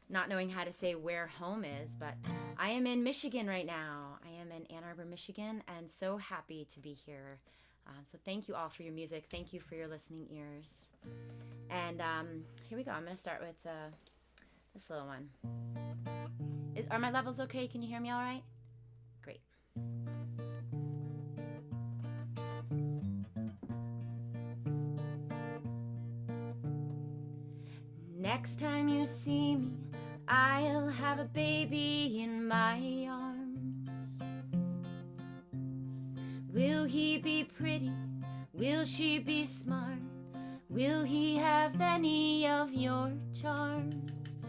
not knowing how to say where home is, but I am in Michigan right now. I am in Ann Arbor, Michigan, and so happy to be here. So thank you all for your music. Thank you for your listening ears. And here we go. I'm going to start with this little one. Are my levels okay? Can you hear me all right? Great. Next time you see me, I'll have a baby in my arms. Will he be pretty? Will she be smart? Will he have any of your charms?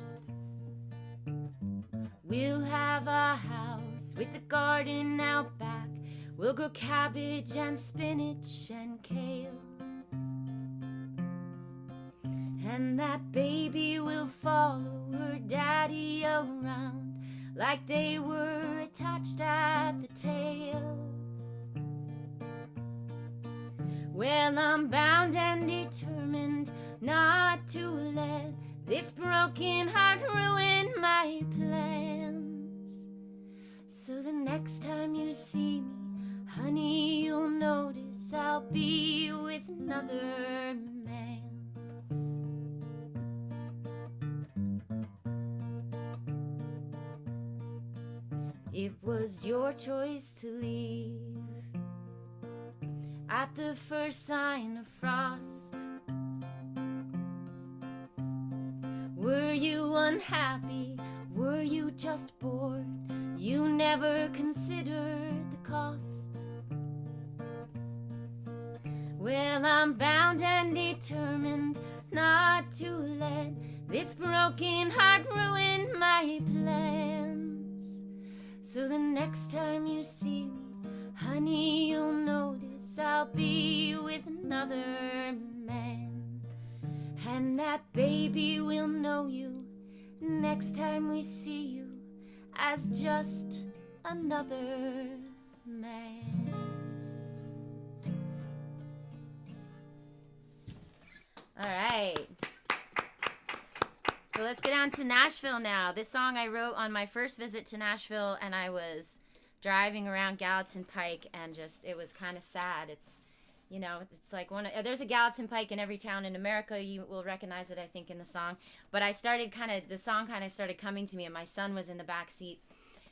We'll have a house with a garden out back. We'll grow cabbage and spinach and kale. And that baby will follow her daddy around like they were attached at the tail. Well, I'm bound and determined not to let this broken heart ruin my plans. So the next time you see me, honey, you'll notice I'll be with another man. It was your choice to leave at the first sign of frost. Were you unhappy? Were you just bored? You never considered the cost. Well, I'm bound and determined not to let this broken heart ruin my plans. So the next time you see me, honey, you'll notice I'll be with another man. And that baby will know you next time we see you as just another man. All right. So let's get on to Nashville now. This song I wrote on my first visit to Nashville, and I was driving around Gallatin Pike, and just, it was kind of sad. It's, you know, it's like there's a Gallatin Pike in every town in America. You will recognize it, I think, in the song. But the song kind of started coming to me, and my son was in the back seat.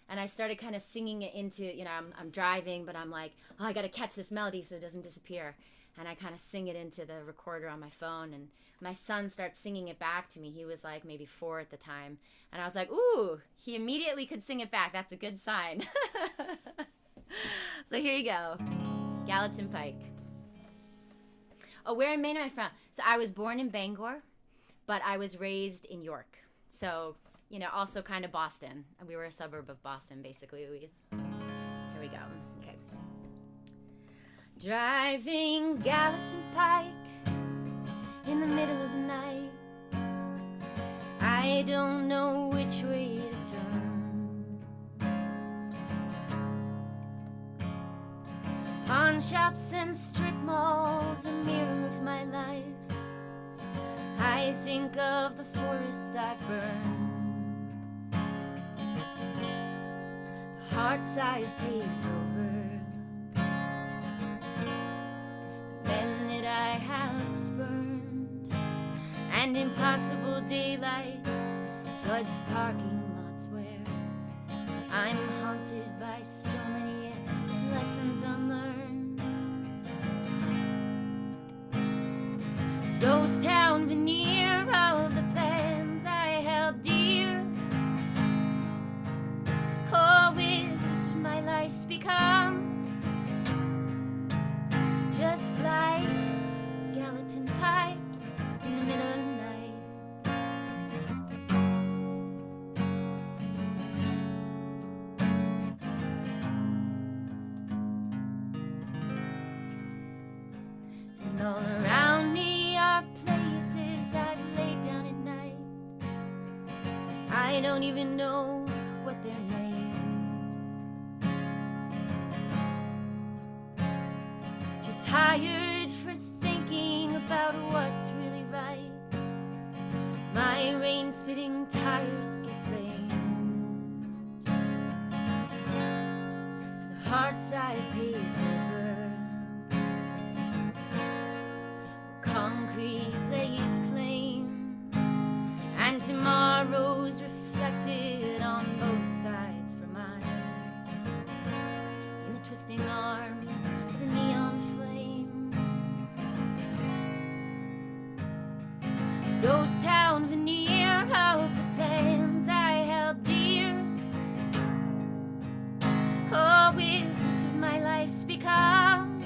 And I started kind of singing it into, you know, I'm driving, but I'm like, oh, I got to catch this melody so it doesn't disappear. And I kind of sing it into the recorder on my phone. And my son starts singing it back to me. He was like maybe 4 at the time. And I was like, ooh, he immediately could sing it back. That's a good sign. So here you go. Gallatin Pike. Oh, where in Maine am I from? So I was born in Bangor, but I was raised in York. So, you know, also kind of Boston. We were a suburb of Boston, basically, Louise. Here we go. Okay. Driving Gallatin Pike in the middle of the night. I don't know which way to turn. Pawn shops and strip malls, a mirror of my life. I think of the forest I've burned. Hearts I've paved over, men that I have spurned, and impossible daylight floods parking lots where I'm haunted by so many lessons unlearned. Ghost town veneer of the plans I held dear. Oh, is this what my life's become? Just like Gallatin Pike in the middle of the night. And all around me are places I've laid down at night. I don't even know what they're named. Too tired for thinking about what's really right. My rain-spitting tires get blamed. The hearts I've paved over, concrete lays claim, and tomorrow's reflected on both sides for miles. In the twisting arms of the neon flame. Ghost town veneer of the plans I held dear. Oh, is this what my life's become?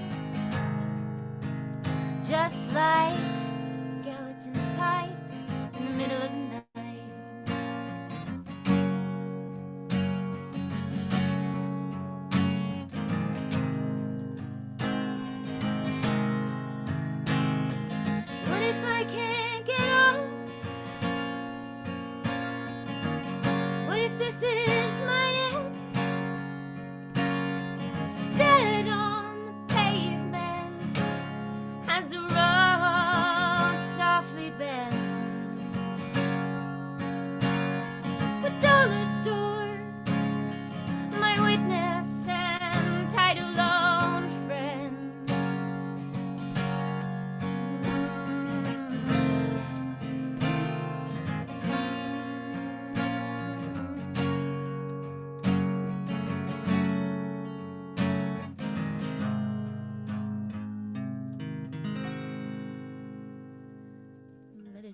Just like Gallatin Pike in the middle of the night.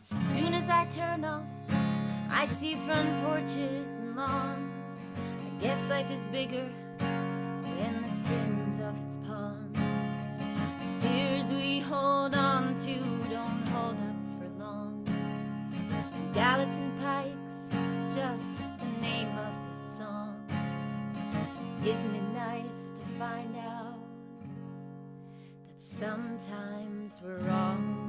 As soon as I turn off, I see front porches and lawns. I guess life is bigger than the sins of its pawns. The fears we hold on to don't hold up for long. Gallatin Pike's just the name of this song. Isn't it nice to find out that sometimes we're wrong?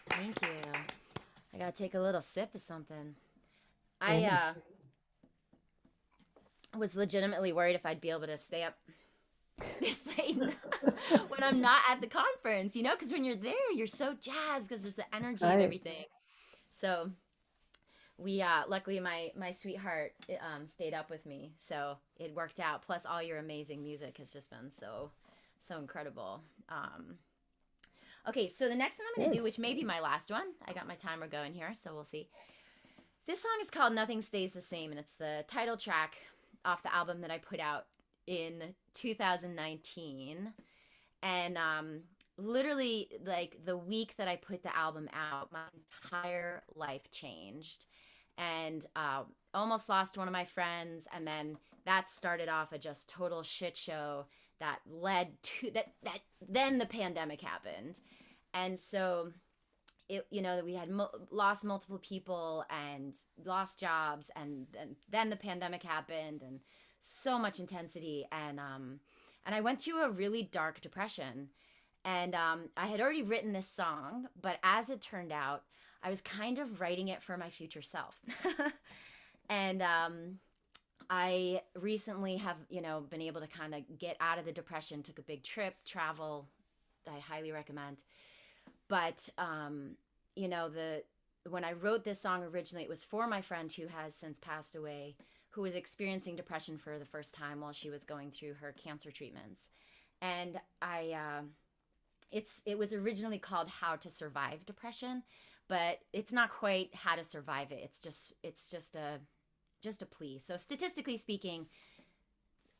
Thank you. I gotta take a little sip of something. I was legitimately worried if I'd be able to stay up this late when I'm not at the conference, you know, because when you're there, you're so jazzed because there's the energy right. of everything. So we, luckily my sweetheart stayed up with me, so it worked out. Plus all your amazing music has just been so incredible. Okay, so the next one I'm going to do, which may be my last one. I got my timer going here, so we'll see. This song is called Nothing Stays the Same, and it's the title track off the album that I put out in 2019. And literally, like, the week that I put the album out, my entire life changed. And almost lost one of my friends, and then that started off a just total shit show that led to that then the pandemic happened. And so it, you know, we had lost multiple people and lost jobs, and then the pandemic happened, and so much intensity, and I went through a really dark depression. And I had already written this song, but as it turned out, I was kind of writing it for my future self. And I recently have, you know, been able to kind of get out of the depression, took a big trip, travel, I highly recommend. But, you know, when I wrote this song originally, it was for my friend who has since passed away, who was experiencing depression for the first time while she was going through her cancer treatments. And it was originally called How to Survive Depression, but it's not quite how to survive it. It's just a plea. So statistically speaking,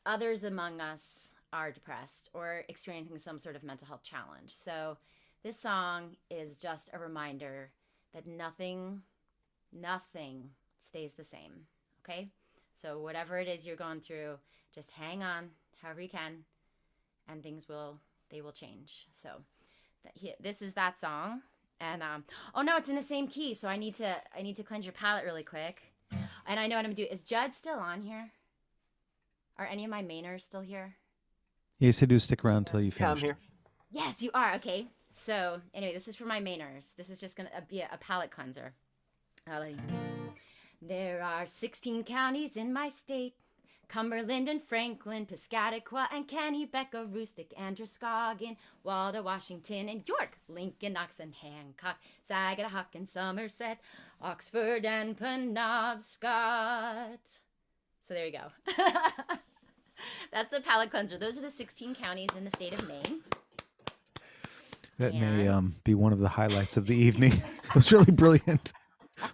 others among us are depressed or experiencing some sort of mental health challenge. So this song is just a reminder that nothing stays the same, okay? So whatever it is you're going through, just hang on however you can, and they will change. So this is that song. And oh no, it's in the same key, so I need to cleanse your palate really quick. And I know what I'm gonna do. Is Judd still on here? Are any of my mainers still here? Yes, I do. Stick around until you finish. Yeah, I'm here. Yes, you are. Okay. So anyway, this is for my mainers. This is just gonna be a palate cleanser. There are 16 counties in my state: Cumberland and Franklin, Piscataqua and Kennebec, Aroostook, Androscoggin, Waldo, Washington and York, Lincoln, Knox and Hancock, Saginaw and Somerset, Oxford and Penobscot. So there you go. That's the palate cleanser. Those are the 16 counties in the state of Maine. That may be one of the highlights of the evening. It was really brilliant.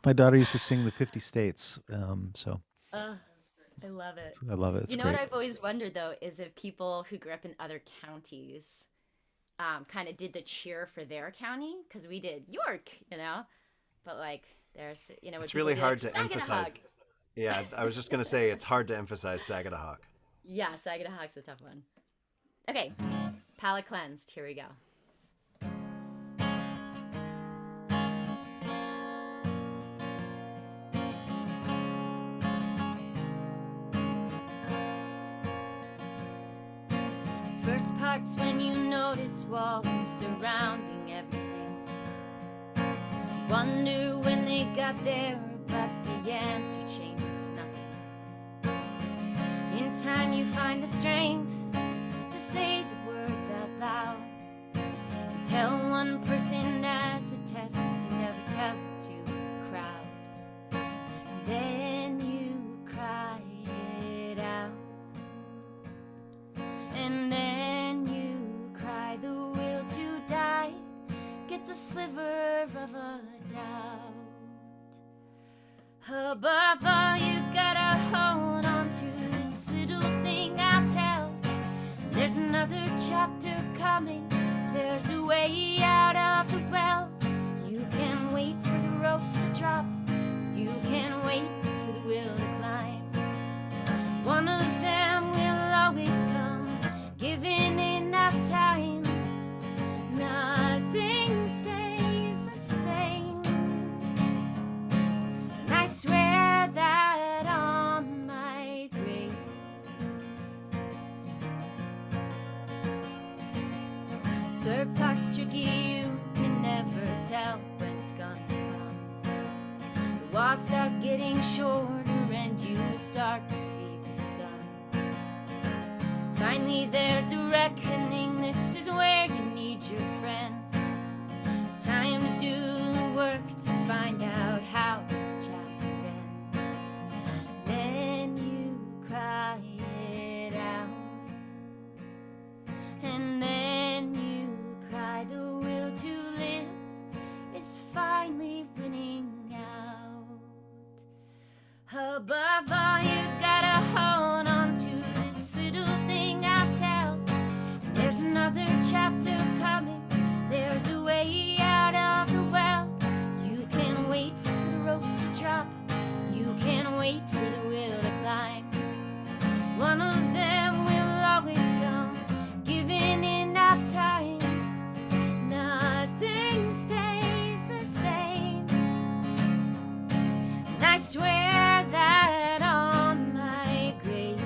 My daughter used to sing the 50 states. I love it. I love it. It's you know great. what I've always wondered, though, is if people who grew up in other counties kind of did the cheer for their county, because we did York, you know, but like there's, you know, it's really hard to Saginaw. emphasize. Yeah, I was just going to say it's hard to emphasize Saginaw. Yeah, Saginahawk's a tough one. Okay, palate cleansed. Here we go. First part's when you notice walls surrounding everything. Wonder when they got there, but the answer changes nothing. In time you find the strength to say the words out loud. You tell one person as a test, you never tell it to a crowd. And then you cry it out. And then you cry, the will to die gets a sliver of a doubt. Above all, you another chapter coming. There's a way out of the well. You can wait for the ropes to drop. You can wait for the will to climb. One of them will always come, given enough time. Nothing stays the same. And I swear that on my grave. Third part's tricky, you can never tell when it's gonna come. The walls start getting shorter and you start to see the sun. Finally there's a reckoning, this is where you need your friends. It's time to do the work to find out how this chapter ends. Then you cry it out, and then you cry the will to live is finally winning out. Above all, you gotta hold on to this little thing I'll tell. There's another chapter coming. There's a way out of the well. You can wait for the ropes to drop. You can wait for the will to climb. One of them will always come, given enough time. Nothing stays the same. And I swear that on my grave,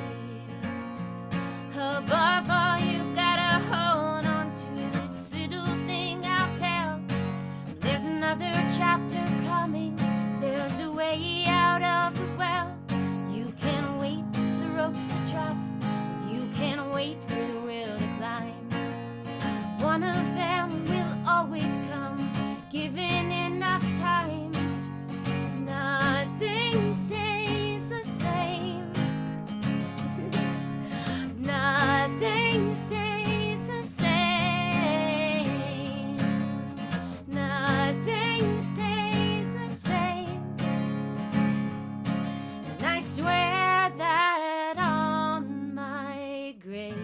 above all, you gotta hold on to this little thing I'll tell. There's another chapter coming. There's a way out of the well. You can wait for the ropes to drop. You can wait for the will to climb. One of them will always come, given enough time. Nothing stays the same. Nothing stays the same. Nothing stays the same. And I swear that on my grave.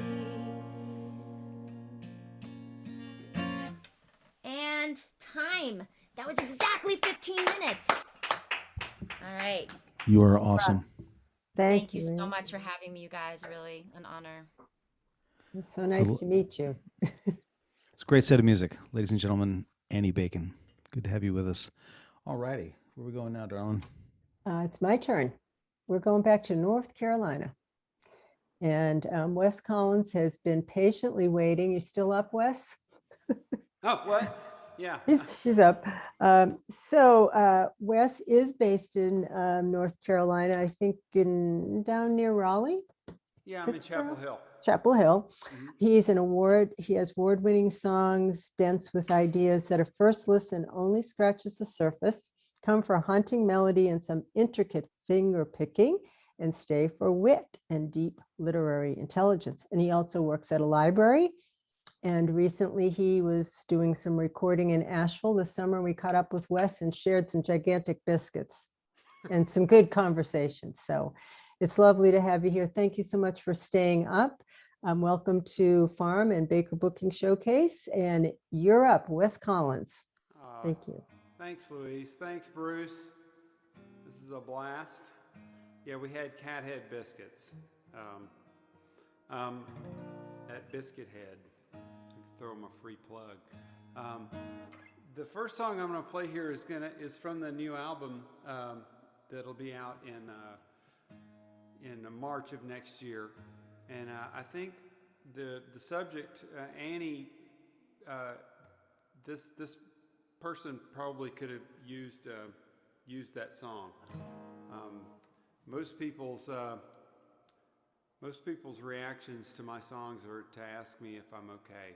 And time. That was exactly 15 minutes. All right. You are awesome. Thank you so Ann. much for having me, you guys. Really an honor. It's so nice to meet you. It's a great set of music. Ladies and gentlemen, Annie Bacon. Good to have you with us. All righty. Where are we going now, darling? It's my turn. We're going back to North Carolina. And Wes Collins has been patiently waiting. You still up, Wes? Oh, what? Yeah. He's up. Wes is based in North Carolina, I think down near Raleigh. Yeah, I'm in Chapel Hill. Chapel Hill. He has award-winning songs, dense with ideas that at first listen only scratches the surface, come for haunting melody and some intricate finger picking, and stay for wit and deep literary intelligence. And he also works at a library. And recently he was doing some recording in Asheville this summer. We caught up with Wes and shared some gigantic biscuits and some good conversations. So it's lovely to have you here. Thank you so much for staying up. Welcome to Farm and Baker Booking Showcase. And you're up, Wes Collins. Thank you. Thanks, Louise. Thanks, Bruce. This is a blast. Yeah, we had cat head biscuits at Biscuit Head. Throw them a free plug. The first song I'm going to play here is from the new album that'll be out in March of next year, and I think the subject, Annie, this person probably could have used that song. Most people's reactions to my songs are to ask me if I'm okay.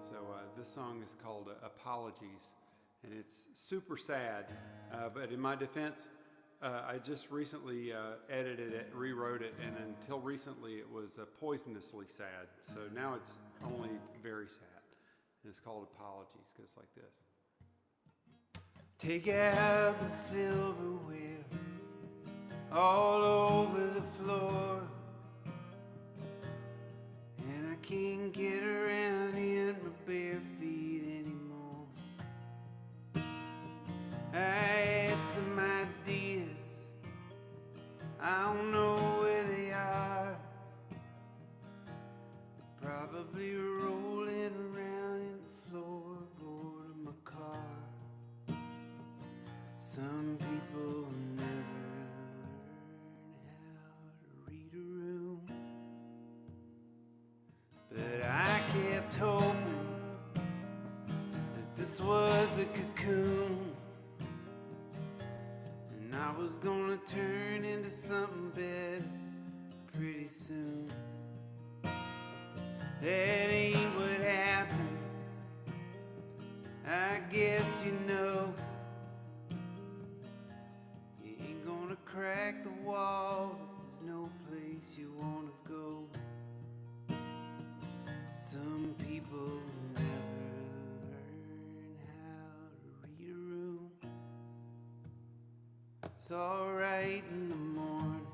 So this song is called Apologies, and it's super sad, but in my defense, I just recently edited it, rewrote it, and until recently it was poisonously sad. So now it's only very sad. And it's called Apologies. It goes like this. Take out the silverware all over the floor, and I can't get around in my bare feet anymore. I had some ideas, I don't know where they are. They're probably rolling around in the floorboard of my car. Some people never learn how to read a room, but I kept hoping that this was a cocoon, and I was gonna turn into something better pretty soon. That ain't what happened, I guess you know. You ain't gonna crack the wall if there's no place you wanna go. Some people never learn how to read a room. It's alright in the morning,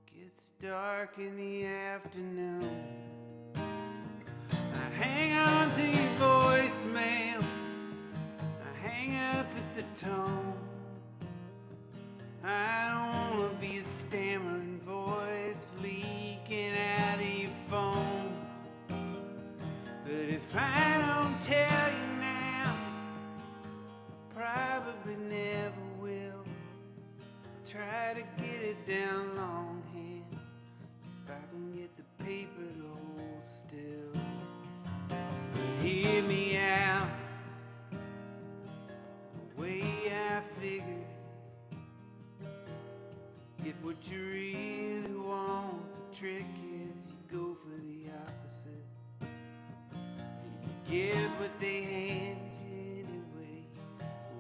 gets dark in the afternoon. I hang on to your voicemail, I hang up at the tone. I don't wanna be a stammering voice leaking out of your phone. But if I don't tell you now, I probably never will. I'll try to get it down longhand if I can get the paper to hold still. But hear me out, the way I figured. Get what you really want. The trick is you go for the opposite. You get what they hand you anyway,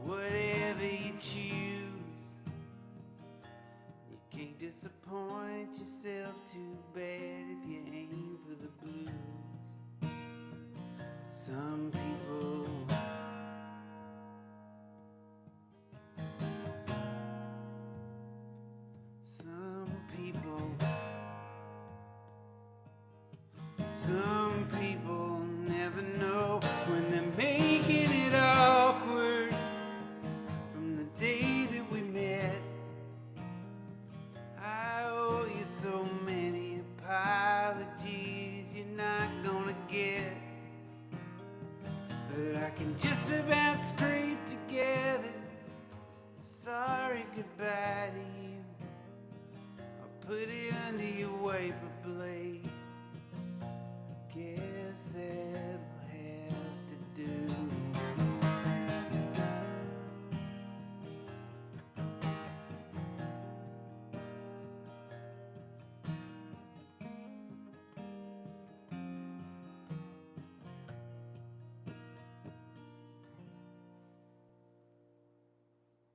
whatever you choose. You can't disappoint yourself too bad if you aim for the blues. Some people Some people never know when they're making it awkward. From the day that we met, I owe you so many apologies you're not gonna get. But I can just about scrape together a sorry goodbye to you. I'll put it under your wiper blade. Guess that'll have to do.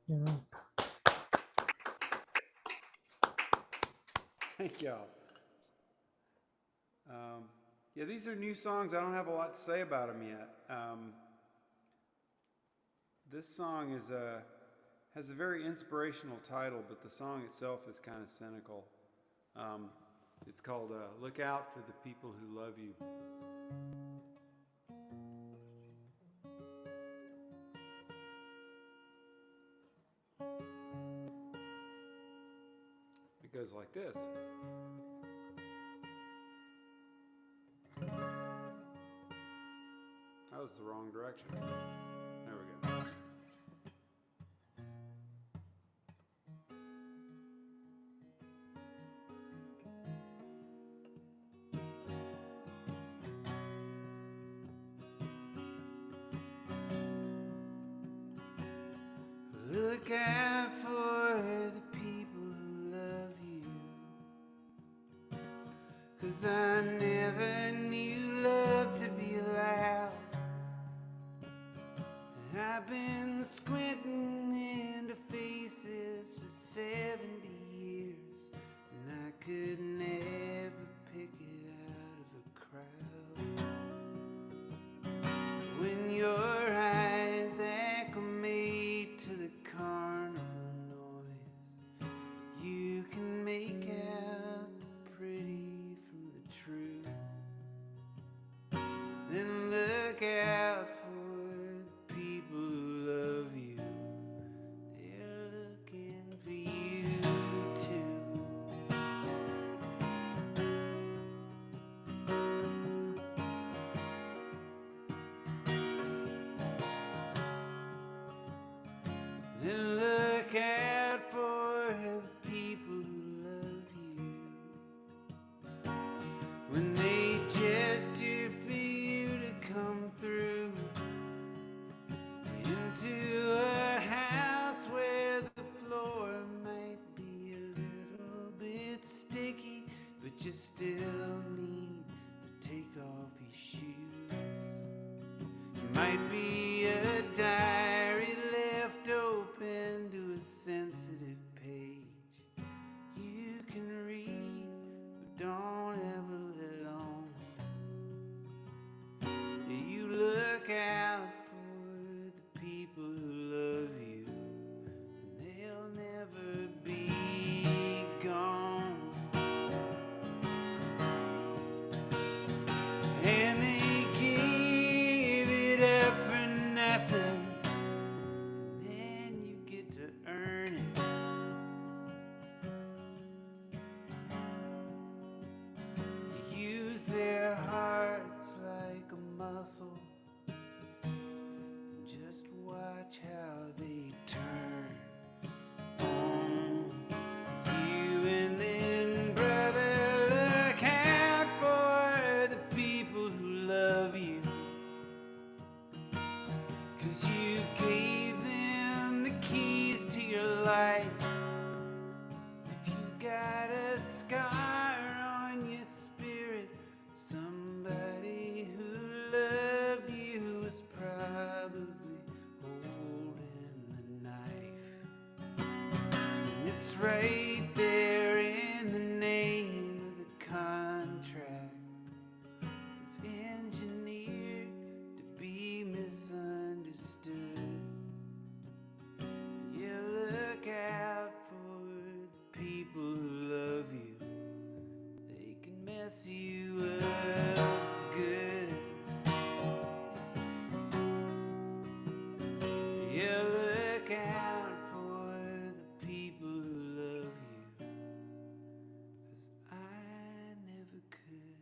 Yeah. Thank y'all. Yeah, these are new songs. I don't have a lot to say about them yet. This song has a very inspirational title, but the song itself is kind of cynical. It's called Look Out for the People Who Love You. It goes like this. That was the wrong direction. There we go. Look out for the people who love you, 'cause I never knew love to be loud. And I've been squinting into faces for 70 years, and I could never pick it out of a crowd. When your eyes acclimate to the carnival noise, you can make out the pretty from the true. Then look out for the people who love you. When they gesture for you to come through into a house where the floor might be a little bit sticky, but you still need to take off your shoes. You might be a diary left open to a sensitive page you can read, but don't ever let on. You look out for the people who love you, and they'll never be gone. And they give it up for nothing, and then you get to earn it. You use their hearts like a muscle, and just watch how they turn on you. And then, brother, look out for the people who love you, 'cause you gave them the keys to your life. If you got a scar on your spirit, somebody who loved you was probably holding the knife. And it's right there in the name of the contract. It's engineered to be misunderstood. You look out for the people who love you. They can mess you up good. You look out for the people who love you, 'cause I never could.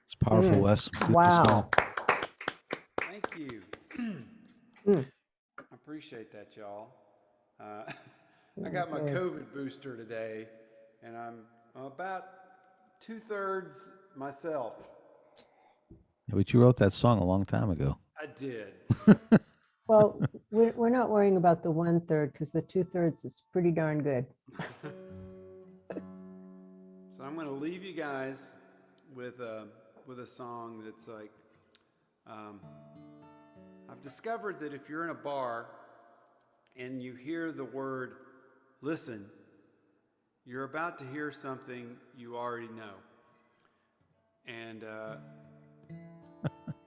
It's powerful, Wes. Beautiful Wow. song. Thank you. Mm. I appreciate that, y'all. I got my COVID booster today, and I'm about 2/3 myself. Yeah, but you wrote that song a long time ago. I did. Well, we're not worrying about the 1/3 because the 2/3 is pretty darn good. So I'm going to leave you guys with a song that's like, I've discovered that if you're in a bar and you hear the word listen, you're about to hear something you already know. And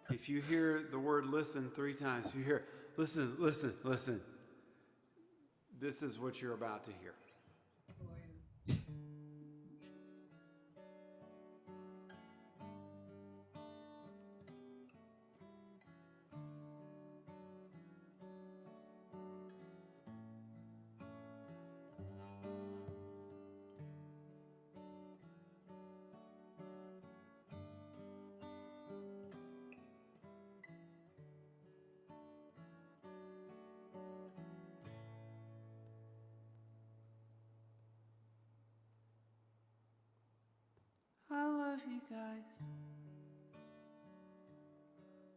if you hear the word listen 3 times, if you hear listen, listen, listen, this is what you're about to hear. I love you guys.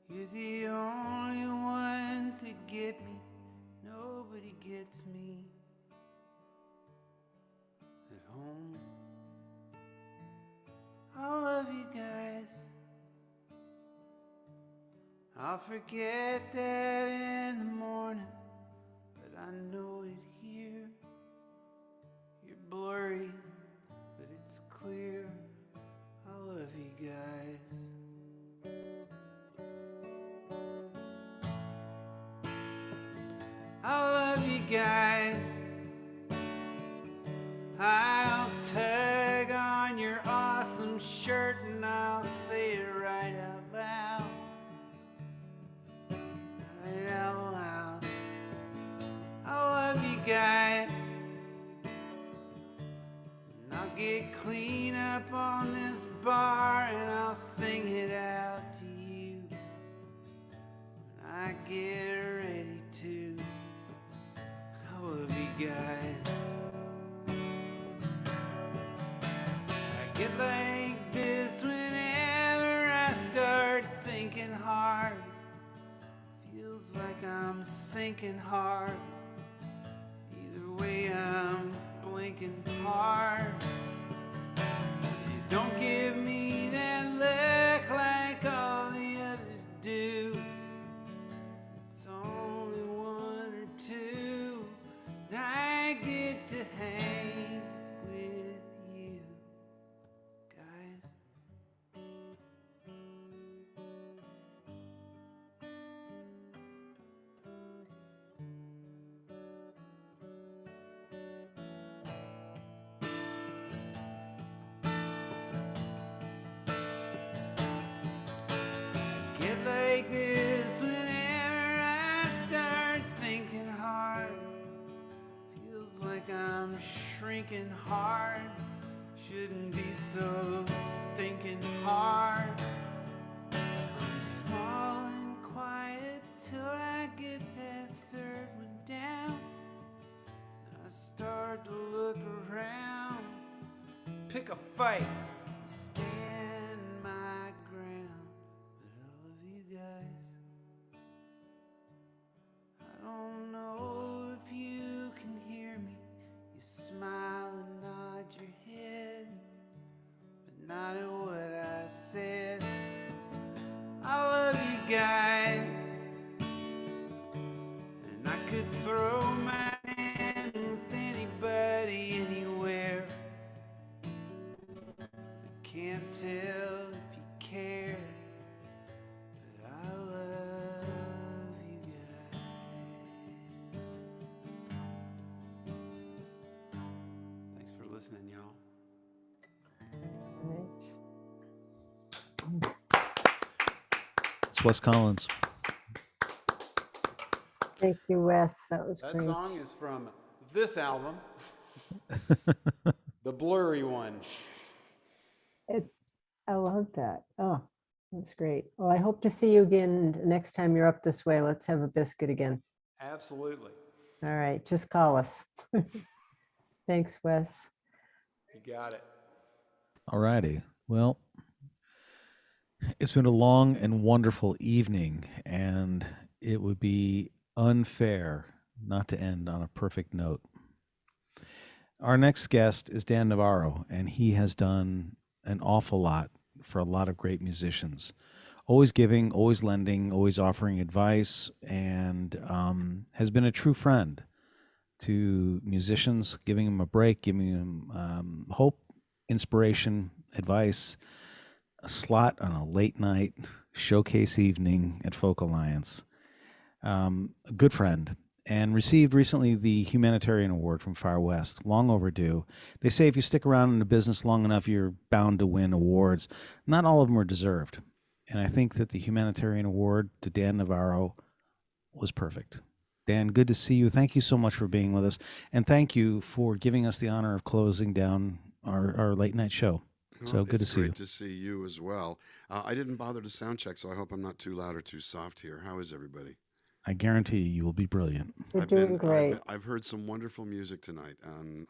You're the only ones that get me. Nobody gets me at home. I love you guys. I'll forget that in the morning, but I know it here. You're blurry, but it's clear. I love you guys. I love you guys. I'll tug on your awesome shirt and I'll say it right out loud. Right out loud. I love you guys. And I'll get clean up on this bar and I'll sing it out to you. I get ready to. I love you guys. I get like this whenever I start thinking hard. Feels like I'm sinking hard. Either way, I'm blinking hard. You don't give me that look like all the others do. It's only one or two, and I get to hang with you guys. Get like this whenever I start thinking hard. Feels like I'm shrinking hard. Shouldn't be so stinking hard. I'm small and quiet till I get that third one down. I start to look around, pick a fight, stand my ground. But I love you guys. I don't know if you can hear me. You smile and nod your head, but not at what I said. I love you guys, and I could throw my hand with anybody anywhere. I can't tell if you care, but I love you guys. Thanks for listening, y'all. It's Wes Collins. Thank you, Wes. That was That great. song is from this album, the blurry one. I love that. Oh, that's great. Well, I hope to see you again next time you're up this way. Let's have a biscuit again. Absolutely. All right, just call us. Thanks, Wes. You got it. All righty. Well, it's been a long and wonderful evening, and it would be unfair not to end on a perfect note. Our next guest is Dan Navarro, and he has done an awful lot for a lot of great musicians. Always giving, always lending, always offering advice, and has been a true friend to musicians, giving them a break, giving them hope, inspiration, advice, a slot on a late night showcase evening at Folk Alliance. A good friend, and received recently the Humanitarian Award from Far West. Long overdue. They say if you stick around in the business long enough, you're bound to win awards. Not all of them are deserved. And I think that the Humanitarian Award to Dan Navarro was perfect. Dan, good to see you. Thank you so much for being with us. And thank you for giving us the honor of closing down our late night show. So good to see you. It's great to see you as well. I didn't bother to sound check, so I hope I'm not too loud or too soft here. How is everybody? I guarantee you will be brilliant. You're doing great. I've heard some wonderful music tonight.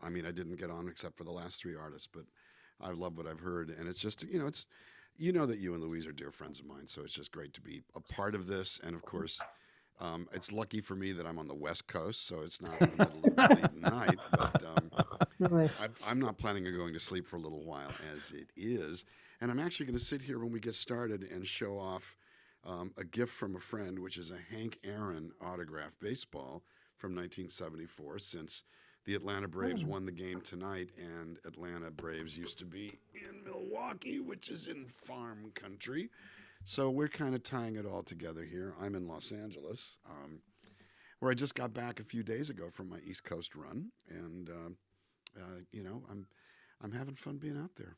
I mean, I didn't get on except for the last three artists, but I love what I've heard. And it's just, it's that you and Louise are dear friends of mine, so it's just great to be a part of this. And of course, it's lucky for me that I'm on the West Coast, so it's not in the middle of the late night. But I'm not planning on going to sleep for a little while as it is. And I'm actually going to sit here when we get started and show off a gift from a friend, which is a Hank Aaron autographed baseball from 1974, since the Atlanta Braves won the game tonight, and Atlanta Braves used to be in Milwaukee, which is in farm country. So we're kind of tying it all together here. I'm in Los Angeles, where I just got back a few days ago from my East Coast run, and I'm having fun being out there.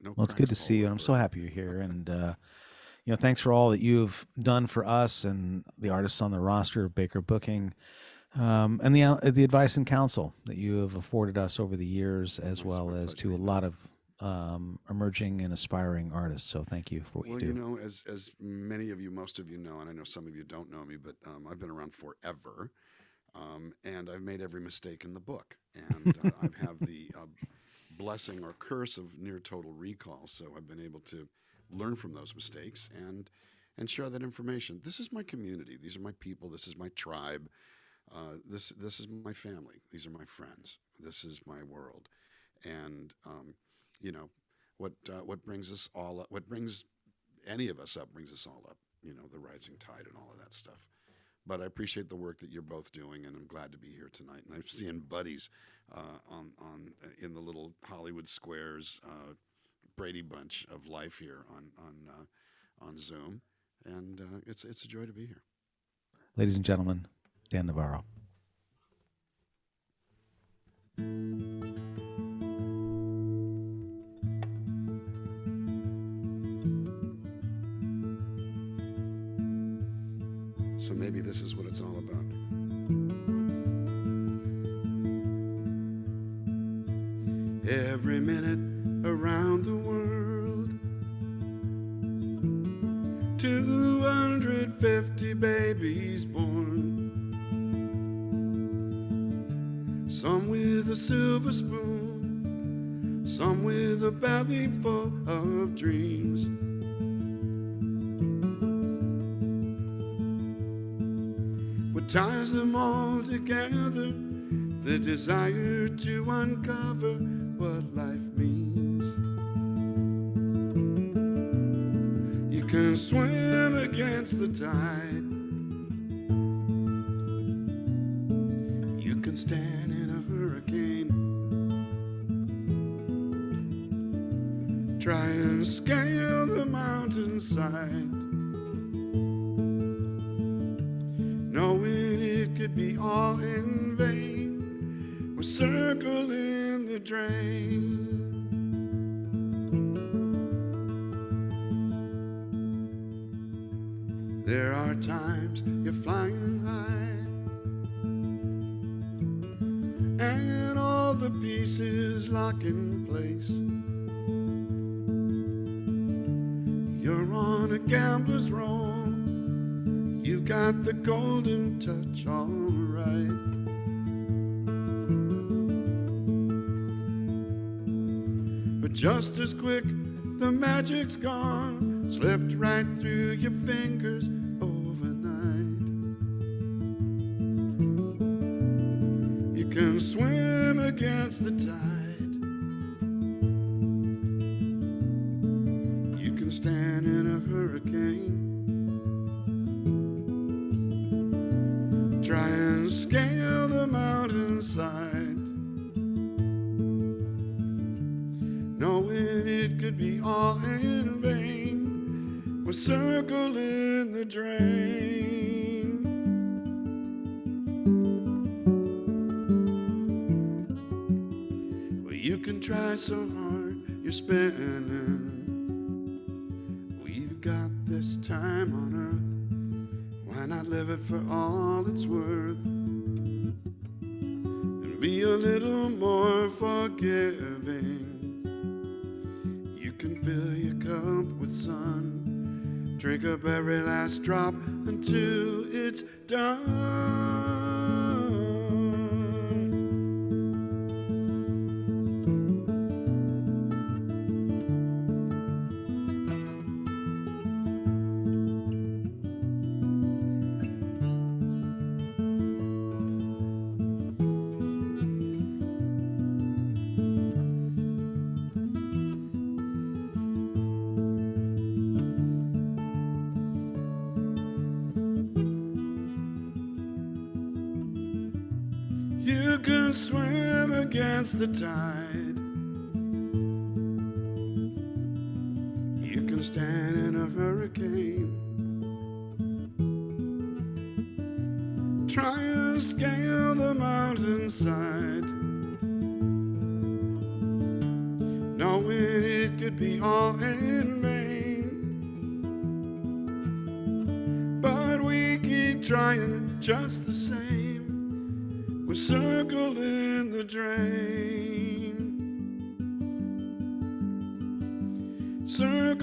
Well, it's good to see you, and I'm so happy you're here. And thanks for all that you've done for us and the artists on the roster of Baker Booking, and the advice and counsel that you have afforded us over the years, as well as to a lot of emerging and aspiring artists. So thank you for what you do. Well, you know, as many of you, most of you know, and I know some of you don't know me, but I've been around forever, and I've made every mistake in the book, and I have the blessing or curse of near total recall. So I've been able to learn from those mistakes and share that information. This is my community. These are my people. This is my tribe. This is my family. These are my friends. This is my world, and you know, what brings us all up, what brings any of us up, brings us all up. You know, the rising tide and all of that stuff. But I appreciate the work that you're both doing, and I'm glad to be here tonight. And I'm seeing buddies in the little Hollywood Squares Brady Bunch of life here on Zoom, and it's a joy to be here. Ladies and gentlemen, Dan Navarro. So maybe this is what it's all about. Every minute around the world, 250 babies born, some with a silver spoon, some with a belly full of dreams. What ties them all together, the desire to uncover what life means. You can swim against the tide, you can stand in a hurricane, try and scale the mountainside, knowing it could be all in vain. We're circling the drain. There are times you're flying high, and all the pieces lock in place. You're on a gambler's roll, you got the golden touch, all right. But just as quick, the magic's gone, slipped right through your fingers overnight. You can swim against the tide, you can stand in a hurricane, try and scale the mountainside, knowing it could be all in vain. We're circling the drain. Well, you can try so hard, you're spinning. We've got this time on earth, why not live it for all it's worth, and be a little more forgiving. You can fill your cup with sun, drink up every last drop until it's done. You can swim against the tide, you can stand in a hurricane, try and scale the mountainside, knowing it could be all in vain. But we keep trying just the same. We're circling the drain.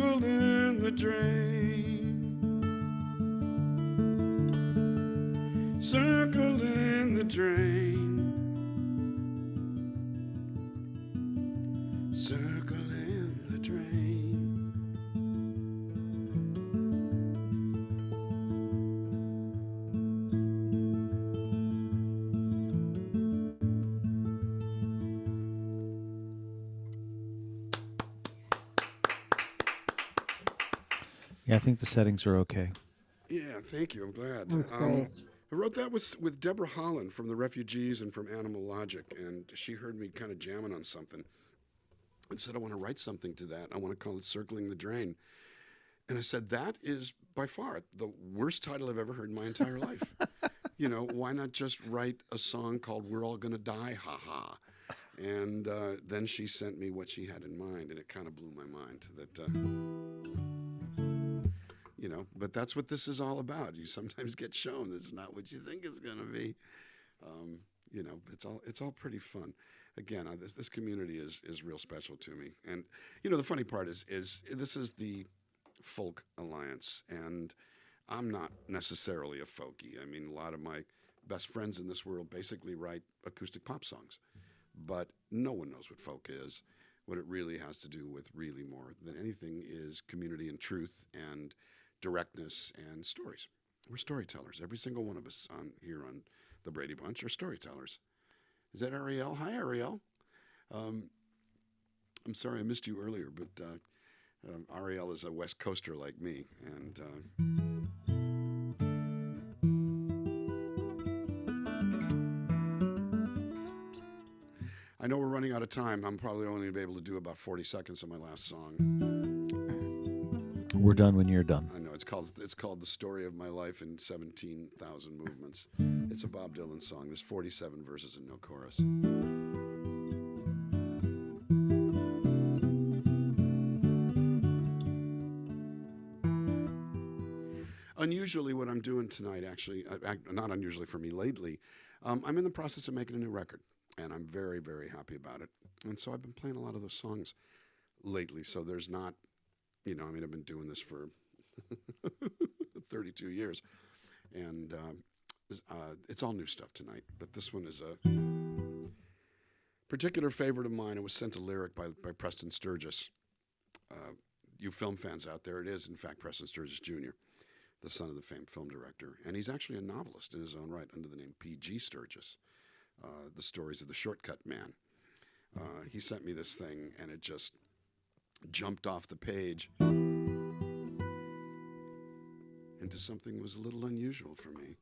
circle in the drain, circle in the drain, circle in the drain. Yeah, I think the settings are okay. Yeah, thank you. I'm glad. That's great. I wrote that with Deborah Holland from the Refugees and from Animal Logic, and she heard me kind of jamming on something and said, I want to write something to that. I want to call it Circling the Drain. And I said, that is by far the worst title I've ever heard in my entire life. You know, why not just write a song called We're All Gonna Die, Ha Ha? And then she sent me what she had in mind, and it kind of blew my mind that... you know, but that's what this is all about. You sometimes get shown it's not what you think it's going to be. You know, it's all pretty fun. Again, this community is real special to me. And you know, the funny part is this is the Folk Alliance, and I'm not necessarily a folkie. I mean, a lot of my best friends in this world basically write acoustic pop songs, but no one knows what folk is. What it really has to do with, really more than anything, is community and truth and directness and stories. We're storytellers. Every single one of us here on the Brady Bunch are storytellers. Is that Arielle? Hi, Arielle. I'm sorry I missed you earlier, but Arielle is a West Coaster like me, and I know we're running out of time. I'm probably only going to be able to do about 40 seconds of my last song. We're done when you're done. I know, it's called The Story of My Life in 17,000 Movements. It's a Bob Dylan song. There's 47 verses and no chorus. Unusually, what I'm doing tonight, actually, not unusually for me lately, I'm in the process of making a new record, and I'm very, very happy about it. And so I've been playing a lot of those songs lately, so there's not... You know, I mean, I've been doing this for 32 years, and it's all new stuff tonight. But this one is a particular favorite of mine. It was sent a lyric by Preston Sturgis. You film fans out there, it is, in fact, Preston Sturgis Jr., the son of the famed film director. And he's actually a novelist in his own right under the name P.G. Sturgis, The Stories of the Shortcut Man. He sent me this thing, and it just... jumped off the page into something that was a little unusual for me.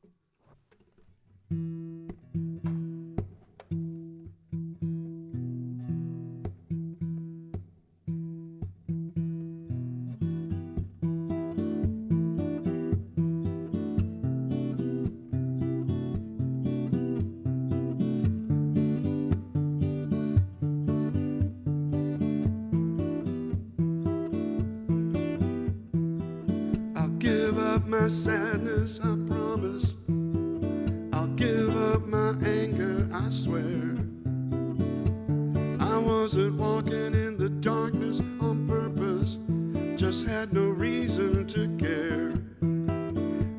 My sadness, I promise. I'll give up my anger, I swear. I wasn't walking in the darkness on purpose, just had no reason to care.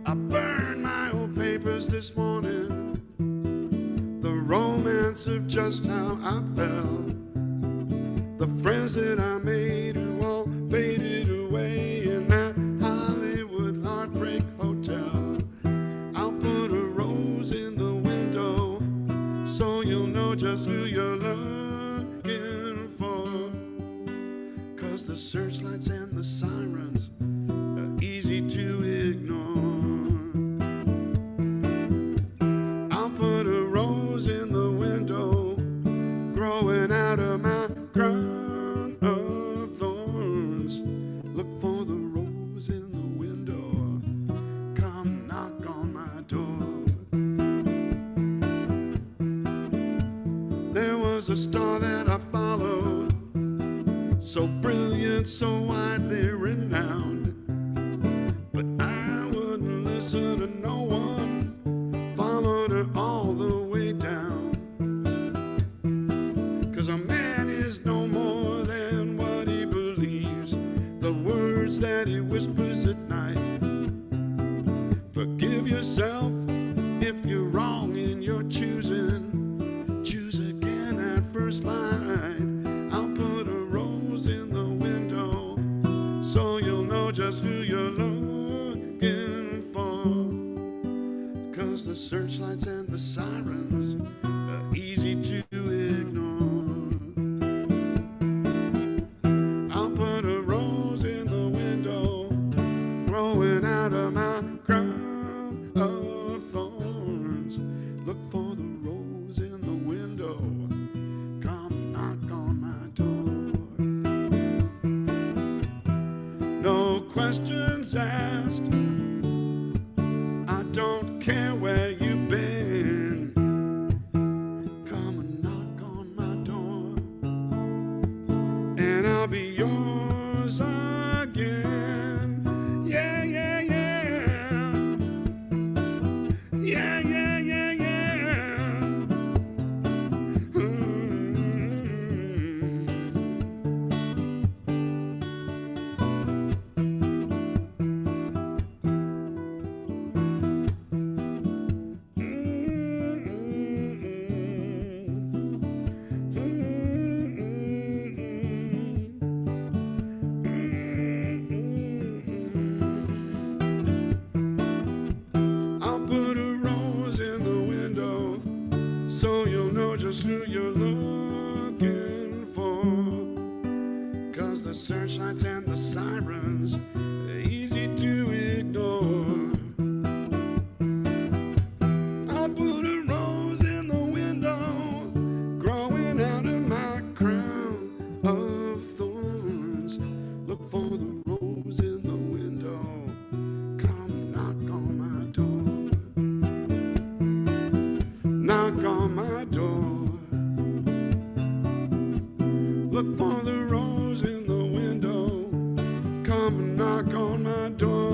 I burned my old papers this morning, the romance of just how I felt. The friends that I made who all faded away in that Heartbreak Hotel. I'll put a rose in the window so you'll know just who you're looking for. 'Cause the searchlights and the sirens are easy to ignore. I'll put a rose in the window growing out of my crown of thorns. Look for the rose in the knock on my door. There was a star that I followed, so brilliant, so widely renowned, but I wouldn't listen to no one, followed her all the way down. 'Cause a man is no more than what he believes. The word Forgive yourself if you're wrong in your choosing. Choose again at first light. I'll put a rose in the window so you'll know just who you're looking for. 'Cause the searchlights and the sirens are easy to ignore. I'll put a rose in the window growing out of my crown of thorns. Look for the rose in the window. Come knock on my door. No questions asked. I don't care where you've been. Come and knock on my door, and I'll be yours again. Yeah, yeah, yeah. Yeah, yeah, yeah, yeah. I'll put a rose in the window so you'll know just who you're looking for. 'Cause the searchlights and the sirens are easy to ignore. I'll put a rose in the window growing out of my crown of thorns. Look for the rose in the window. Come knock on my door. Knock on my door. Look for the rose in the window. Come and knock on my door.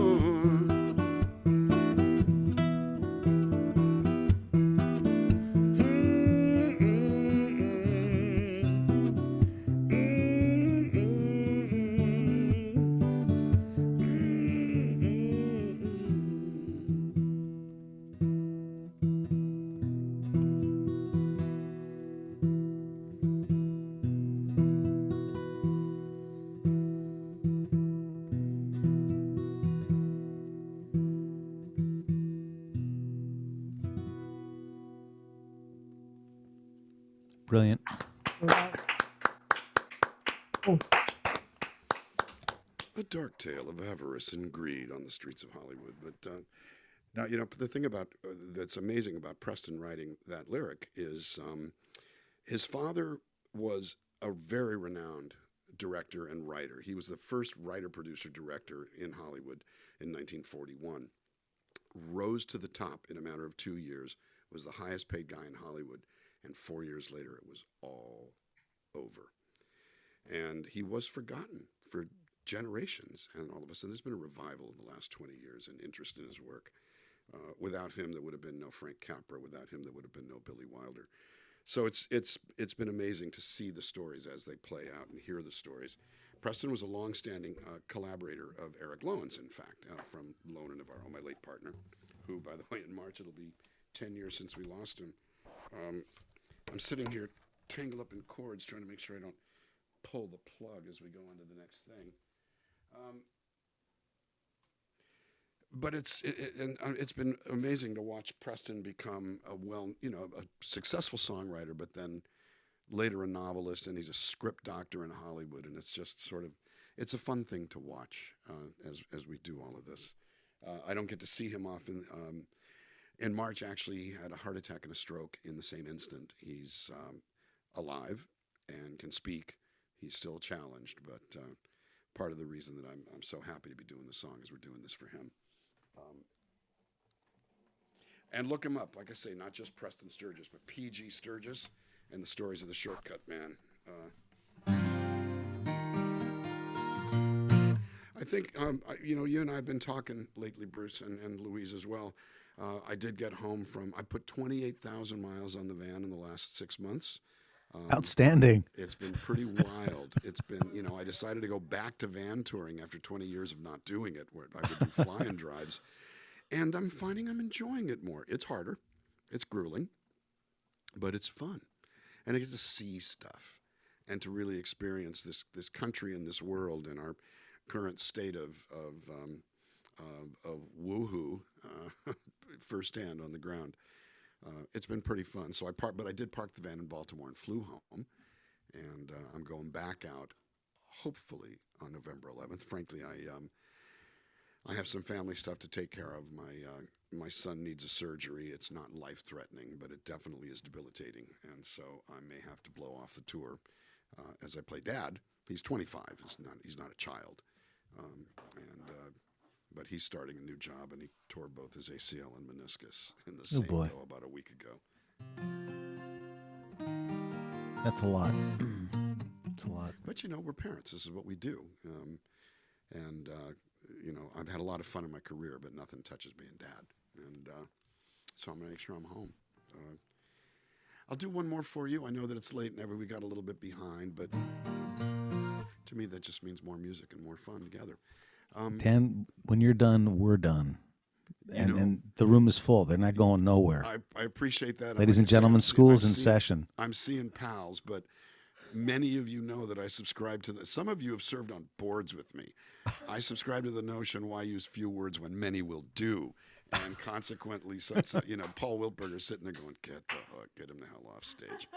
Brilliant. A dark tale of avarice and greed on the streets of Hollywood. But now, you know, the thing about that's amazing about Preston writing that lyric is his father was a very renowned director and writer. He was the first writer, producer, director in Hollywood in 1941. Rose to the top in a matter of 2 years, was the highest paid guy in Hollywood, and 4 years later it was all over. And he was forgotten for generations, and all of a sudden there's been a revival in the last 20 years and interest in his work. Without him, there would have been no Frank Capra. Without him, there would have been no Billy Wilder. So it's been amazing to see the stories as they play out and hear the stories. Preston was a long-standing collaborator of Eric Lowen's, in fact, from Lowen and Navarro, my late partner, who, by the way, in March it'll be 10 years since we lost him. I'm sitting here tangled up in cords trying to make sure I don't pull the plug as we go on to the next thing. But it's been amazing to watch Preston become a successful songwriter, but then later a novelist, and he's a script doctor in Hollywood, and it's just it's a fun thing to watch as we do all of this. I don't get to see him often. In March, actually, he had a heart attack and a stroke in the same instant. He's alive and can speak. He's still challenged, but part of the reason that I'm so happy to be doing this song is we're doing this for him. And look him up, like I say, not just Preston Sturgis, but P.G. Sturgis and the Stories of the Shortcut Man. I think, you and I have been talking lately, Bruce, and Louise as well. I did get home I put 28,000 miles on the van in the last 6 months. Outstanding. It's been pretty wild. It's been, I decided to go back to van touring after 20 years of not doing it, where I would do fly-in drives. And I'm finding I'm enjoying it more. It's harder, it's grueling, but it's fun. And I get to see stuff and to really experience this country and this world and our current state of woohoo firsthand on the ground. It's been pretty fun. So I did park the van in Baltimore and flew home, and I'm going back out hopefully on November 11th. Frankly, I have some family stuff to take care of. My son needs a surgery. It's not life-threatening, but it definitely is debilitating, and so I may have to blow off the tour as I play dad. He's 25. He's not a child, but he's starting a new job, and he tore both his ACL and meniscus in the same go about a week ago. That's a lot. It's a lot. But we're parents. This is what we do, I've had a lot of fun in my career, but nothing touches being dad, and so I'm gonna make sure I'm home. I'll do one more for you. I know that it's late and we got a little bit behind, but to me that just means more music and more fun together. Dan, when you're done, we're done. And the room is full. They're not going nowhere. I appreciate that. Ladies and gentlemen, school's in session. I'm seeing pals, but many of you know that I subscribe to some of you have served on boards with me. I subscribe to the notion, why use few words when many will do? And consequently, Paul Wiltberger's sitting there going, get the hook, get him the hell off stage.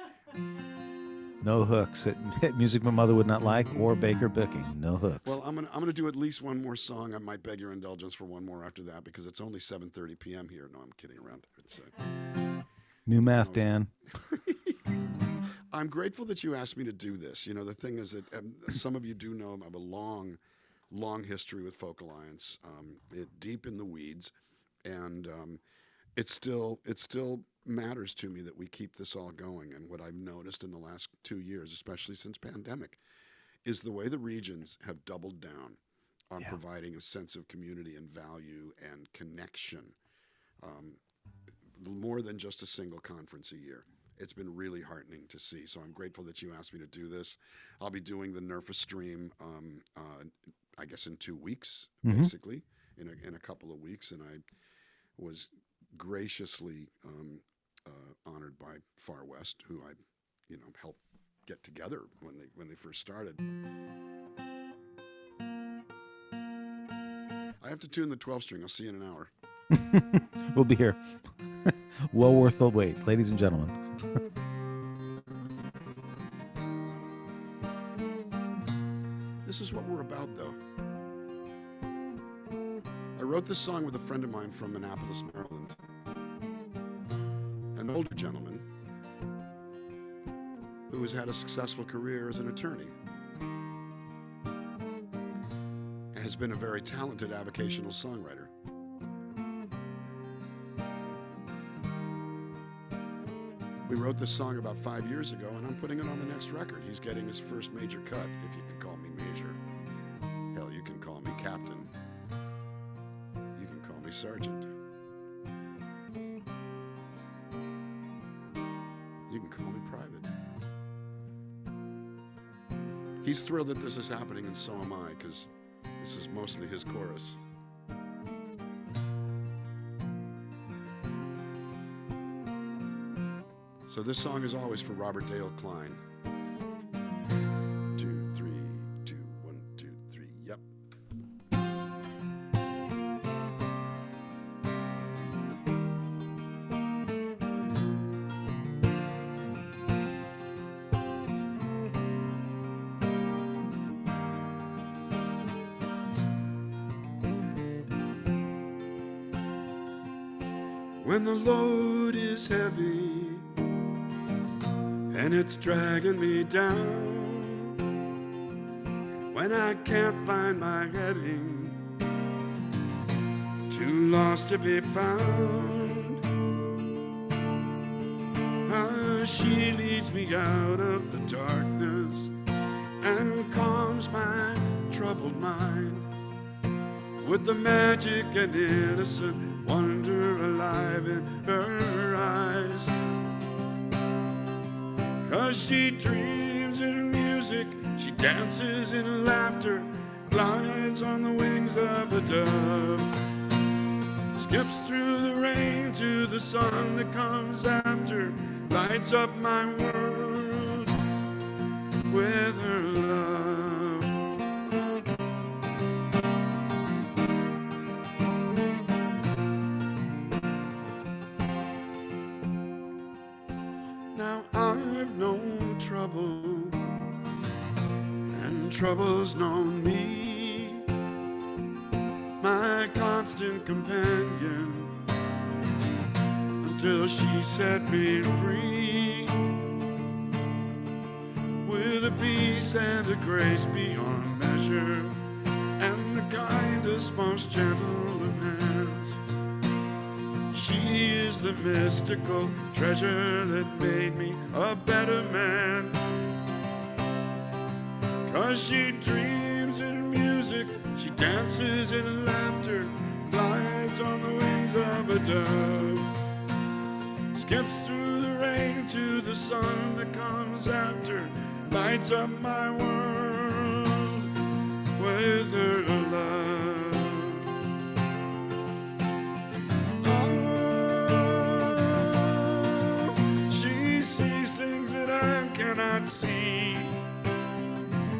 No hooks at Music My Mother Would Not Like or Baker Booking. No hooks. Well, I'm gonna do at least one more song. I might beg your indulgence for one more after that because it's only 7:30 p.m. here. No, I'm kidding around. It's new math, Dan. I'm grateful that you asked me to do this. The thing is that some of you do know I have a long history with Folk Alliance. Deep in the weeds, and it still matters to me that we keep this all going. And what I've noticed in the last 2 years, especially since pandemic, is the way the regions have doubled down on providing a sense of community and value and connection, more than just a single conference a year. It's been really heartening to see. So I'm grateful that you asked me to do this. I'll be doing the NERFA stream, I guess in 2 weeks, basically, in a couple of weeks. And I was graciously honored by Far West, who I, helped get together when they first started. I have to tune the 12-string. I'll see you in an hour. We'll be here. Well worth the wait, ladies and gentlemen. This is what we're about, though. I wrote this song with a friend of mine from Annapolis, Maryland. An older gentleman who has had a successful career as an attorney. Has been a very talented avocational songwriter. We wrote this song about 5 years ago, and I'm putting it on the next record. He's getting his first major cut, if you could call me major. Hell, you can call me captain. You can call me sergeant. You can call me private. He's thrilled that this is happening, and so am I, because this is mostly his chorus. So this song is always for Robert Dale Klein. 2, 3, 2, 1, 2, 3, yep. When the load is heavy and it's dragging me down, when I can't find my heading, too lost to be found, she leads me out of the darkness and calms my troubled mind with the magic and innocent wonder alive in her eyes. 'Cause she dreams in music, she dances in laughter, glides on the wings of a dove, skips through the rain to the sun that comes after, lights up my world with her love. Now I've known trouble, and trouble's known me, my constant companion, until she set me free, with a peace and a grace beyond measure, and the kindest, most gentle of hands. She is the mystical treasure that made me a better man. 'Cause she dreams in music, she dances in laughter, glides on the wings of a dove, skips through the rain to the sun that comes after, lights up my world with her love. She sees things that I cannot see.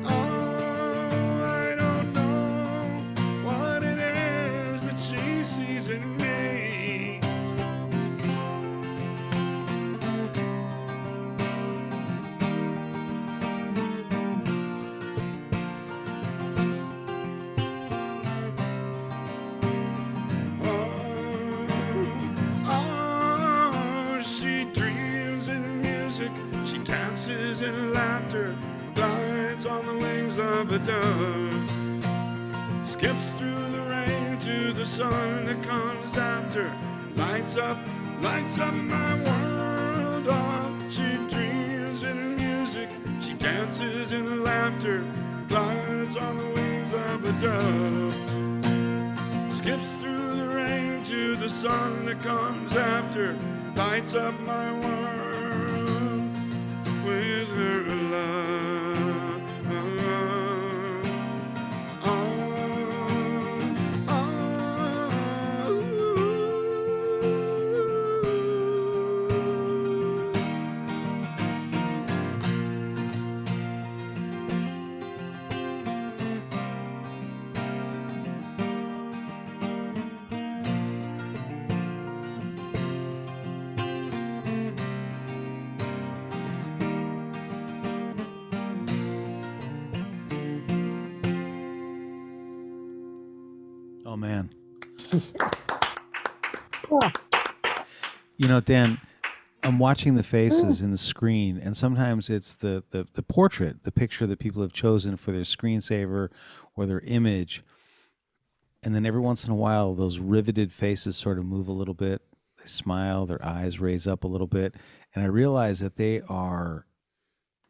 Oh, I don't know what it is that she sees in me. Dances in laughter, glides on the wings of a dove, skips through the rain to the sun that comes after, lights up my world. Oh, she dreams in music, she dances in laughter, glides on the wings of a dove, skips through the rain to the sun that comes after, lights up my world with her love. Oh man. You know, Dan, I'm watching the faces in the screen, and sometimes it's the portrait, the picture that people have chosen for their screensaver or their image. And then every once in a while, those riveted faces sort of move a little bit. They smile, their eyes raise up a little bit. And I realize that they are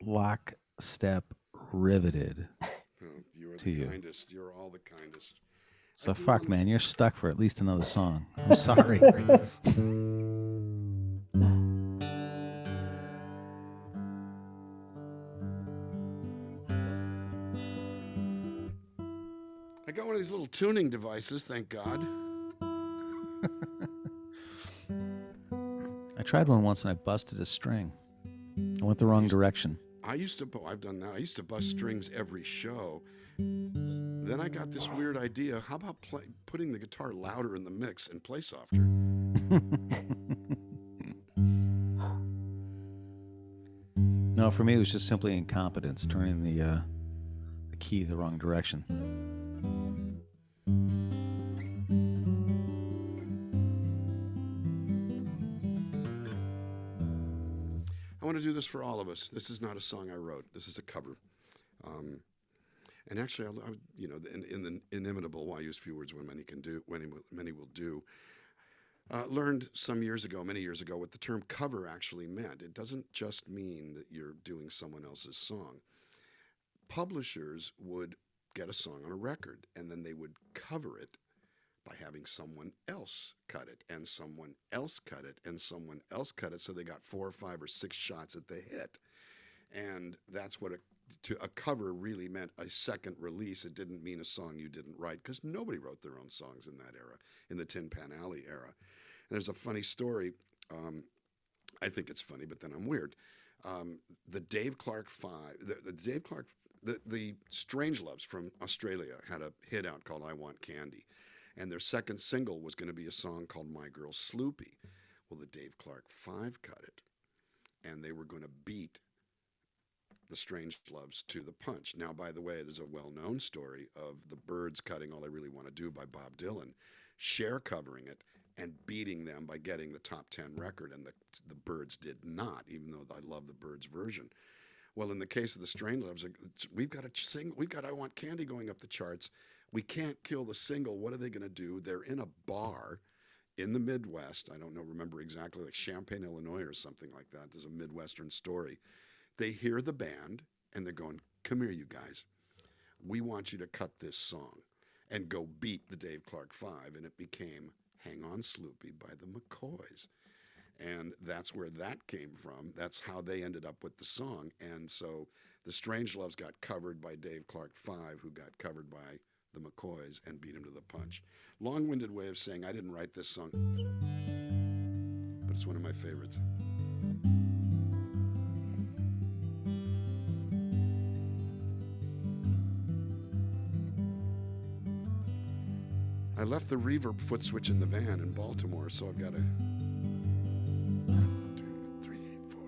lockstep riveted You are to the you. kindest. You're all the kindest. So fuck, man, you're stuck for at least another song. I'm sorry. I got one of these little tuning devices, thank God. I tried one once and I busted a string. I went the wrong direction. I've done that. I used to bust strings every show. Then I got this weird idea. How about putting the guitar louder in the mix and play softer? No, for me, it was just simply incompetence, turning the key the wrong direction. I want to do this for all of us. This is not a song I wrote. This is a cover. And actually, in the inimitable "Why use few words when many can do, when many will do," learned many years ago, what the term cover actually meant. It doesn't just mean that you're doing someone else's song. Publishers would get a song on a record, and then they would cover it by having someone else cut it, and someone else cut it, and someone else cut it, so they got 4 or 5 or 6 shots at the hit. And that's what a cover really meant a second release. It didn't mean a song you didn't write, because nobody wrote their own songs in that era, in the Tin Pan Alley era. And there's a funny story. I think it's funny, but then I'm weird. The Dave Clark Five, the Strangeloves from Australia had a hit out called "I Want Candy," and their second single was going to be a song called "My Girl Sloopy." Well, the Dave Clark Five cut it, and they were going to beat the Strangeloves to the punch. Now, by the way, there's a well-known story of the Byrds cutting "All I Really Want to Do" by Bob Dylan, Cher covering it, and beating them by getting the top 10 record, and the Byrds did not, even though I love the Byrds version. Well, in the case of the Strangeloves, we've got "I Want Candy" going up the charts. We can't kill the single. What are they going to do? They're in a bar in the Midwest. I don't know, remember exactly, like Champaign, Illinois or something like that. There's a Midwestern story. They hear the band, and they're going, "Come here, you guys. We want you to cut this song and go beat the Dave Clark Five." And it became "Hang On Sloopy" by the McCoys. And that's where that came from. That's how they ended up with the song. And so the Strangeloves got covered by Dave Clark Five, who got covered by the McCoys and beat him to the punch. Long-winded way of saying I didn't write this song, but it's one of my favorites. I left the reverb foot switch in the van in Baltimore, so I've got to... 1, 2, 3, 4.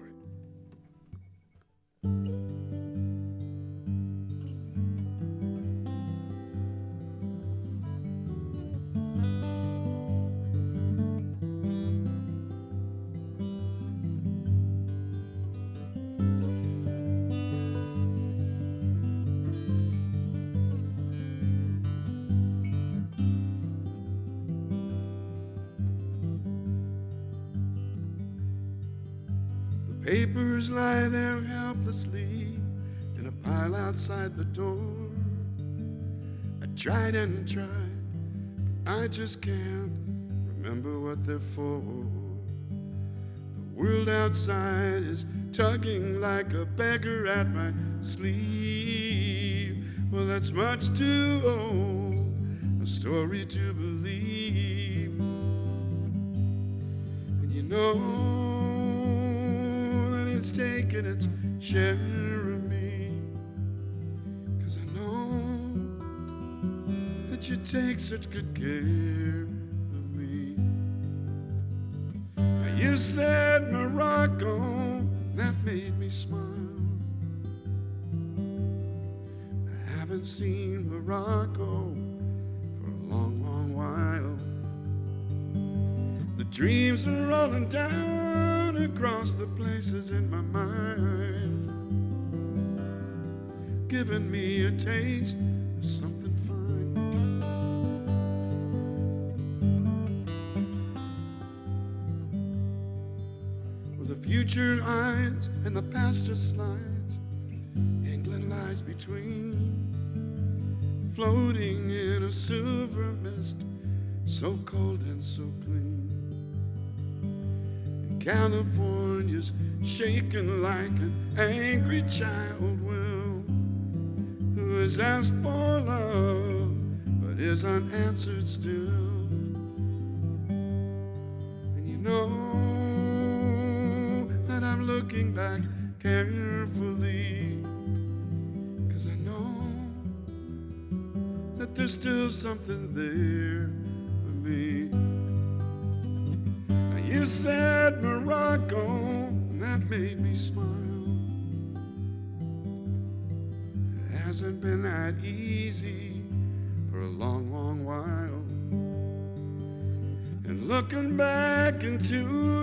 Papers lie there helplessly in a pile outside the door. I tried and tried, but I just can't remember what they're for. The world outside is tugging like a beggar at my sleeve. Well, that's much too old a story to believe. And you know it's taken its share of me, 'cause I know that you take such good care of me. Now you said Morocco, that made me smile. I haven't seen Morocco for a long, long while. The dreams are rolling down across the places in my mind, giving me a taste of something fine. Well, the future hides and the past just slides. England lies between, floating in a silver mist, so cold and so clean. California's shaking like an angry child will, who has asked for love but is unanswered still. And you know that I'm looking back carefully, 'cause I know that there's still something there for me. You said Morocco, and that made me smile. It hasn't been that easy for a long, long while. And looking back into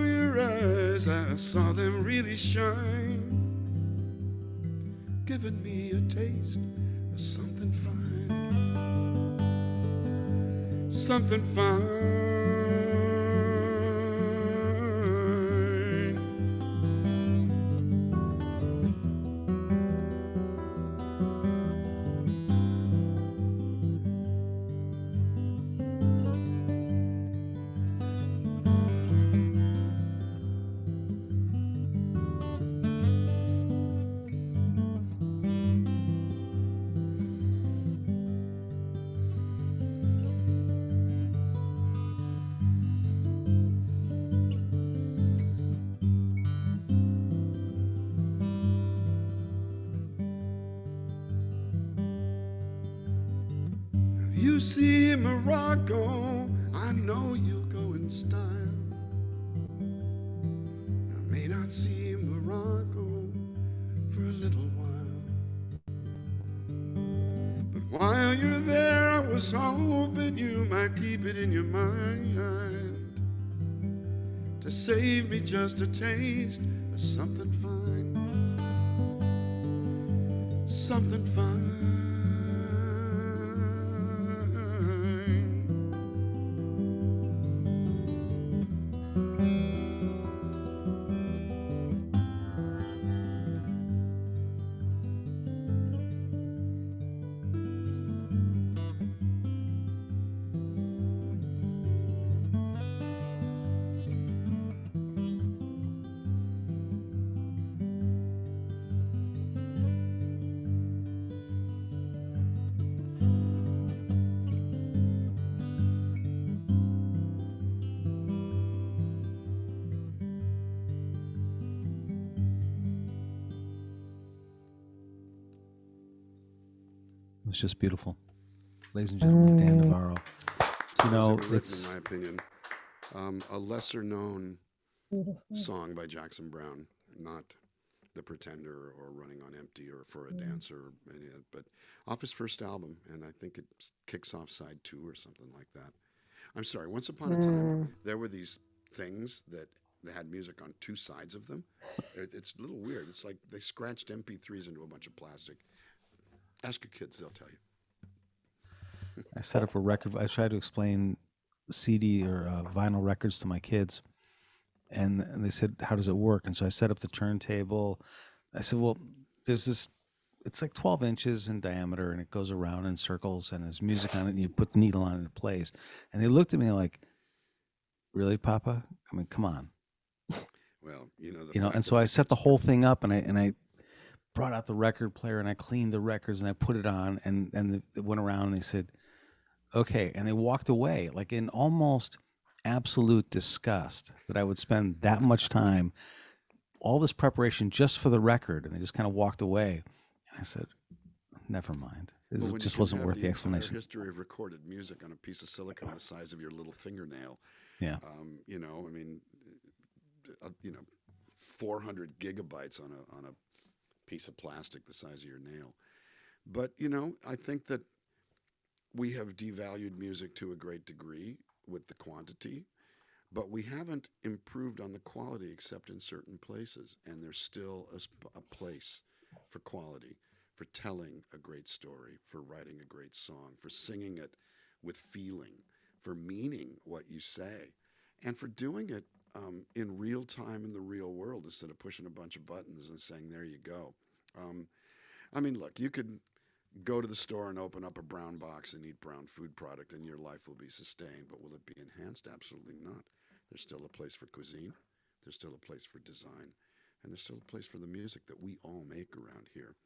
your eyes, I saw them really shine, giving me a taste of something fine. Something fine. you see Morocco, I know you'll go in style. I may not see Morocco for a little while, but while you're there, I was hoping you might keep it in your mind to save me just a taste of something fine, something fine. It was just beautiful. Ladies and gentlemen, Dan Navarro. You know, it's, in my opinion, a lesser known song by Jackson Browne, not The Pretender or Running on Empty or For a Dancer, or any of it, but off his first album, and I think it kicks off side 2 or something like that. I'm sorry, once upon a time, there were these things that they had music on 2 sides of them. It's a little weird. It's like they scratched MP3s into a bunch of plastic. Ask your kids, they'll tell you. I set up a record. I tried to explain CD or vinyl records to my kids, and they said, "How does it work?" And so I set up the turntable. I said, "Well, there's this. It's like 12 inches in diameter, and it goes around in circles, and there's music on it, and you put the needle on it, and it plays." And they looked at me like, "Really, Papa? I mean, come on." Well, you know. And so I set the whole thing up, and I brought out the record player and I cleaned the records and I put it on, and it went around and they said, "Okay," and they walked away like in almost absolute disgust that I would spend that much time, all this preparation just for the record, and they just kind of walked away. And I said, "Never mind. It just wasn't worth the explanation." History of recorded music on a piece of silicone the size of your little fingernail. Yeah. You know, I mean, 400 gigabytes on a piece of plastic the size of your nail. But, you know, I think that we have devalued music to a great degree with the quantity, but we haven't improved on the quality except in certain places. And there's still a place for quality, for telling a great story, for writing a great song, for singing it with feeling, for meaning what you say, and for doing it in real time in the real world instead of pushing a bunch of buttons and saying, "There you go." I mean, look, you could go to the store and open up a brown box and eat brown food product and your life will be sustained, but will it be enhanced? Absolutely not. There's still a place for cuisine. There's still a place for design. And there's still a place for the music that we all make around here.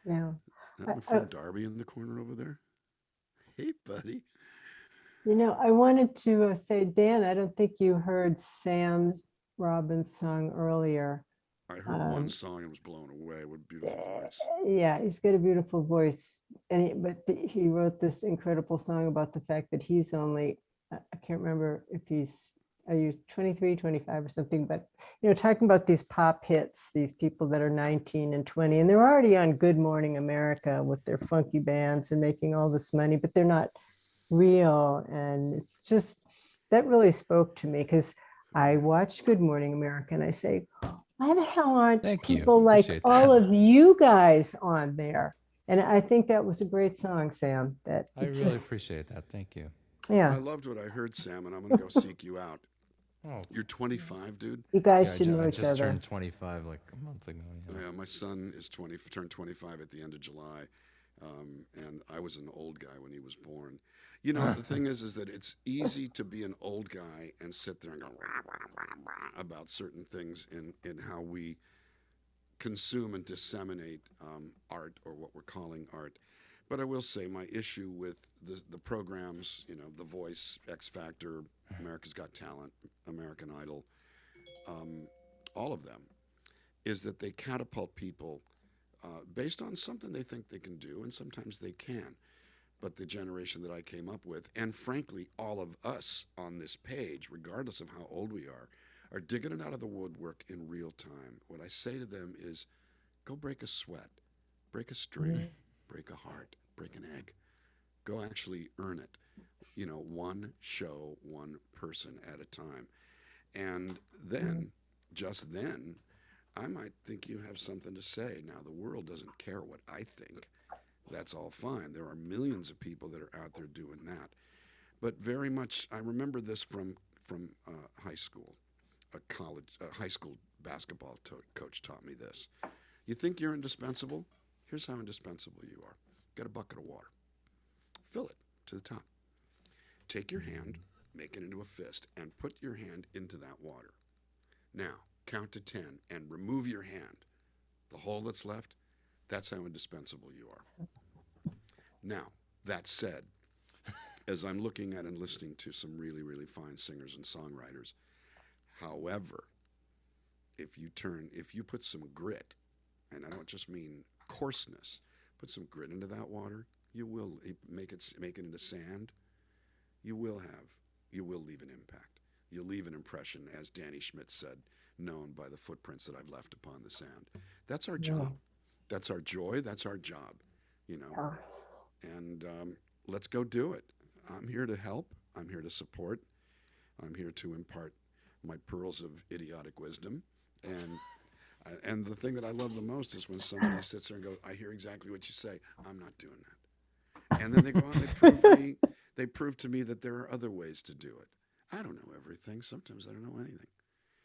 Yeah. That my friend Darby in the corner over there? Hey, buddy. You know, I wanted to say, Dan, I don't think you heard Sam's Robbins song earlier. I heard one song and was blown away. What a beautiful voice. Yeah, he's got a beautiful voice. And he wrote this incredible song about the fact that he's only, I can't remember if are you 23, 25 or something, but, you know, talking about these pop hits, these people that are 19 and 20, and they're already on Good Morning America with their funky bands and making all this money, but they're not real. And it's just, that really spoke to me because I watch Good Morning America and I say, why the hell aren't people like all of you guys on there? And I think that was a great song, Sam. I really appreciate that. Thank you. Yeah. I loved what I heard, Sam, and I'm going to go seek you out. Oh, you're 25, dude. You guys should know each other. I just turned 25 like a month ago. Yeah, my son is turned 25 at the end of July, and I was an old guy when he was born. You know, the thing is that it's easy to be an old guy and sit there and go rah, rah, rah, rah, about certain things in how we consume and disseminate art, or what we're calling art. But I will say my issue with the programs, you know, The Voice, X Factor, America's Got Talent, American Idol, all of them, is that they catapult people based on something they think they can do, and sometimes they can. but the generation that I came up with, and frankly, all of us on this page, regardless of how old we are digging it out of the woodwork in real time. What I say to them is, go break a sweat, break a string, break a heart, break an egg. Go actually earn it. You know, one show, one person at a time. And then, just then, I might think you have something to say. Now, the world doesn't care what I think. That's all fine. There are millions of people that are out there doing that. But very much, I remember this from high school. A high school basketball coach taught me this. You think you're indispensable? Here's how indispensable you are. Get a bucket of water. Fill it to the top. Take your hand, make it into a fist, and put your hand into that water. Now, count to 10 and remove your hand. The hole that's left, that's how indispensable you are. Now, that said, as I'm looking at and listening to some really, really fine singers and songwriters, however, if you put some grit, and I don't just mean coarseness, put some grit into that water, you will make it into sand. You will leave an impact. You'll leave an impression, as Danny Schmidt said, known by the footprints that I've left upon the sand. That's our job. That's our joy. That's our job, you know. And let's go do it. I'm here to help. I'm here to support. I'm here to impart my pearls of idiotic wisdom. And the thing that I love the most is when somebody sits there and goes, I hear exactly what you say. I'm not doing that. And then they go on, they prove to me that there are other ways to do it. I don't know everything. Sometimes I don't know anything.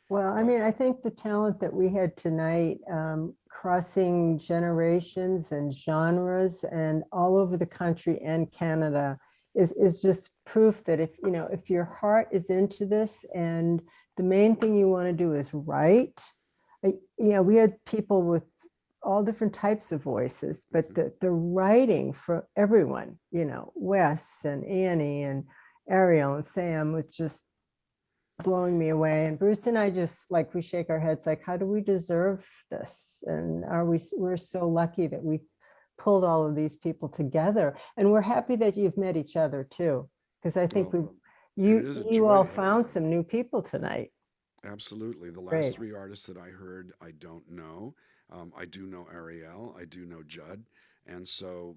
Well, I mean, I think the talent that we had tonight, crossing generations and genres and all over the country and Canada, is just proof that if your heart is into this and the main thing you want to do is write. We had people with all different types of voices, but the writing for everyone, Wes and Annie and Arielle and Sam was just blowing me away. And Bruce and I just we shake our heads like, how do we deserve this? And we're so lucky that we pulled all of these people together. And we're happy that you've met each other too, because I think you all found some new people tonight. Absolutely. The last three artists that I heard, I don't know. I do know Arielle. I do know Judd. And so,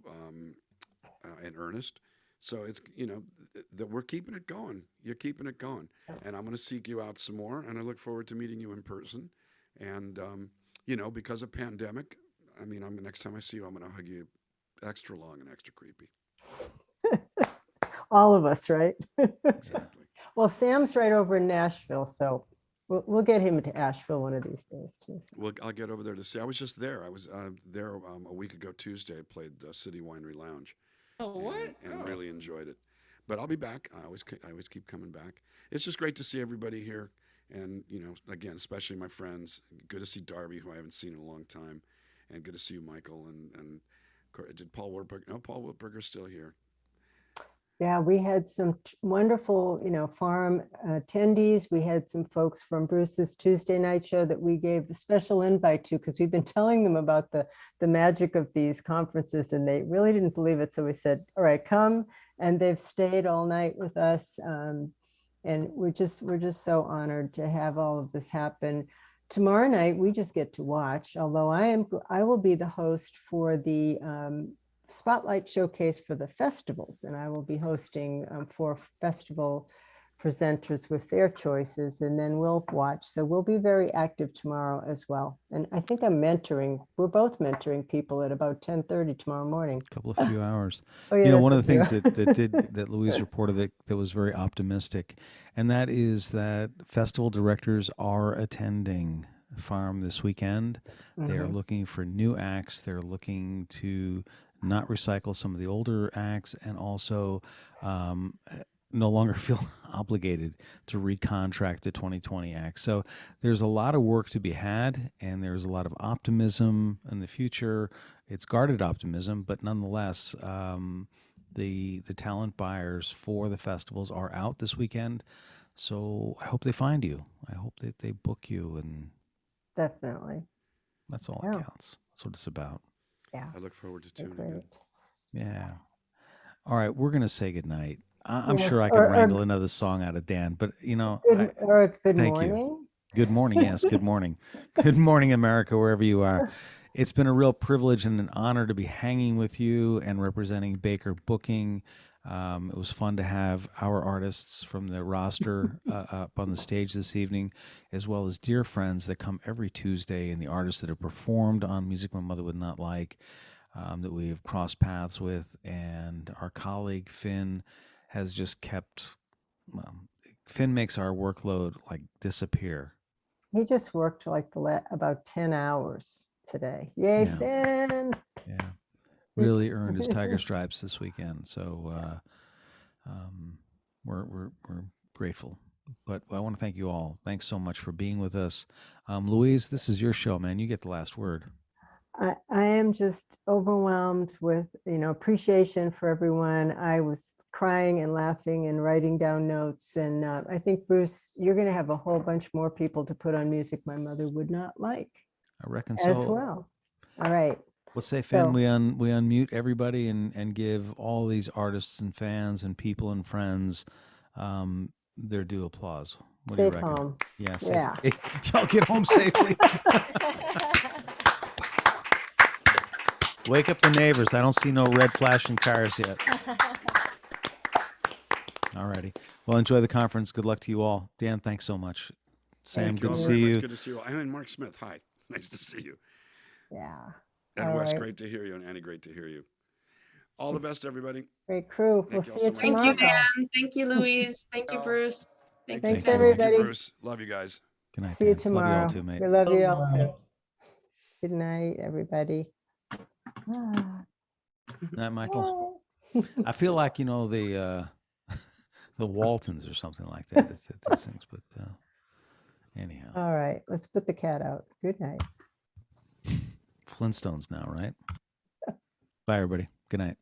and Ernest. So it's, that we're keeping it going. You're keeping it going. And I'm going to seek you out some more. And I look forward to meeting you in person. And, because of pandemic, next time I see you, I'm going to hug you extra long and extra creepy. All of us, right? Exactly. Well, Sam's right over in Nashville, so we'll get him to Asheville one of these days too. So. Well, I'll get over there to see. I was just there. I was there a week ago Tuesday. I played City Winery Lounge. Oh, what? And really enjoyed it. But I'll be back. I always keep coming back. It's just great to see everybody here. And, again, especially my friends. Good to see Darby, who I haven't seen in a long time. And good to see you, Michael. And did Paul Wartburg? No, Paul Wartburger's still here. Yeah, we had some wonderful, farm attendees. We had some folks from Bruce's Tuesday night show that we gave a special invite to because we've been telling them about the magic of these conferences and they really didn't believe it. So we said, all right, come. And they've stayed all night with us. And we're just so honored to have all of this happen. Tomorrow night, we just get to watch, although I will be the host for the Spotlight Showcase for the festivals, and I will be hosting 4 festival presenters with their choices, and then we'll watch. So we'll be very active tomorrow as well. And I think we're both mentoring people at about 10:30 tomorrow morning. A few hours. Oh, yeah, one of the things that Louise reported that was very optimistic, and that is that festival directors are attending Farm this weekend. They are looking for new acts. They're looking to not recycle some of the older acts, and also no longer feel obligated to recontract the 2020 act. So there's a lot of work to be had, and there's a lot of optimism in the future. It's guarded optimism, but nonetheless, the talent buyers for the festivals are out this weekend. So I hope they find you. I hope that they book you, and definitely. That's all that counts. That's what it's about. Yeah. I look forward to tuning in. Yeah. All right, we're gonna say goodnight. I'm Yes, sure I can wrangle another song out of Dan, but good thank morning. you. Good morning. Yes, good morning. Good morning, America, wherever you are. It's been a real privilege and an honor to be hanging with you and representing Baker Booking. It was fun to have our artists from the roster up on the stage this evening, as well as dear friends that come every Tuesday and the artists that have performed on Music My Mother Would Not Like, that we've crossed paths with. And our colleague Finn has just kept, well, Finn makes our workload like disappear. He just worked like about 10 hours today. Yay, Yeah. Finn. Yeah. Really earned his tiger stripes this weekend. So we're grateful. But I want to thank you all. Thanks so much for being with us. Louise, this is your show, man. You get the last word. I am just overwhelmed with, appreciation for everyone. I was crying and laughing and writing down notes. And I think, Bruce, you're going to have a whole bunch more people to put on Music My Mother Would Not Like. I reckon as so. well. All right. Let's say, Finn, we unmute everybody and give all these artists and fans and people and friends their due applause. What do you reckon? Home. Yeah, safe. Yeah. Y'all get home safely. Wake up the neighbors. I don't see no red flashing cars yet. All righty. Well, enjoy the conference. Good luck to you all. Dan, thanks so much. Sam, good to see you. Good to see you all. And Mark Smith, hi. Nice to see you. Yeah. And Wes, great to hear you. And Annie, great to hear you. All the best, everybody. Great crew. We'll see you tomorrow. Thank you, Dan. Thank you, Louise. Thank you, Bruce. Thanks, Thank everybody. you, Bruce. Love you guys. Good night. See you Dan. tomorrow. Love you all too, mate. We love you all too. Good night, everybody. Night, Michael. I feel like, the Waltons or something like that. It's these things, but anyhow. All right, let's put the cat out. Good night. Flintstones now, right? Bye, everybody. Good night.